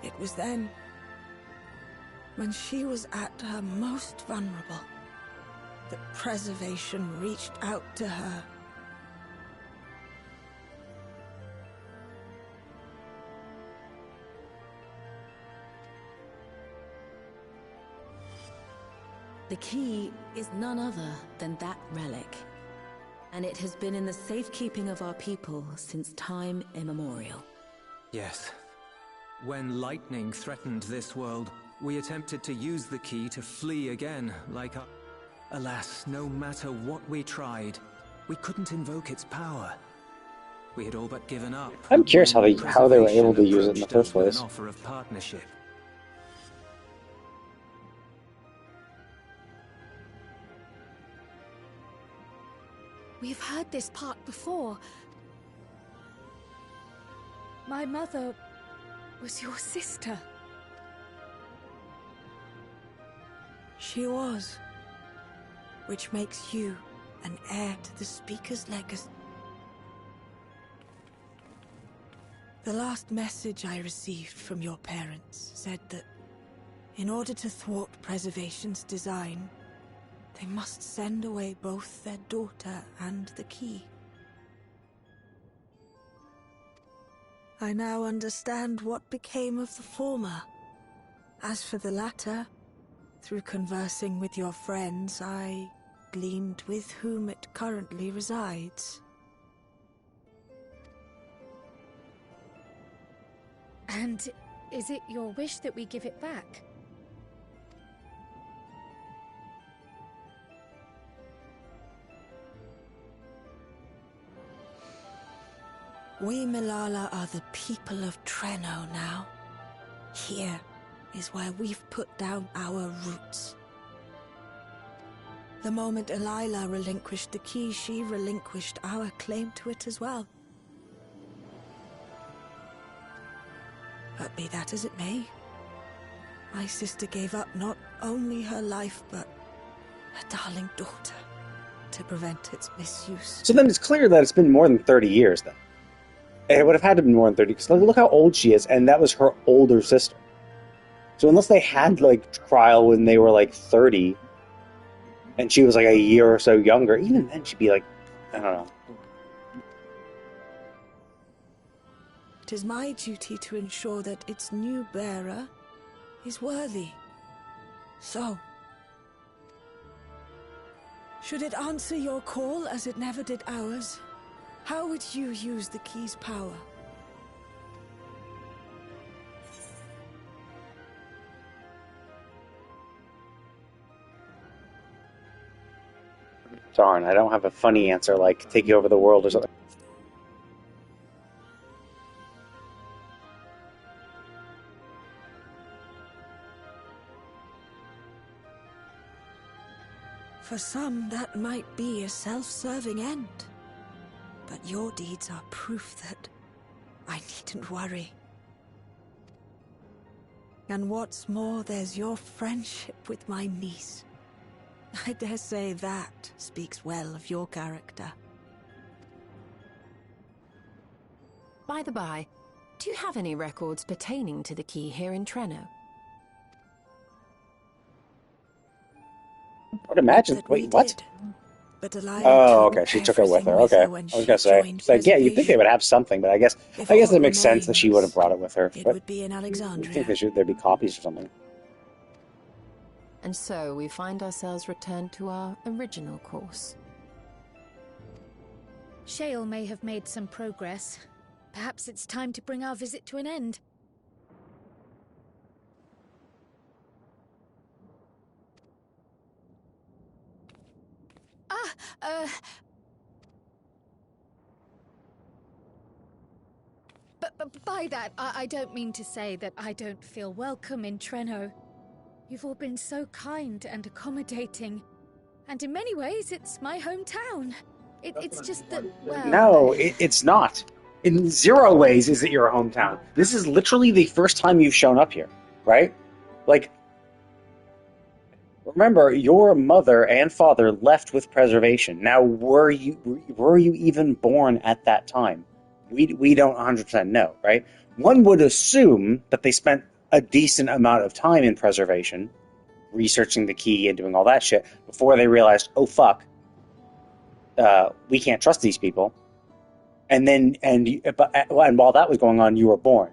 It was then, when she was at her most vulnerable, that preservation reached out to her. The key is none other than that relic, and it has been in the safekeeping of our people since time immemorial. Yes. When lightning threatened this world, we attempted to use the key to flee again, like our... Alas, no matter what we tried, we couldn't invoke its power. We had all but given up. I'm curious how they were able to use it in the first place. An offer of partnership. We've heard this part before. My mother was your sister. She was. Which makes you an heir to the Speaker's legacy. The last message I received from your parents said that in order to thwart Preservation's design, they must send away both their daughter and the key. I now understand what became of the former. As for the latter, through conversing with your friends, I gleaned with whom it currently resides. And is it your wish that we give it back? We Milala are the people of Treno now. Here is where we've put down our roots. The moment Elila relinquished the key, she relinquished our claim to it as well. But be that as it may, my sister gave up not only her life, but her darling daughter, to prevent its misuse. So then it's clear that it's been more than 30 years then. It would have had to be more than 30, because look how old she is, and that was her older sister. So unless they had, like, trial when they were, like, 30, and she was, like, a year or so younger, even then she'd be, like, I don't know. It is my duty to ensure that its new bearer is worthy. So, should it answer your call as it never did ours, how would you use the key's power? Darn, I don't have a funny answer like taking over the world or something. For some, that might be a self-serving end. But your deeds are proof that I needn't worry. And what's more, there's your friendship with my niece. I dare say that speaks well of your character. By the by, do you have any records pertaining to the key here in Treno? I would imagine. Wait, what? But oh, okay. She took it with her. Okay. I was gonna say, like, yeah, you'd think they would have something, but I guess it makes sense that she would have brought it with her. It But would be in Alexandria. I think there'd be copies or something. And so we find ourselves returned to our original course. Shale may have made some progress. Perhaps it's time to bring our visit to an end. But by that, I don't mean to say that I don't feel welcome in Treno. You've all been so kind and accommodating. And in many ways, it's my hometown. It's just that, well... No, it's not. In zero ways is it your hometown. This is literally the first time you've shown up here, right? Like, remember, your mother and father left with preservation. Now, were you even born at that time? We don't 100% know, right? One would assume that they spent a decent amount of time in preservation, researching the key and doing all that shit, before they realized, oh fuck, we can't trust these people. And while that was going on, you were born.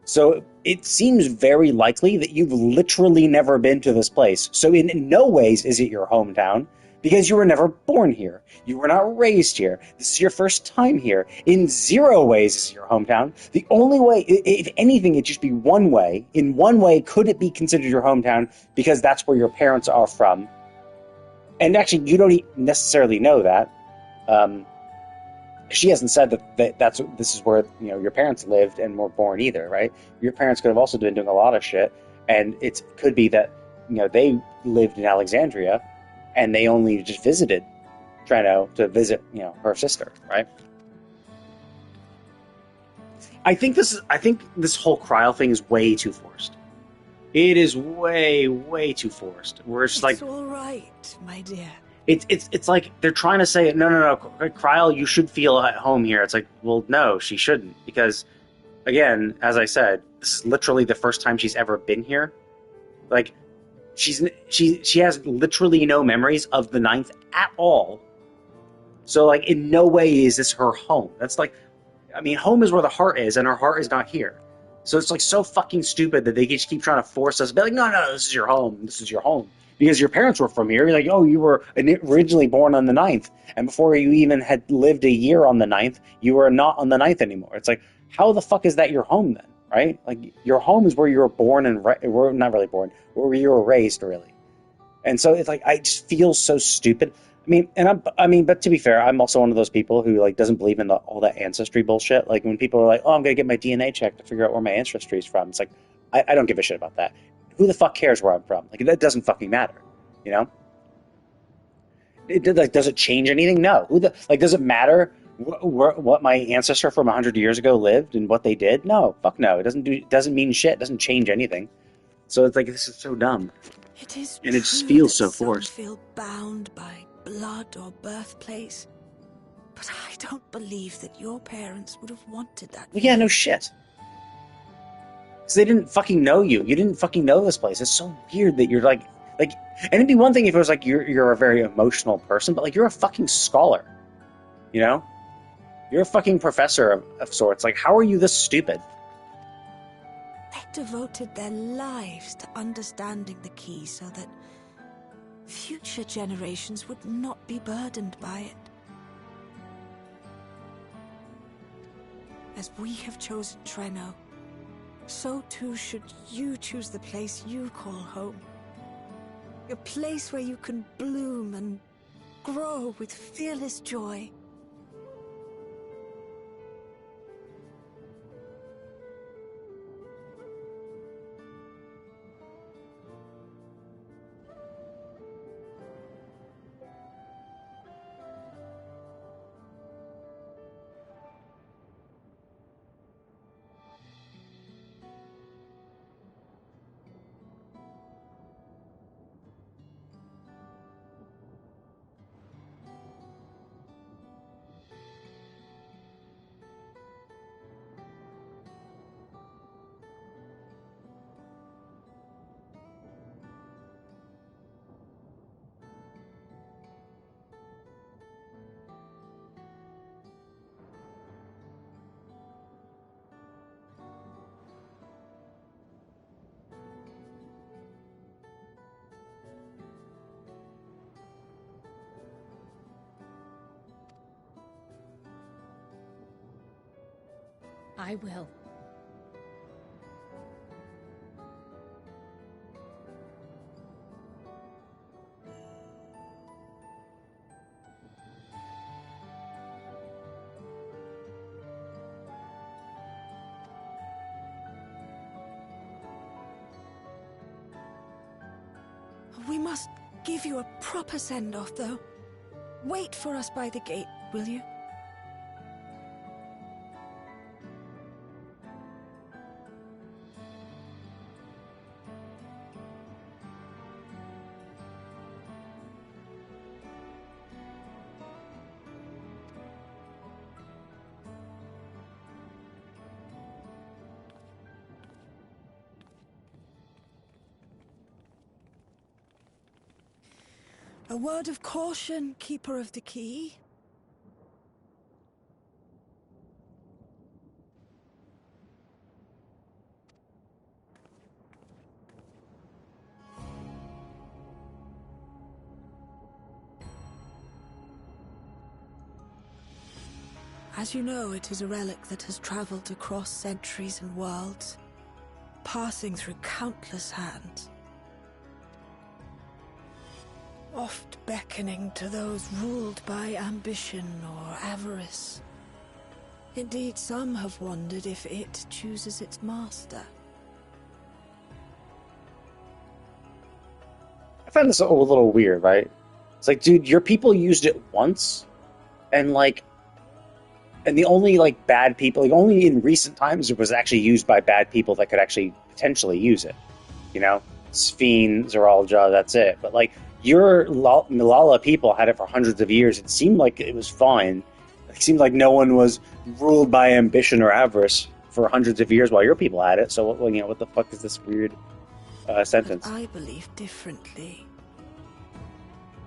So it seems very likely that you've literally never been to this place. So in no ways is it your hometown, because you were never born here. You were not raised here. This is your first time here. In zero ways is it your hometown. The only way, if anything, it'd just be one way. In one way, could it be considered your hometown, because that's where your parents are from. And actually, you don't necessarily know that. She hasn't said that this is where your parents lived and were born either, right? Your parents could have also been doing a lot of shit, and it could be that they lived in Alexandria, and they only just visited Treno to visit her sister, right? I think this whole Kryl thing is way too forced. It is way too forced. We're just it's all right, my dear. It's like they're trying to say, no, Kryl, you should feel at home here. It's like, well, no, she shouldn't, because, again, as I said, this is literally the first time she's ever been here. Like, she has literally no memories of the Ninth at all. So, like, in no way is this her home. That's like, I mean, home is where the heart is, and her heart is not here. So it's like so fucking stupid that they just keep trying to force us to be like, no, this is your home. This is your home. Because your parents were from here. You're like, oh, you were originally born on the 9th. And before you even had lived a year on the 9th, you were not on the 9th anymore. It's like, how the fuck is that your home then, right? Like, your home is where you were born and... We're not really born. Where you were raised, really. And so it's like, I just feel so stupid. But to be fair, I'm also one of those people who, like, doesn't believe in all that ancestry bullshit. Like, when people are like, oh, I'm going to get my DNA checked to figure out where my ancestry is from. It's like, I don't give a shit about that. Who the fuck cares where I'm from? Like, that doesn't fucking matter, you know? Does it change anything? No. Does it matter what my ancestor from 100 years ago lived and what they did? No. Fuck no. It doesn't mean shit. It doesn't change anything. So it's like, this is so dumb. It is and it just feels so some forced. Feel bound by blood or birthplace, but I don't believe that your parents would have wanted that. Well, yeah, no shit. Because they didn't fucking know you. You didn't fucking know this place. It's so weird that you're like, and it'd be one thing if it was like you're a very emotional person, but like you're a fucking scholar, you know? You're a fucking professor of sorts. Like, how are you this stupid? They devoted their lives to understanding the key so that future generations would not be burdened by it. As we have chosen Treno, so too should you choose the place you call home. A place where you can bloom and grow with fearless joy. I will. We must give you a proper send-off, though. Wait for us by the gate, will you? A word of caution, Keeper of the Key. As you know, it is a relic that has traveled across centuries and worlds, passing through countless hands. Oft beckoning to those ruled by ambition or avarice. Indeed, some have wondered if it chooses its master. I find this a little weird, right? It's like, dude, your people used it once, and the only bad people, only in recent times it was actually used by bad people that could actually potentially use it. You know, Sphene, Zeralja, that's it. But your Malala people had it for hundreds of years. It seemed like it was fine. It seemed like no one was ruled by ambition or avarice for hundreds of years while your people had it. So, what the fuck is this weird sentence? But I believe differently.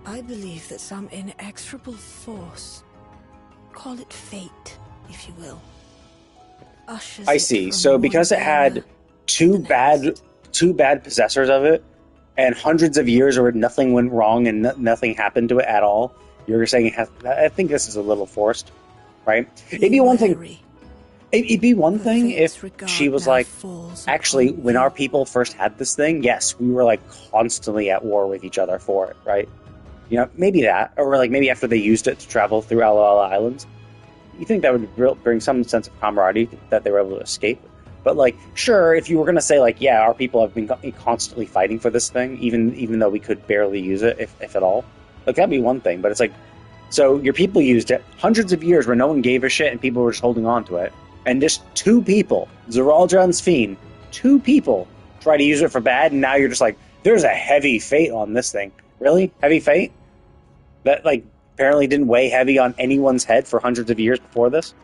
I believe that some inexorable force, call it fate, if you will, ushers I see. it from So because it had two bad possessors of it, and hundreds of years where nothing went wrong and nothing happened to it at all, you're saying it has. I think this is a little forced, right? It'd be one thing. It'd be one thing if she was like, actually, when our people first had this thing, yes, we were constantly at war with each other for it, right? You know, maybe that, or maybe after they used it to travel through Ala Islands, you think that would bring some sense of camaraderie that they were able to escape. But sure, if you were going to say yeah, our people have been constantly fighting for this thing, even though we could barely use it, if at all, that'd be one thing. But it's so your people used it hundreds of years where no one gave a shit and people were just holding on to it, and just two people, Zeralja and Sphene, two people try to use it for bad, and now you're just there's a heavy fate on this thing. Really? Heavy fate? That apparently didn't weigh heavy on anyone's head for hundreds of years before this?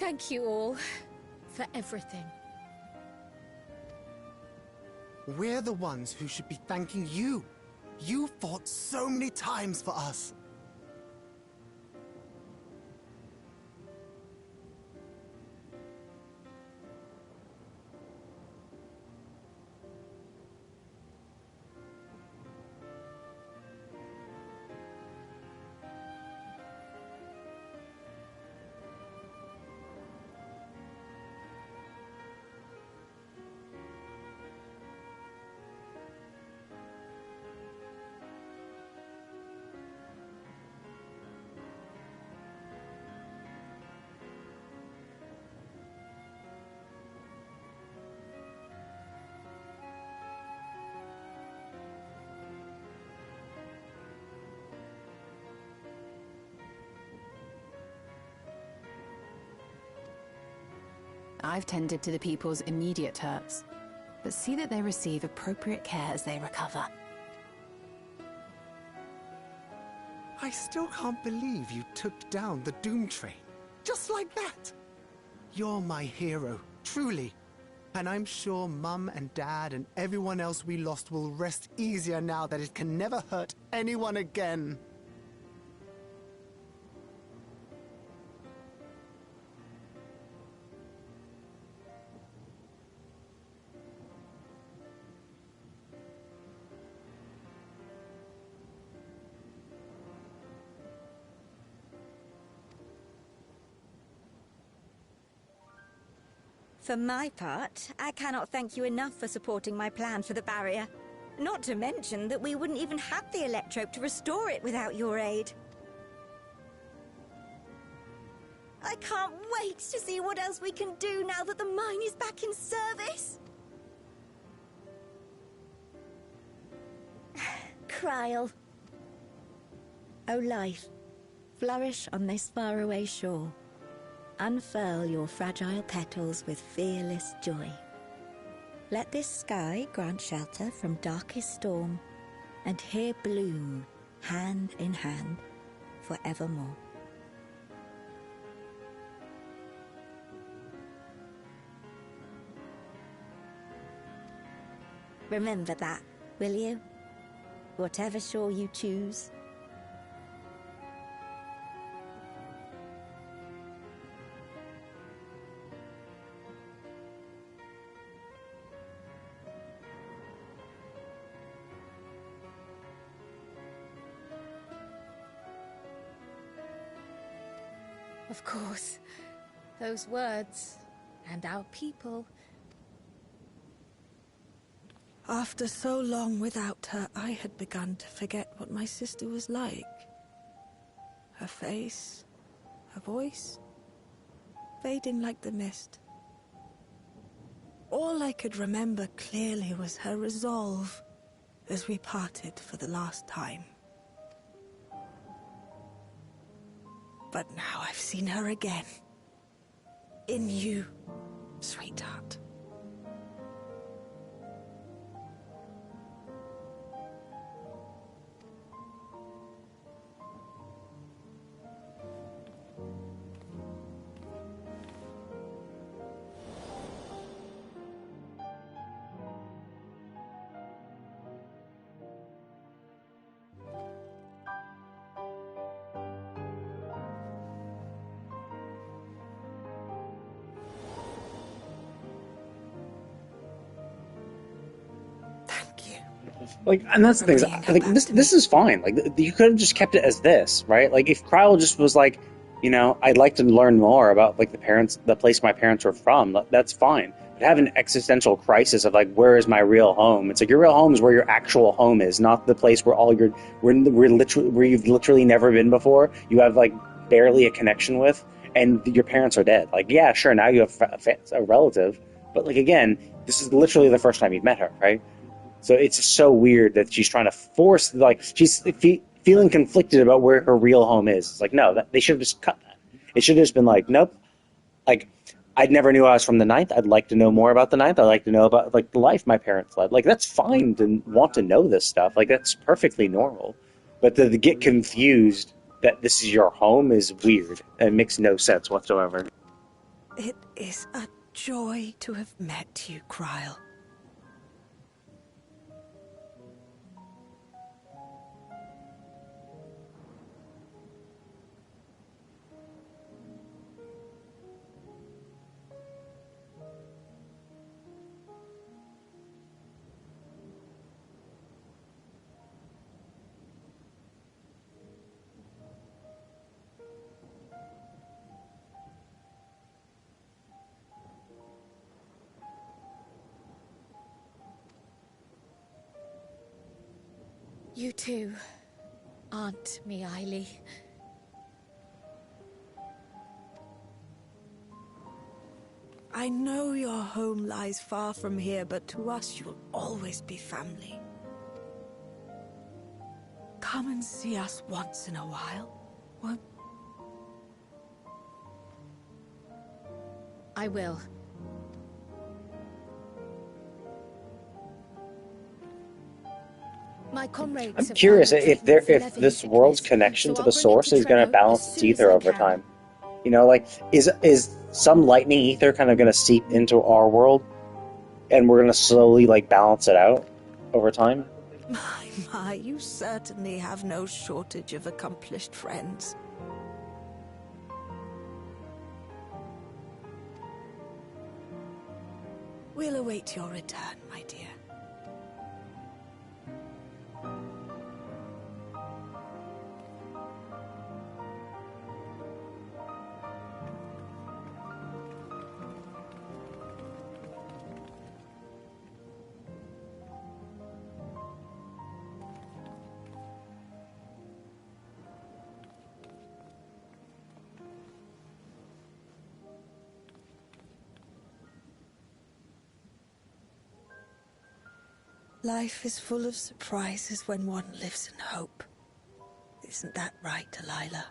Thank you all for everything. We're the ones who should be thanking you. You fought so many times for us. I've tended to the people's immediate hurts, but see that they receive appropriate care as they recover. I still can't believe you took down the Doom Train. Just like that. You're my hero, truly. And I'm sure Mum and Dad and everyone else we lost will rest easier now that it can never hurt anyone again. For my part, I cannot thank you enough for supporting my plan for the barrier. Not to mention that we wouldn't even have the electrope to restore it without your aid. I can't wait to see what else we can do now that the mine is back in service. Kryl. O life, flourish on this faraway shore. Unfurl your fragile petals with fearless joy. Let this sky grant shelter from darkest storm, and here bloom, hand in hand, forevermore. Remember that, will you? Whatever shore you choose. Of course, those words, and our people. After so long without her, I had begun to forget what my sister was like. Her face, her voice, fading like the mist. All I could remember clearly was her resolve as we parted for the last time. But now I've seen her again. In you, sweetheart. Like, and that's the thing. Is, like, this is fine. Like, you could have just kept it as this, right? Like, if Kryl just was like, you know, I'd like to learn more about like the place my parents were from. That's fine. But have an existential crisis of like, where is my real home? It's like your real home is where your actual home is, not the place where all your where you've literally never been before. You have like barely a connection with, and your parents are dead. Like, yeah, sure, now you have a relative, but like again, this is literally the first time you've met her, right? So it's just so weird that she's trying to force, like, she's feeling conflicted about where her real home is. It's like, no, they should have just cut that. It should have just been like, nope. Like, I never knew I was from the Ninth. I'd like to know more about the Ninth. I'd like to know about, like, the life my parents led. Like, that's fine to want to know this stuff. Like, that's perfectly normal. But to get confused that this is your home is weird. It makes no sense whatsoever. It is a joy to have met you, Kryle. You too aren't me, Eiley. I know your home lies far from here, but to us you'll always be family. Come and see us once in a while, won't you? I will. My comrades I'm curious if this world's connection to the source is going to balance its ether over time. You know, like is some lightning ether kind of going to seep into our world, and we're going to slowly like balance it out over time? My, you certainly have no shortage of accomplished friends. We'll await your return, my dear. Life is full of surprises when one lives in hope. Isn't that right, Delilah?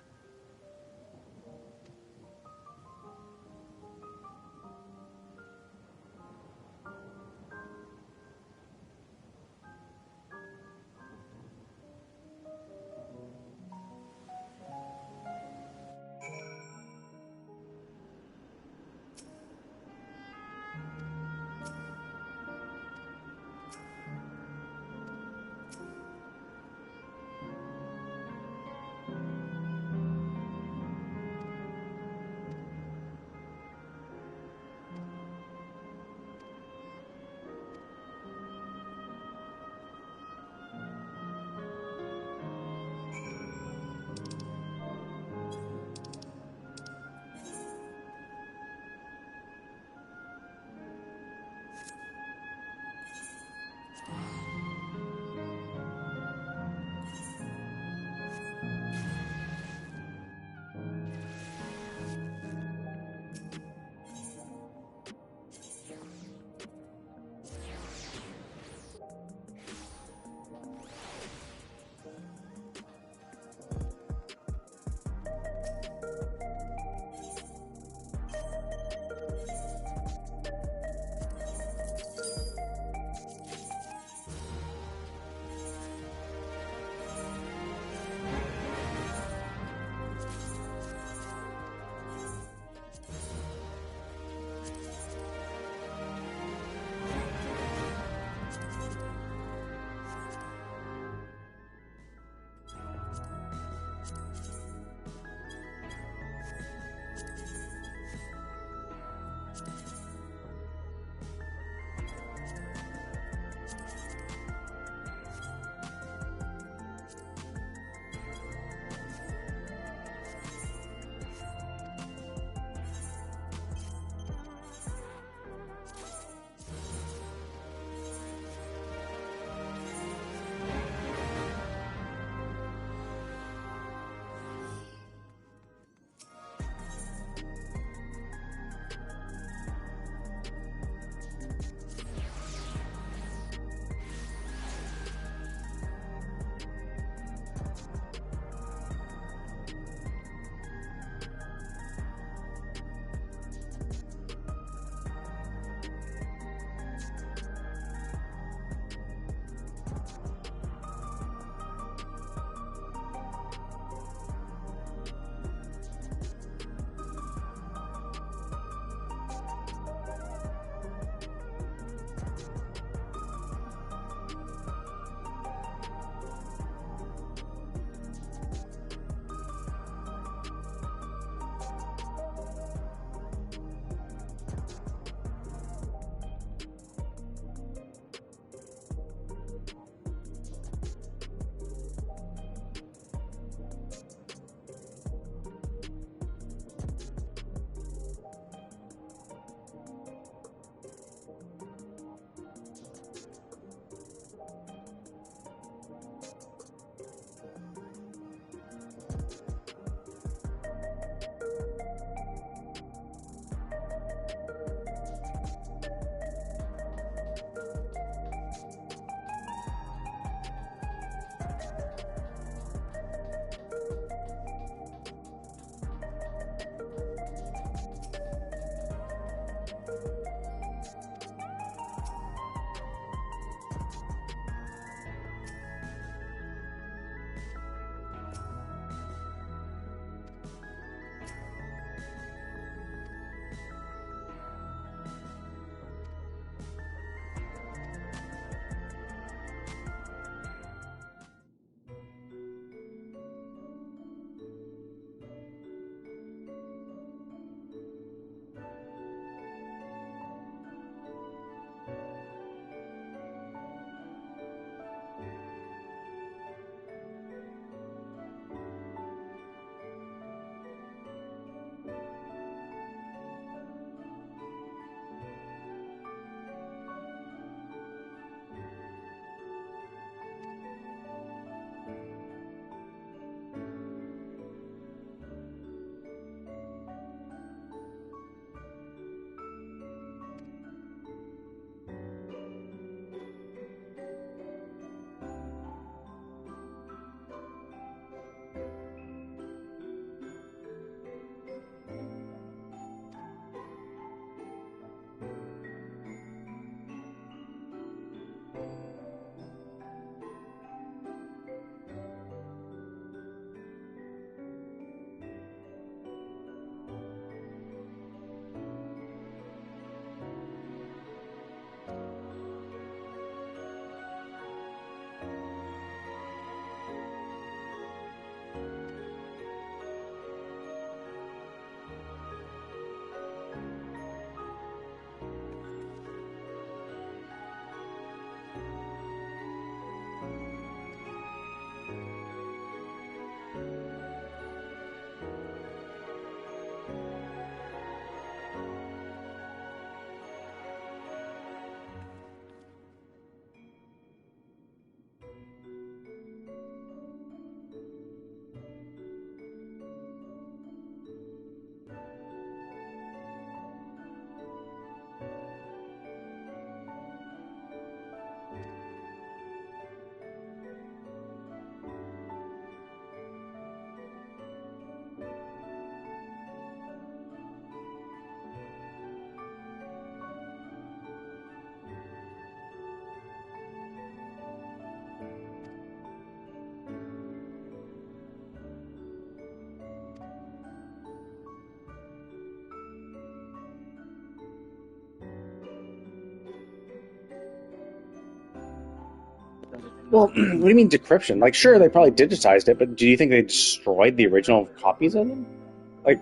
Well, what do you mean decryption? Like, sure, they probably digitized it, but do you think they destroyed the original copies of them? Like,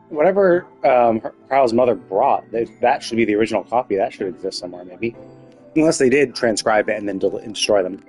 whatever Kyle's mother brought, that should be the original copy. That should exist somewhere, maybe. Unless they did transcribe it and then destroy them.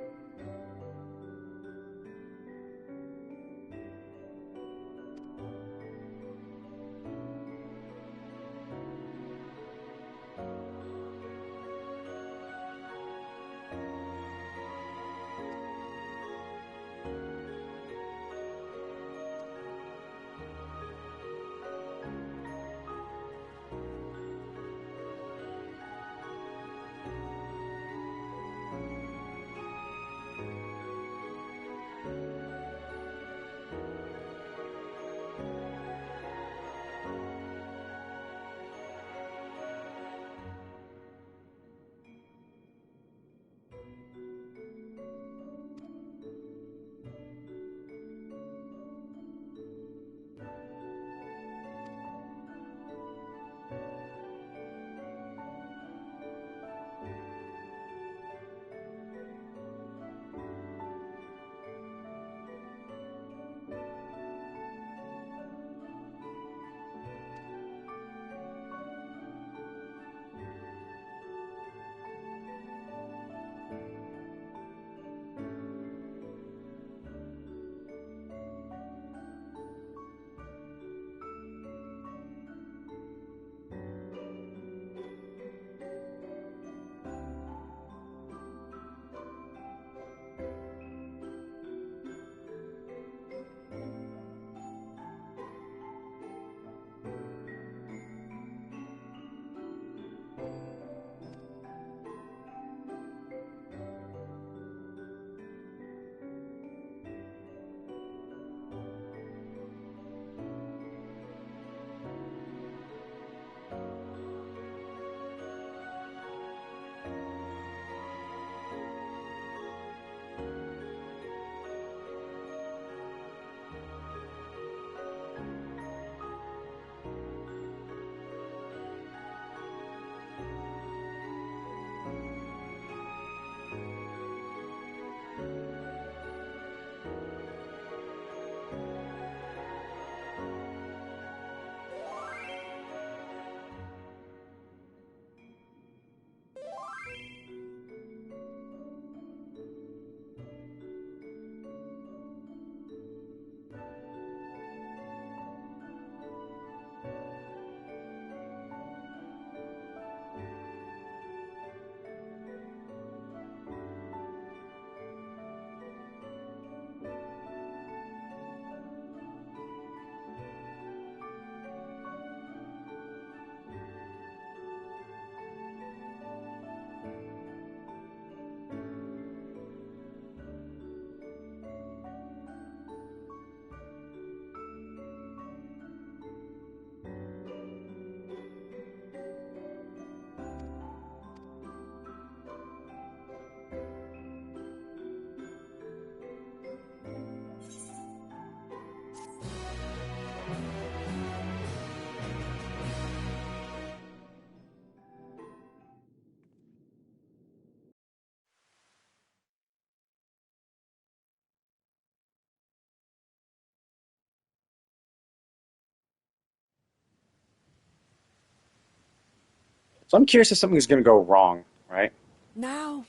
So I'm curious if something's going to go wrong, right? Now,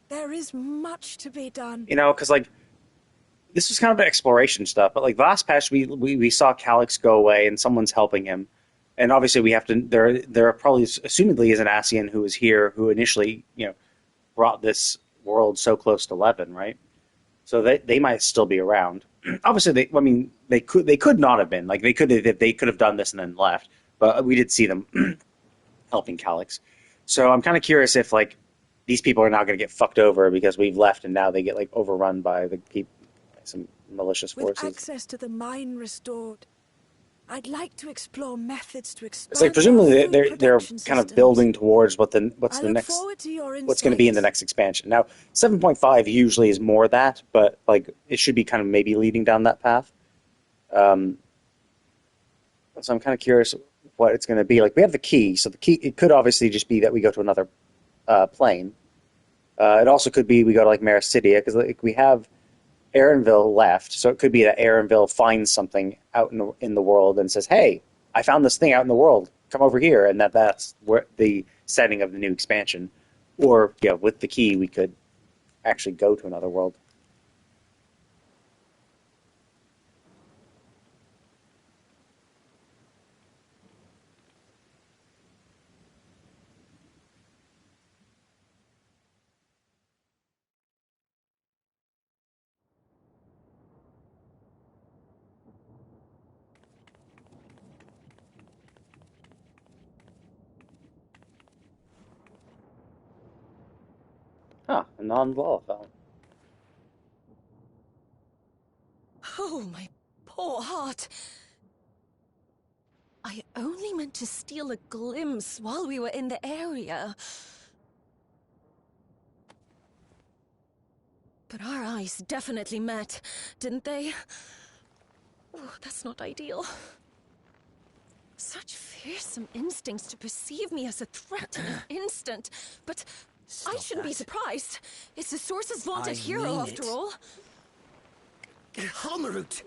there is much to be done. You know, because, like, this was kind of exploration stuff, but, like, the last patch, we saw Calyx go away, and someone's helping him. And obviously we have to, there probably, assumedly, is an Ascian who was here, who initially, brought this world so close to Levin, right? So they might still be around. Obviously, they could not have been. Like, they could have done this and then left, but we did see them helping Calyx. So I'm kind of curious if, like, these people are now going to get fucked over because we've left and now they get, like, overrun by some malicious forces. With access to the mine restored, I'd like to explore methods to expand. It's like presumably they're kind of building towards what's going to be in the next expansion. Now 7.5 usually is more that, but like it should be kind of maybe leading down that path. So I'm kind of curious what it's going to be. Like we have the key, so the key it could obviously just be that we go to another plane, It also could be we go to like Maricidia, because like, we have Aaronville left, so it could be that Aaronville finds something out in the world and says, "Hey, I found this thing out in the world. Come over here," and that's where the setting of the new expansion. Or yeah, with the key, we could actually go to another world. Huh, a non-volatile. Oh, my poor heart. I only meant to steal a glimpse while we were in the area. But our eyes definitely met, didn't they? Oh, that's not ideal. Such fearsome instincts to perceive me as a threat in an instant. But I shouldn't be surprised. It's the Source's vaunted hero, after all. Halmerut!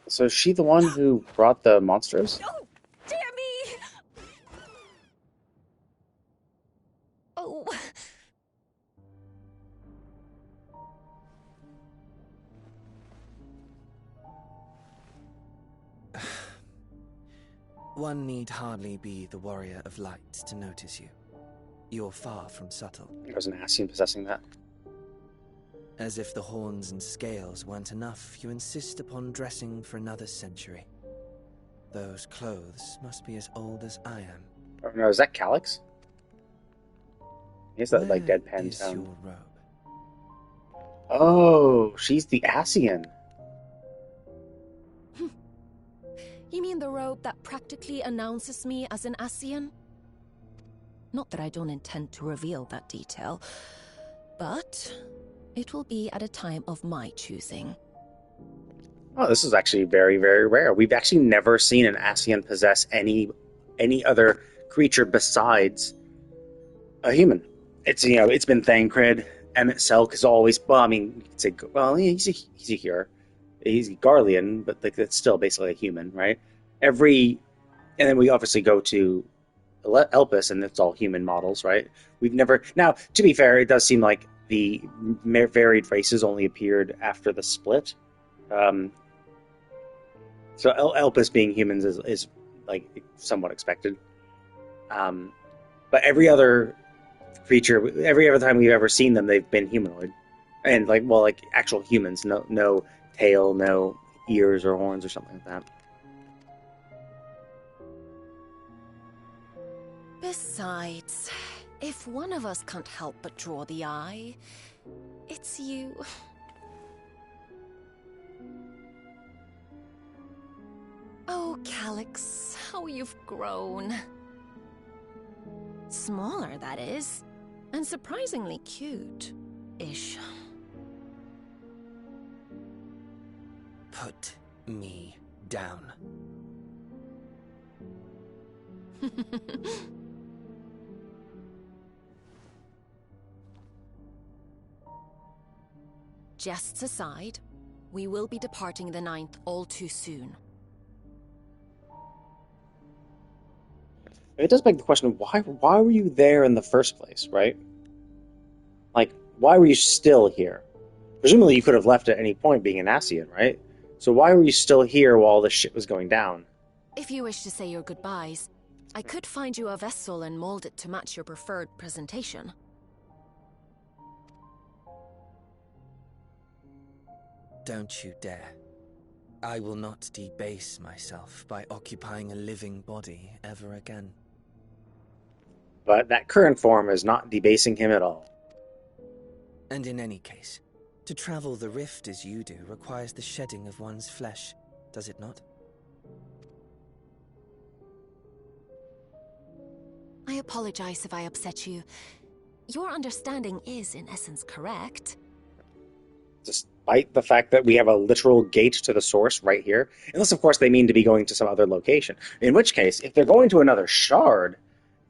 So is she the one who brought the monsters? Oh, dear me! Oh. One need hardly be the warrior of light to notice you. You're far from subtle. There's an Ascian possessing that. As if the horns and scales weren't enough, you insist upon dressing for another century. Those clothes must be as old as I am. Oh, no, is that Calyx? He has that, like, Where deadpan is tone. your robe? Oh, she's the Ascian. You mean the robe that practically announces me as an Ascian? Not that I don't intend to reveal that detail, but it will be at a time of my choosing. Oh, this is actually very, very rare. We've actually never seen an Ascian possess any other creature besides a human. It's it's been Thancred. Emmett Selk is always. Well, I mean, you could say, well, he's a hero. He's Garlean, but like that's still basically a human, right? And then we obviously go to Elpis, and it's all human models, right? We've never. Now, to be fair, it does seem like the varied races only appeared after the split. So Elpis being humans is like somewhat expected. But every other creature, every other time we've ever seen them, they've been humanoid, and like actual humans. No tail, no ears or horns or something like that. Besides, if one of us can't help but draw the eye, it's you. Oh, Calyx, how you've grown. Smaller, that is. And surprisingly cute-ish. Put me down. Jests aside, we will be departing the 9th all too soon. It does beg the question: why were you there in the first place, right? Like, why were you still here? Presumably, you could have left at any point, being an Ascian, right? So why were you still here while this shit was going down? If you wish to say your goodbyes, I could find you a vessel and mold it to match your preferred presentation. Don't you dare. I will not debase myself by occupying a living body ever again. But that current form is not debasing him at all. And in any case, to travel the rift as you do requires the shedding of one's flesh, does it not? I apologize if I upset you. Your understanding is, in essence, correct. Despite the fact that we have a literal gate to the source right here. Unless, of course, they mean to be going to some other location. In which case, if they're going to another shard,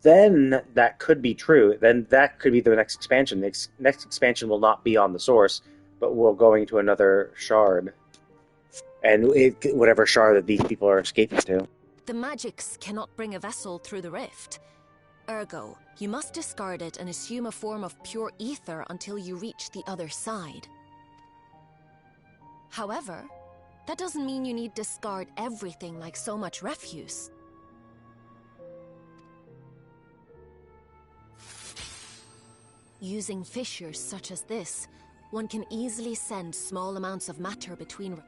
then that could be true. Then that could be the next expansion. The next expansion will not be on the source, but we're going to another shard. And whatever shard that these people are escaping to. The magics cannot bring a vessel through the rift. Ergo, you must discard it and assume a form of pure ether until you reach the other side. However, that doesn't mean you need discard everything like so much refuse. Using fissures such as this, one can easily send small amounts of matter between...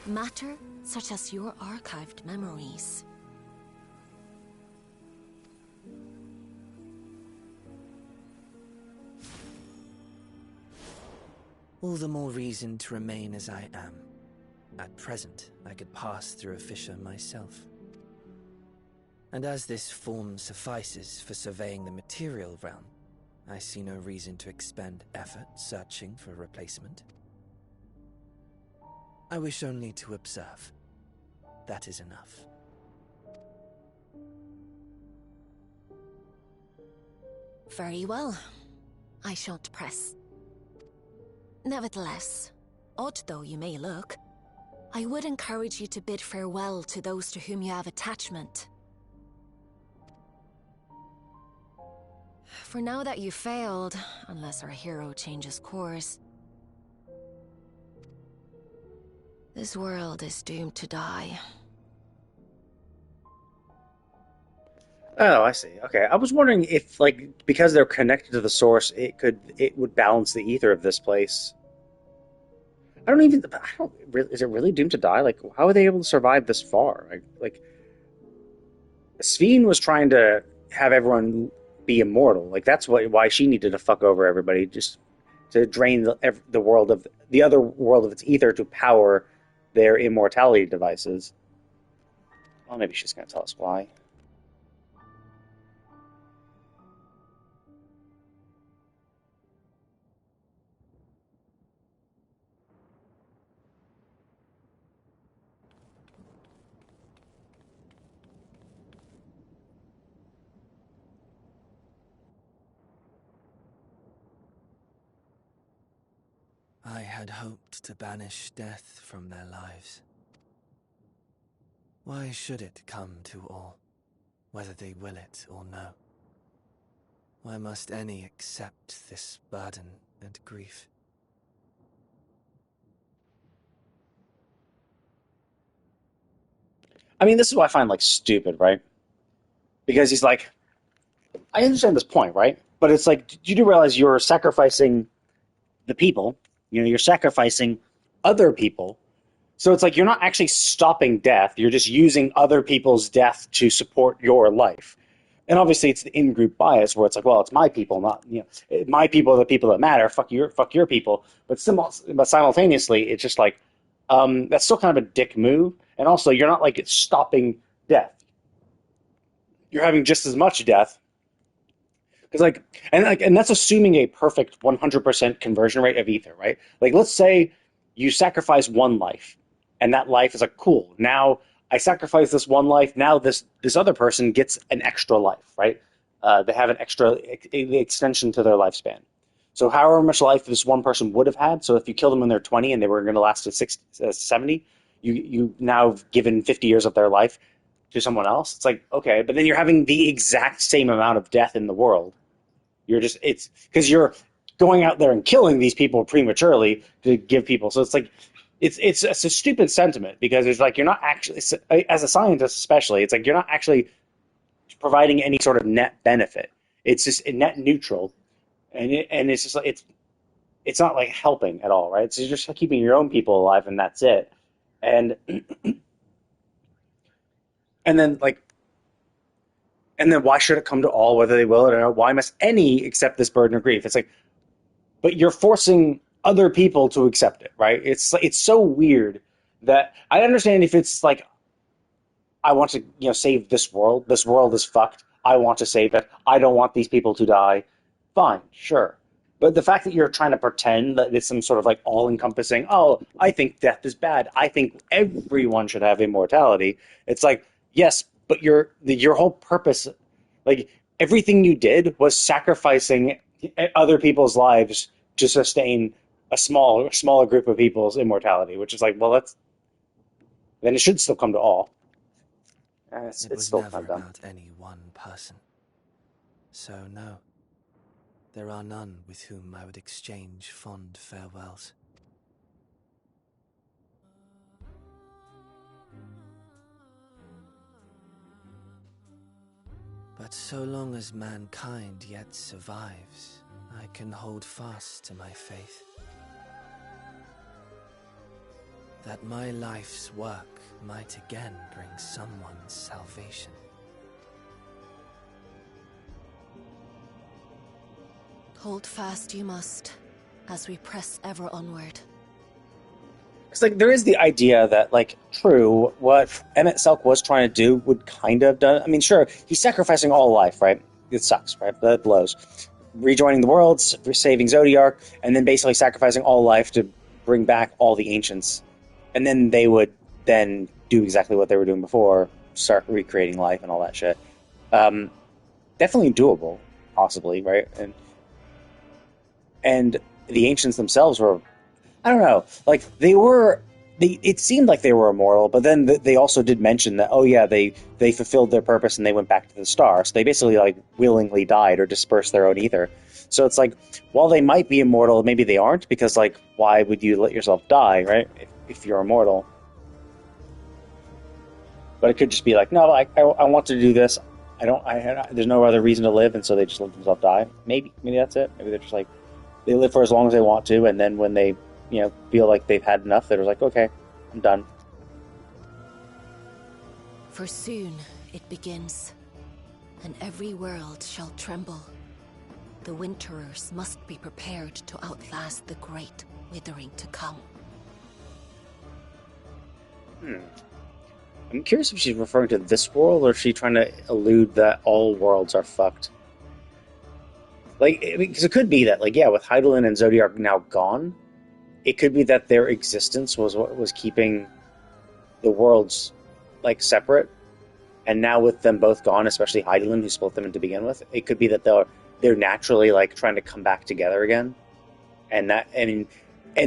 Matter such as your archived memories. All the more reason to remain as I am. At present, I could pass through a fissure myself. And as this form suffices for surveying the material realm, I see no reason to expend effort searching for a replacement. I wish only to observe. That is enough. Very well. I shan't press. Nevertheless, odd though you may look, I would encourage you to bid farewell to those to whom you have attachment. For now that you've failed, unless our hero changes course, this world is doomed to die. Oh, I see. Okay, I was wondering if, like, because they're connected to the source, it would balance the ether of this place. Is it really doomed to die? Like, how are they able to survive this far? Like Sveen was trying to have everyone be immortal. Like, that's why she needed to fuck over everybody, just to drain the world of the other world of its ether to power their immortality devices. Well, maybe she's gonna tell us why. I had hoped to banish death from their lives. Why should it come to all, whether they will it or no? Why must any accept this burden and grief? I mean, this is what I find, like, stupid, right? Because he's like, I understand this point, right? But it's like, you do realize you're sacrificing the people. You know, you're sacrificing other people. So it's like you're not actually stopping death. You're just using other people's death to support your life. And obviously it's the in-group bias where it's like, well, it's my people, not, you know, my people are the people that matter. Fuck your people. But simultaneously, it's just like, that's still kind of a dick move. And also, you're not, like, stopping death. You're having just as much death. Because, and that's assuming a perfect 100% conversion rate of ether, right? Like, let's say you sacrifice one life, and that life is like, cool, now I sacrifice this one life, now this other person gets an extra life, right? They have an extra extension to their lifespan. So however much life this one person would have had, so if you kill them when they're 20 and they were going to last to 70, you now have given 50 years of their life to someone else. It's like, okay, but then you're having the exact same amount of death in the world. It's because you're going out there and killing these people prematurely to give people. So it's like, it's a stupid sentiment because it's like, you're not actually, as a scientist especially, it's like you're not actually providing any sort of net benefit. It's just net neutral. And it's just like, it's not like helping at all, right? So you're just keeping your own people alive and that's it. And then why should it come to all, whether they will or not? Why must any accept this burden of grief? It's like, but you're forcing other people to accept it, right? It's so weird that I understand if it's like, I want to, save this world. This world is fucked. I want to save it. I don't want these people to die. Fine, sure. But the fact that you're trying to pretend that it's some sort of like all-encompassing, oh, I think death is bad. I think everyone should have immortality. It's like, Yes, but your whole purpose, like everything you did was sacrificing other people's lives to sustain a smaller group of people's immortality, which is like, well, then it should still come to all. It's It was still never kind of dumb. about any one person. So no, there are none with whom I would exchange fond farewells. But so long as mankind yet survives, I can hold fast to my faith. That my life's work might again bring someone salvation. Hold fast you must, as we press ever onward. Because like there is the idea that like true, what Emmett Selk was trying to do would kind of done. I mean, sure, he's sacrificing all life, right? It sucks, right? That blows. Rejoining the worlds, saving Zodiark, and then basically sacrificing all life to bring back all the ancients, and then they would then do exactly what they were doing before, start recreating life and all that shit. Definitely doable, possibly, right? And the ancients themselves were, I don't know, like it seemed like they were immortal, but then they also did mention that, oh yeah, they fulfilled their purpose and they went back to the star. So they basically like willingly died or dispersed their own ether. So it's like, while they might be immortal, maybe they aren't, because like, why would you let yourself die, right? If you're immortal. But it could just be like, no, I want to do this. There's no other reason to live, and so they just let themselves die. Maybe that's it. Maybe they're just like, they live for as long as they want to, and then when they, feel like they've had enough, they're like, okay, I'm done. For soon it begins, and every world shall tremble. The Winterers must be prepared to outlast the great withering to come. I'm curious if she's referring to this world, or is she trying to allude that all worlds are fucked? Like, because it could be that, like, yeah, with Hydaelyn and Zodiark now gone, it could be that their existence was what was keeping the worlds, like, separate. And now with them both gone, especially Hydaelyn, who split them to begin with, it could be that they're naturally, like, trying to come back together again. And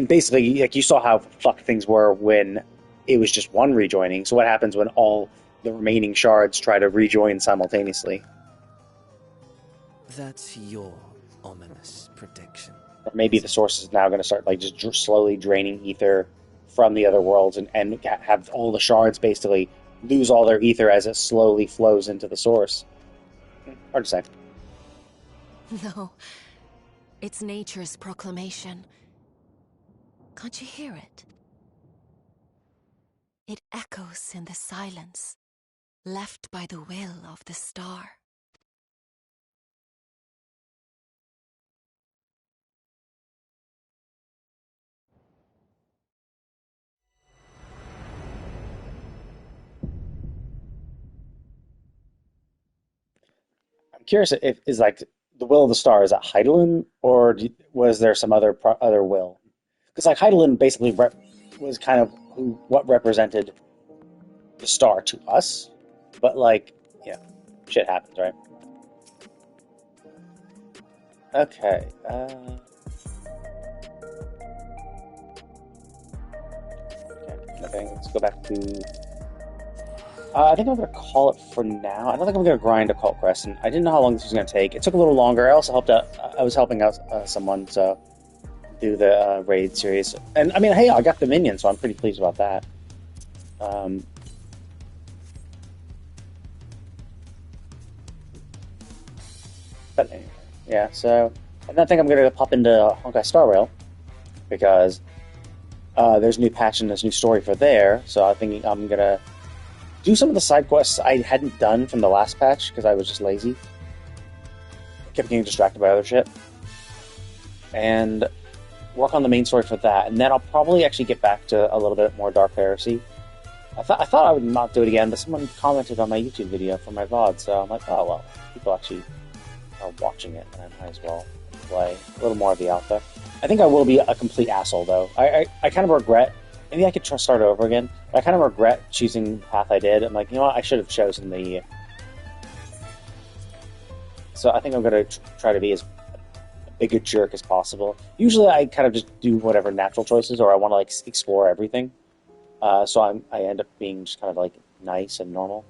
basically, like, you saw how fucked things were when it was just one rejoining. So what happens when all the remaining shards try to rejoin simultaneously? That's your ominous prediction. Or maybe the source is now going to start like just slowly draining ether from the other worlds and have all the shards basically lose all their ether as it slowly flows into the source. Hard to say. No, it's nature's proclamation. Can't you hear it? It echoes in the silence, left by the will of the star. I'm curious if is like the will of the star, is that Hydaelyn, or was there some other will? Because like Hydaelyn basically was kind of what represented the star to us, but like, yeah, shit happens, right? Okay. Okay, let's go back to... I think I'm going to call it for now. I don't think I'm going to grind Occult Crescent. I didn't know how long this was going to take. It took a little longer. I also helped out... I was helping out someone to do the raid series. And, I mean, hey, I got the minion, so I'm pretty pleased about that. But anyway, yeah, so... And I think I'm going to pop into Honkai Star Rail, because there's a new patch and there's a new story for there, so I think I'm going to do some of the side quests I hadn't done from the last patch, because I was just lazy. Kept getting distracted by other shit. And work on the main story for that, and then I'll probably actually get back to a little bit more Dark Heresy. I thought I would not do it again, but someone commented on my YouTube video for my VOD, so I'm like, oh well, people actually are watching it, and I might as well play a little more of the alpha. I think I will be a complete asshole, though. I kind of regret Maybe I could start over again. But I kind of regret choosing the path I did. I'm like, you know what? I should have chosen the... So I think I'm going to try to be as big a jerk as possible. Usually I kind of just do whatever natural choices, or I want to like explore everything. So I end up being just kind of like nice and normal.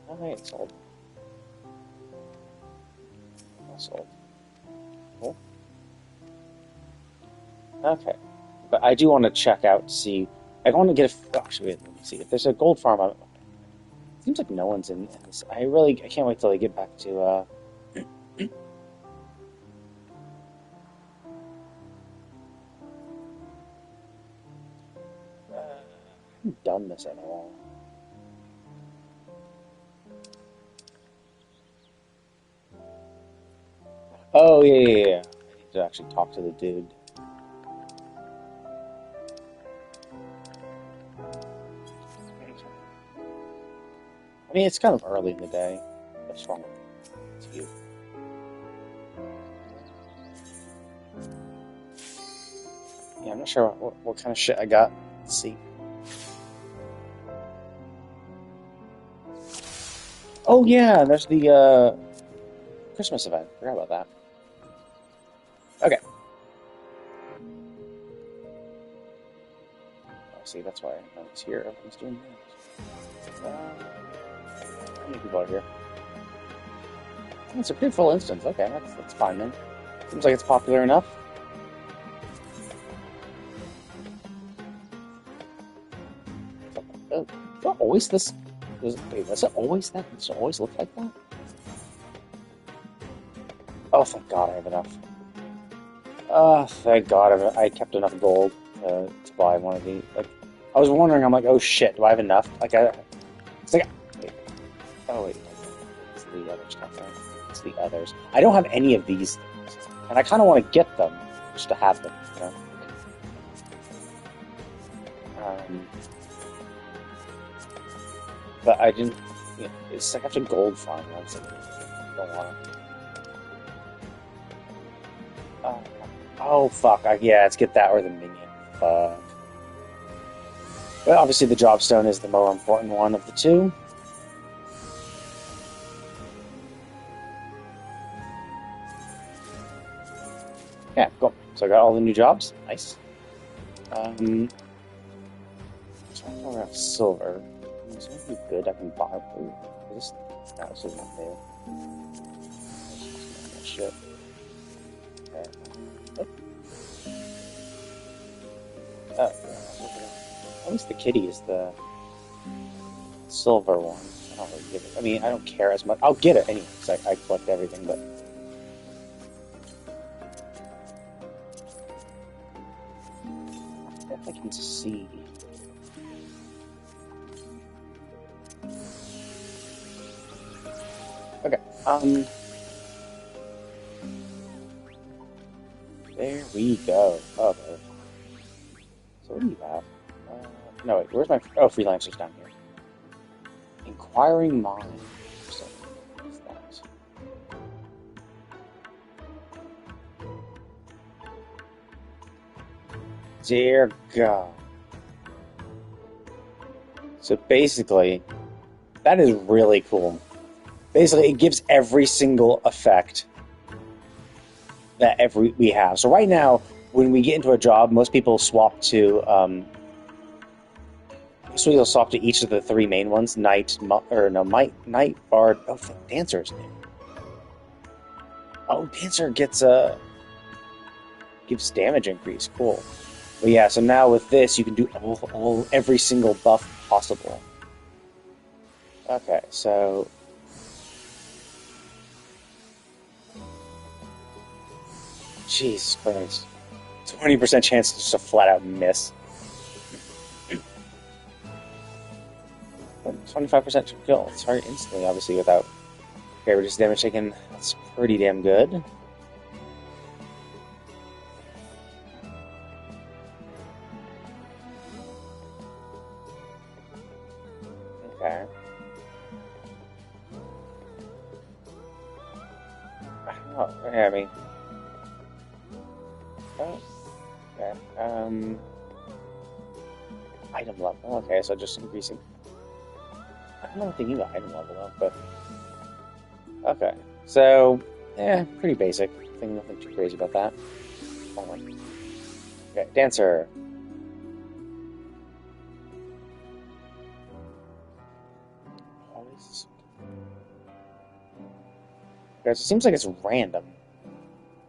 Alright, sold. Sold. Cool. Okay. But I do want to check out to see... I want to get a... Actually, let me see. If there's a gold farm... It seems like no one's in this. I can't wait till I get back to... I haven't done this at all. Oh, yeah. I need to actually talk to the dude. I mean, it's kind of early in the day. What's wrong with you? Yeah, I'm not sure what kind of shit I got. Let's see. Oh, yeah, there's the, Christmas event. Forgot about that. Okay. Oh, see, that's why I was here. Everyone's doing this. How many people are here? It's a pretty full instance. Okay, that's fine then. Seems like it's popular enough. Is that always this? Wait, was it always that? Does it always look like that? Oh, thank God I have enough. Thank God I kept enough gold to buy one of these. Like, I was wondering, I'm like, oh shit, do I have enough? Like, it's like, wait. Oh wait, it's the other stuff, right? It's the others. I don't have any of these things, and I kind of want to get them just to have them, you know. But I didn't. You know, it's like after gold farm. I was like, I don't want to. Oh fuck! Yeah, let's get that or the minion. Fuck. But obviously, the job stone is the more important one of the two. Yeah, cool. So I got all the new jobs. Nice. So I have silver. Is anything good I can buy? Ooh, is this is not new. Shit. Okay. Oh, at least the kitty is the silver one. I don't really give it. I mean, I don't care as much. I'll get it anyway, because I collect everything, but. If I can see. Okay, there we go. Okay. So what do you have? No, wait, where's my... Oh, freelancer's down here. Inquiring mind. So, what is that? Dear God. So basically, that is really cool. Basically, it gives every single effect that we have. So right now, when we get into a job, most people swap to so you'll swap to each of the three main ones: Knight, Knight, Bard. Oh, Dancer's new. Oh, Dancer gets gives damage increase. Cool. But yeah, so now with this, you can do every single buff possible. Okay, so. Jesus Christ. 20% chance to just a flat out miss. 25% kill. It's hard instantly, obviously, without reduced damage taken. That's pretty damn good. Okay. I don't know. I mean. Oh. Okay. Item level. Okay, so just increasing. I don't know what they mean by item level though, but okay. So, pretty basic. Nothing too crazy about that. Okay, dancer. Okay, so it seems like it's random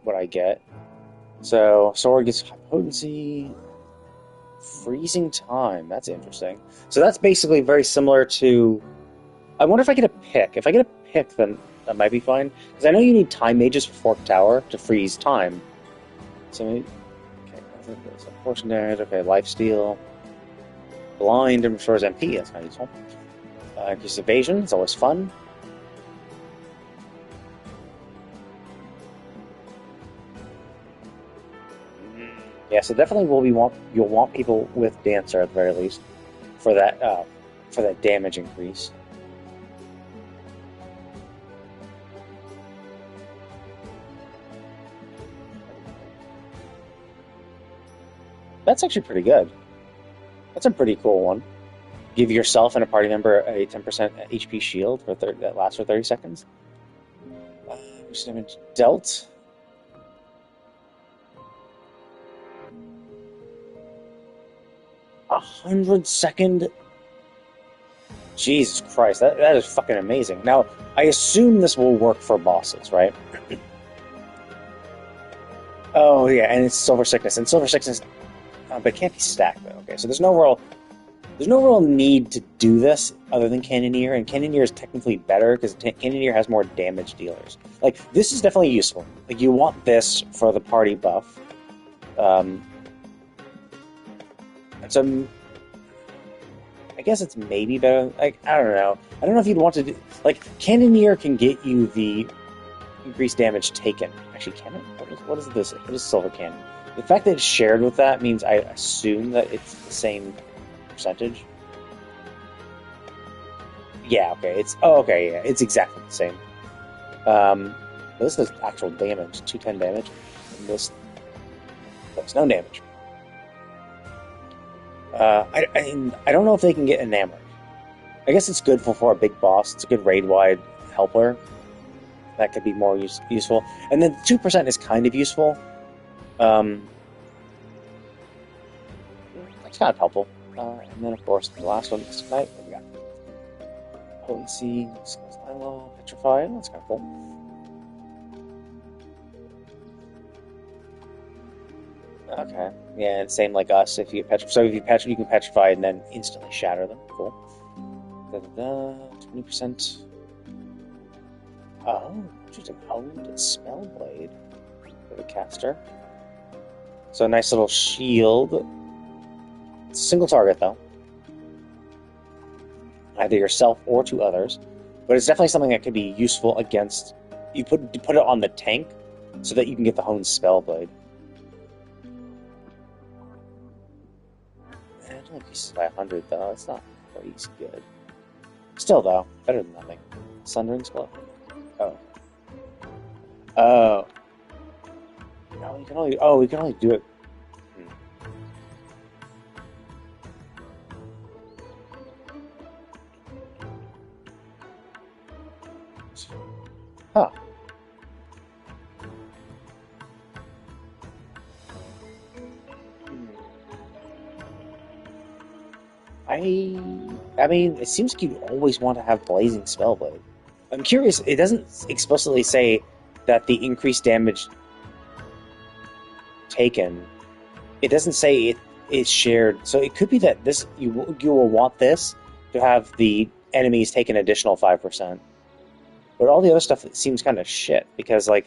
what I get. So, sword gets high potency, freezing time. That's interesting. So that's basically very similar to. I wonder if I get a pick. If I get a pick, then that might be fine. Because I know you need time mages for Fork Tower to freeze time. So, okay, portion damage. Okay, lifesteal. Blind and restores MP. That's kind of useful. Increase evasion. It's always fun. Yeah, so definitely you'll want people with Dancer at the very least for that damage increase. That's actually pretty good. That's a pretty cool one. Give yourself and a party member a 10% HP shield that lasts for 30 seconds. Damage dealt. A 100-second. Jesus Christ, that is fucking amazing. Now, I assume this will work for bosses, right? Oh yeah, and it's Silver Sickness, and Silver Sickness, but it can't be stacked though. Okay, so there's no real need to do this other than Cannoneer, and Cannoneer is technically better because Cannoneer has more damage dealers. Like, this is definitely useful. Like, you want this for the party buff. So, I guess it's maybe better. Like, I don't know. I don't know if you'd want to do. Like, Cannoneer can get you the increased damage taken. Actually, can it? What is this? What is Silver Cannon? The fact that it's shared with that means I assume that it's the same percentage. Yeah, okay. Yeah, it's exactly the same. This is actual damage, 210 damage. And this does no damage. I don't know if they can get enamored. I guess it's good for a big boss. It's a good raid-wide helper. That could be more useful. And then 2% is kind of useful. It's kind of helpful. And then, of course, the last one is tonight. What we got? Potency, Silo, Petrify. That's kind of cool. Okay. Yeah, and same like us. If you petrify, so if you petrify, you can petrify and then instantly shatter them. Cool. 20%. Oh, just a honed Spellblade for the caster. So a nice little shield. It's a single target though. Either yourself or to others. But it's definitely something that could be useful against. You put it on the tank so that you can get the honed Spellblade. Pieces by 100 though, it's not crazy good. Still though, better than nothing. Sundering Spell. Oh. No, we can only do it. Huh. I mean, it seems like you always want to have Blazing Spellblade. I'm curious, it doesn't explicitly say that the increased damage taken, it doesn't say it is shared, so it could be that this you will want this to have the enemies take an additional 5%. But all the other stuff seems kind of shit, because, like,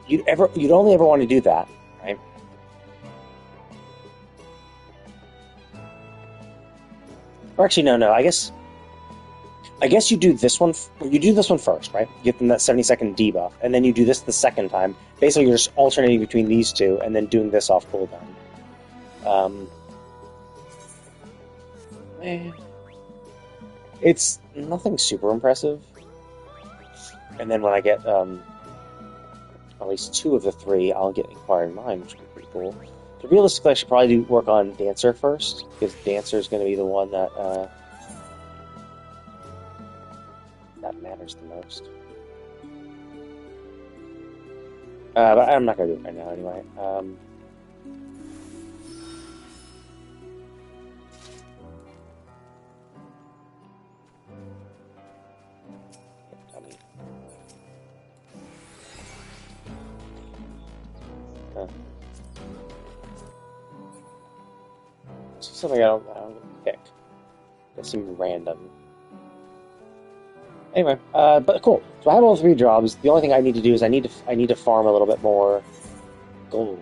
you'd only ever want to do that, right? Or actually, no. I guess you do this one. You do this one first, right? You get them that 70-second debuff, and then you do this the second time. Basically, you're just alternating between these two, and then doing this off cooldown. It's nothing super impressive. And then when I get at least 2 of the 3, I'll get Inquiring Mind, which would be pretty cool. realistically, I should probably work on Dancer first, because Dancer is going to be the one that that matters the most. But I'm not going to do it right now anyway. Something I don't pick. That seems random. Anyway, but cool. So I have all 3 jobs. The only thing I need to do is I need to farm a little bit more gold.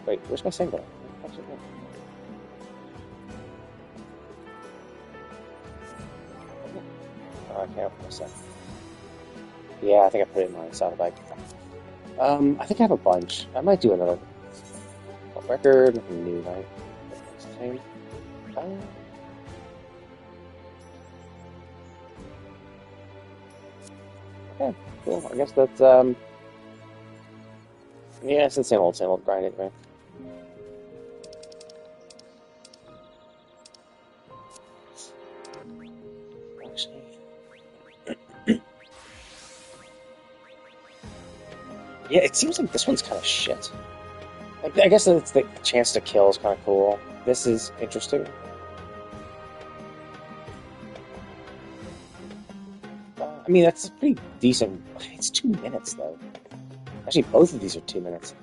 Wait, where's my single? Oh, I can't open this up. Yeah, I think I put it in my saddlebag. I think I have a bunch. I might do another record. Nothing new, right? Same. Okay, cool. I guess that's yeah, it's the same old grind anyway. Yeah, it seems like this one's kind of shit. Like, I guess it's the chance to kill is kind of cool. This is interesting. I mean, that's pretty decent. It's 2 minutes, though. Actually, both of these are 2 minutes.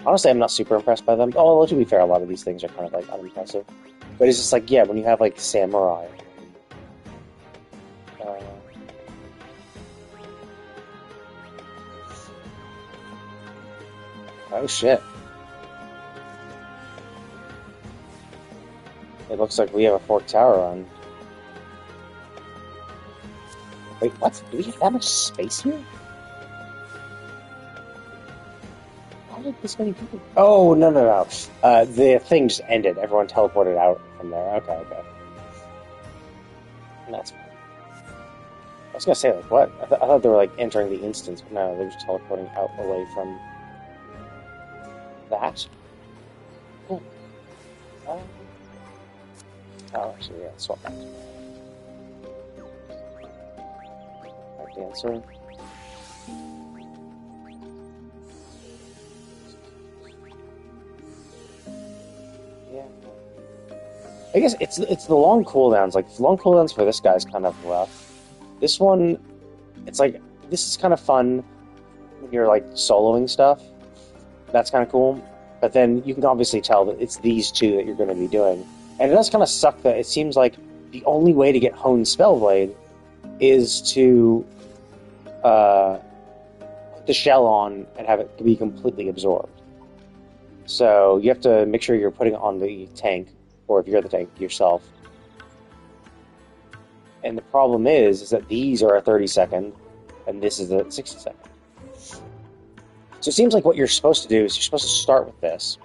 Honestly, I'm not super impressed by them. Although, to be fair, a lot of these things are kind of, like, unimpressive. But it's just like, yeah, when you have, like, Samurai... Oh shit. It looks like we have a Fork Tower on. Wait, what? Do we have that much space here? How did this many people... Oh, no. The thing just ended. Everyone teleported out from there. Okay. That's fine. I was gonna say, like, what? I thought they were, like, entering the instance, but no, they're just teleporting out away from... that? Cool. Oh, actually, yeah, swap that. Right, Dancer. Yeah. I guess it's the long cooldowns. Like, long cooldowns for this guy's kind of rough. This one, it's like, this is kind of fun when you're, like, soloing stuff. That's kind of cool. But then you can obviously tell that it's these 2 that you're going to be doing. And it does kind of suck that it seems like the only way to get honed Spellblade is to put the shell on and have it be completely absorbed. So you have to make sure you're putting it on the tank, or if you're the tank yourself. And the problem is that these are a 30-second, and this is a 60-second. So it seems like what you're supposed to do is you're supposed to start with this,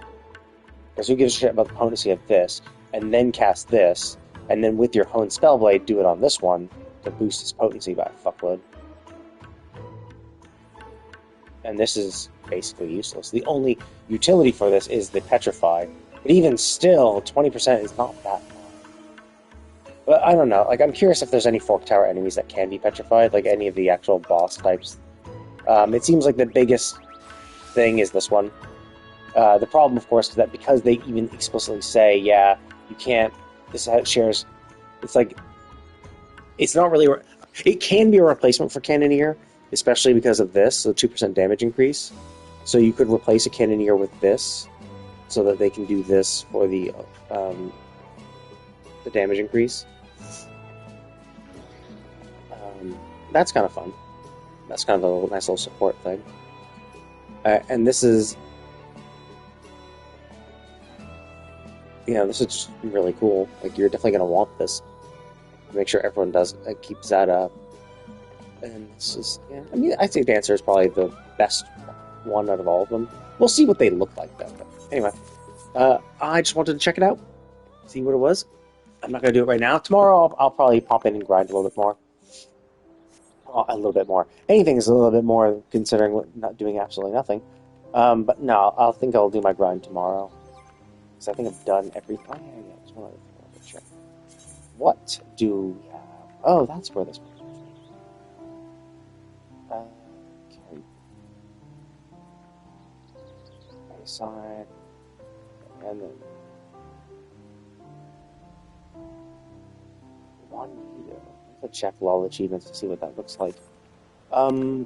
because who gives a shit about the potency of this, and then cast this, and then with your honed Spellblade, do it on this one to boost its potency by a fuckload. And this is basically useless. The only utility for this is the Petrify, but even still, 20% is not that high. But I don't know, like, I'm curious if there's any Fork Tower enemies that can be petrified, like any of the actual boss types. It seems like the biggest thing is this one. The problem, of course, is that because they even explicitly say, yeah, you can't, this shares, it's like, it's not really, it can be a replacement for Cannoneer, especially because of this, so 2% damage increase. So you could replace a Cannoneer with this, so that they can do this for the damage increase. That's kind of fun. That's kind of a nice little support thing. And this is... this is just really cool. Like, you're definitely going to want this. Make sure everyone keeps that up. And this is... Yeah, I mean, I think Dancer is probably the best one out of all of them. We'll see what they look like, though. But anyway, I just wanted to check it out. see what it was. I'm not going to do it right now. Tomorrow I'll probably pop in and grind a little bit more. A little bit more. Anything is a little bit more considering not doing absolutely nothing. But no, I think I'll do my grind tomorrow. Because I think I've done everything. Oh, yeah, there's one other thing. Sure. What do we have? Oh, that's where this one is. Okay. Side. And then Juanito. Let's check LOL achievements to see what that looks like. There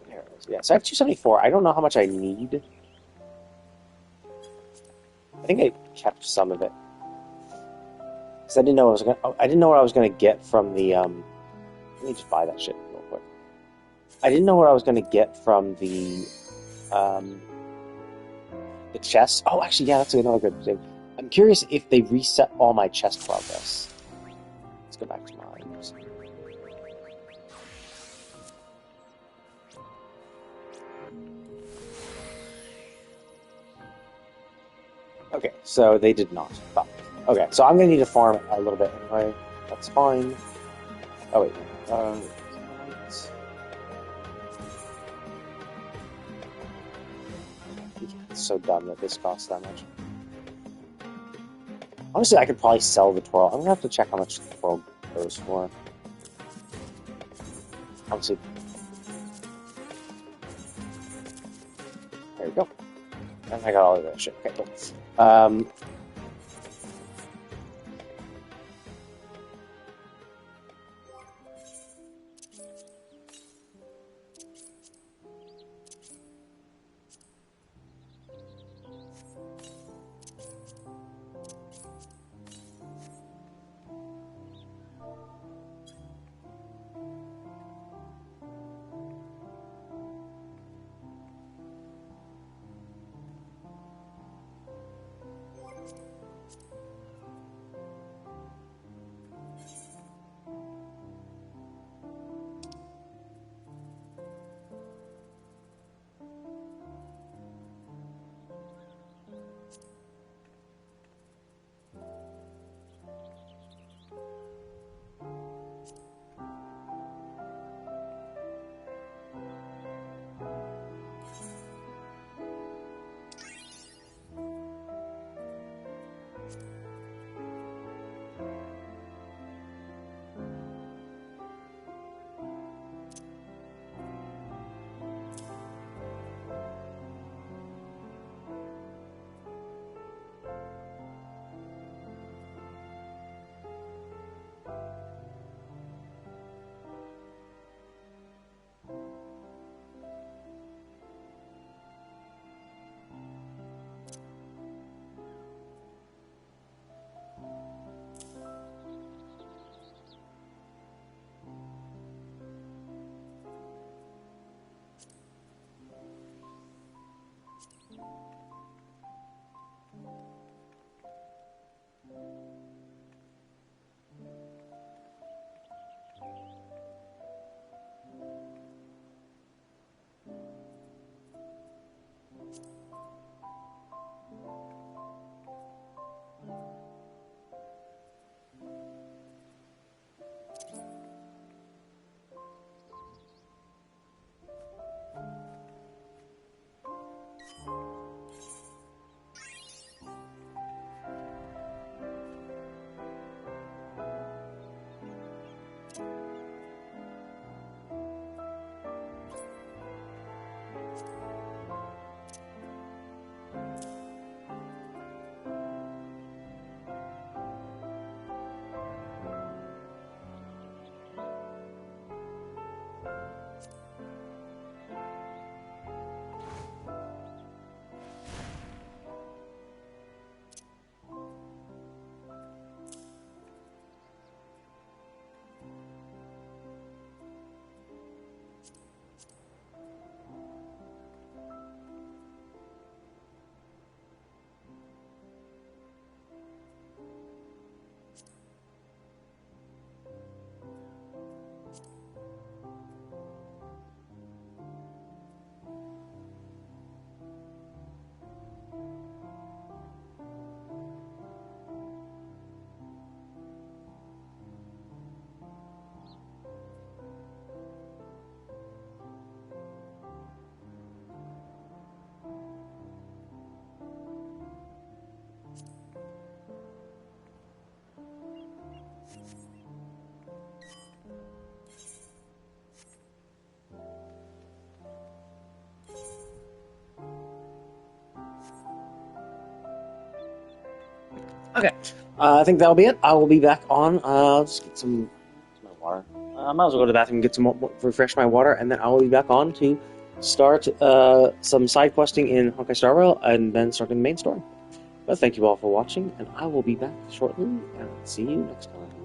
it is. Yeah, so I have 274. I don't know how much I need. I think I kept some of it. Because I didn't know I didn't know what I was gonna get from the let me just buy that shit real quick. I didn't know what I was gonna get from the chest. Oh, actually, yeah, that's another good thing. I'm curious if they reset all my chest progress. Let's go back to mine. Okay, so they did not. Oh, okay, so I'm gonna need to farm a little bit anyway. That's fine. Oh wait, it's so dumb that this costs that much. Honestly, I could probably sell the twirl. I'm gonna have to check how much the twirl goes for. Obviously, there we go. And I got all of that shit. Okay, cool. Okay, I think that'll be it. I will be back on. Let's get some water. I might as well go to the bathroom and get some refresh my water, and then I will be back on to start some side questing in Honkai Star Rail, and then starting the main story. But thank you all for watching, and I will be back shortly, and see you next time.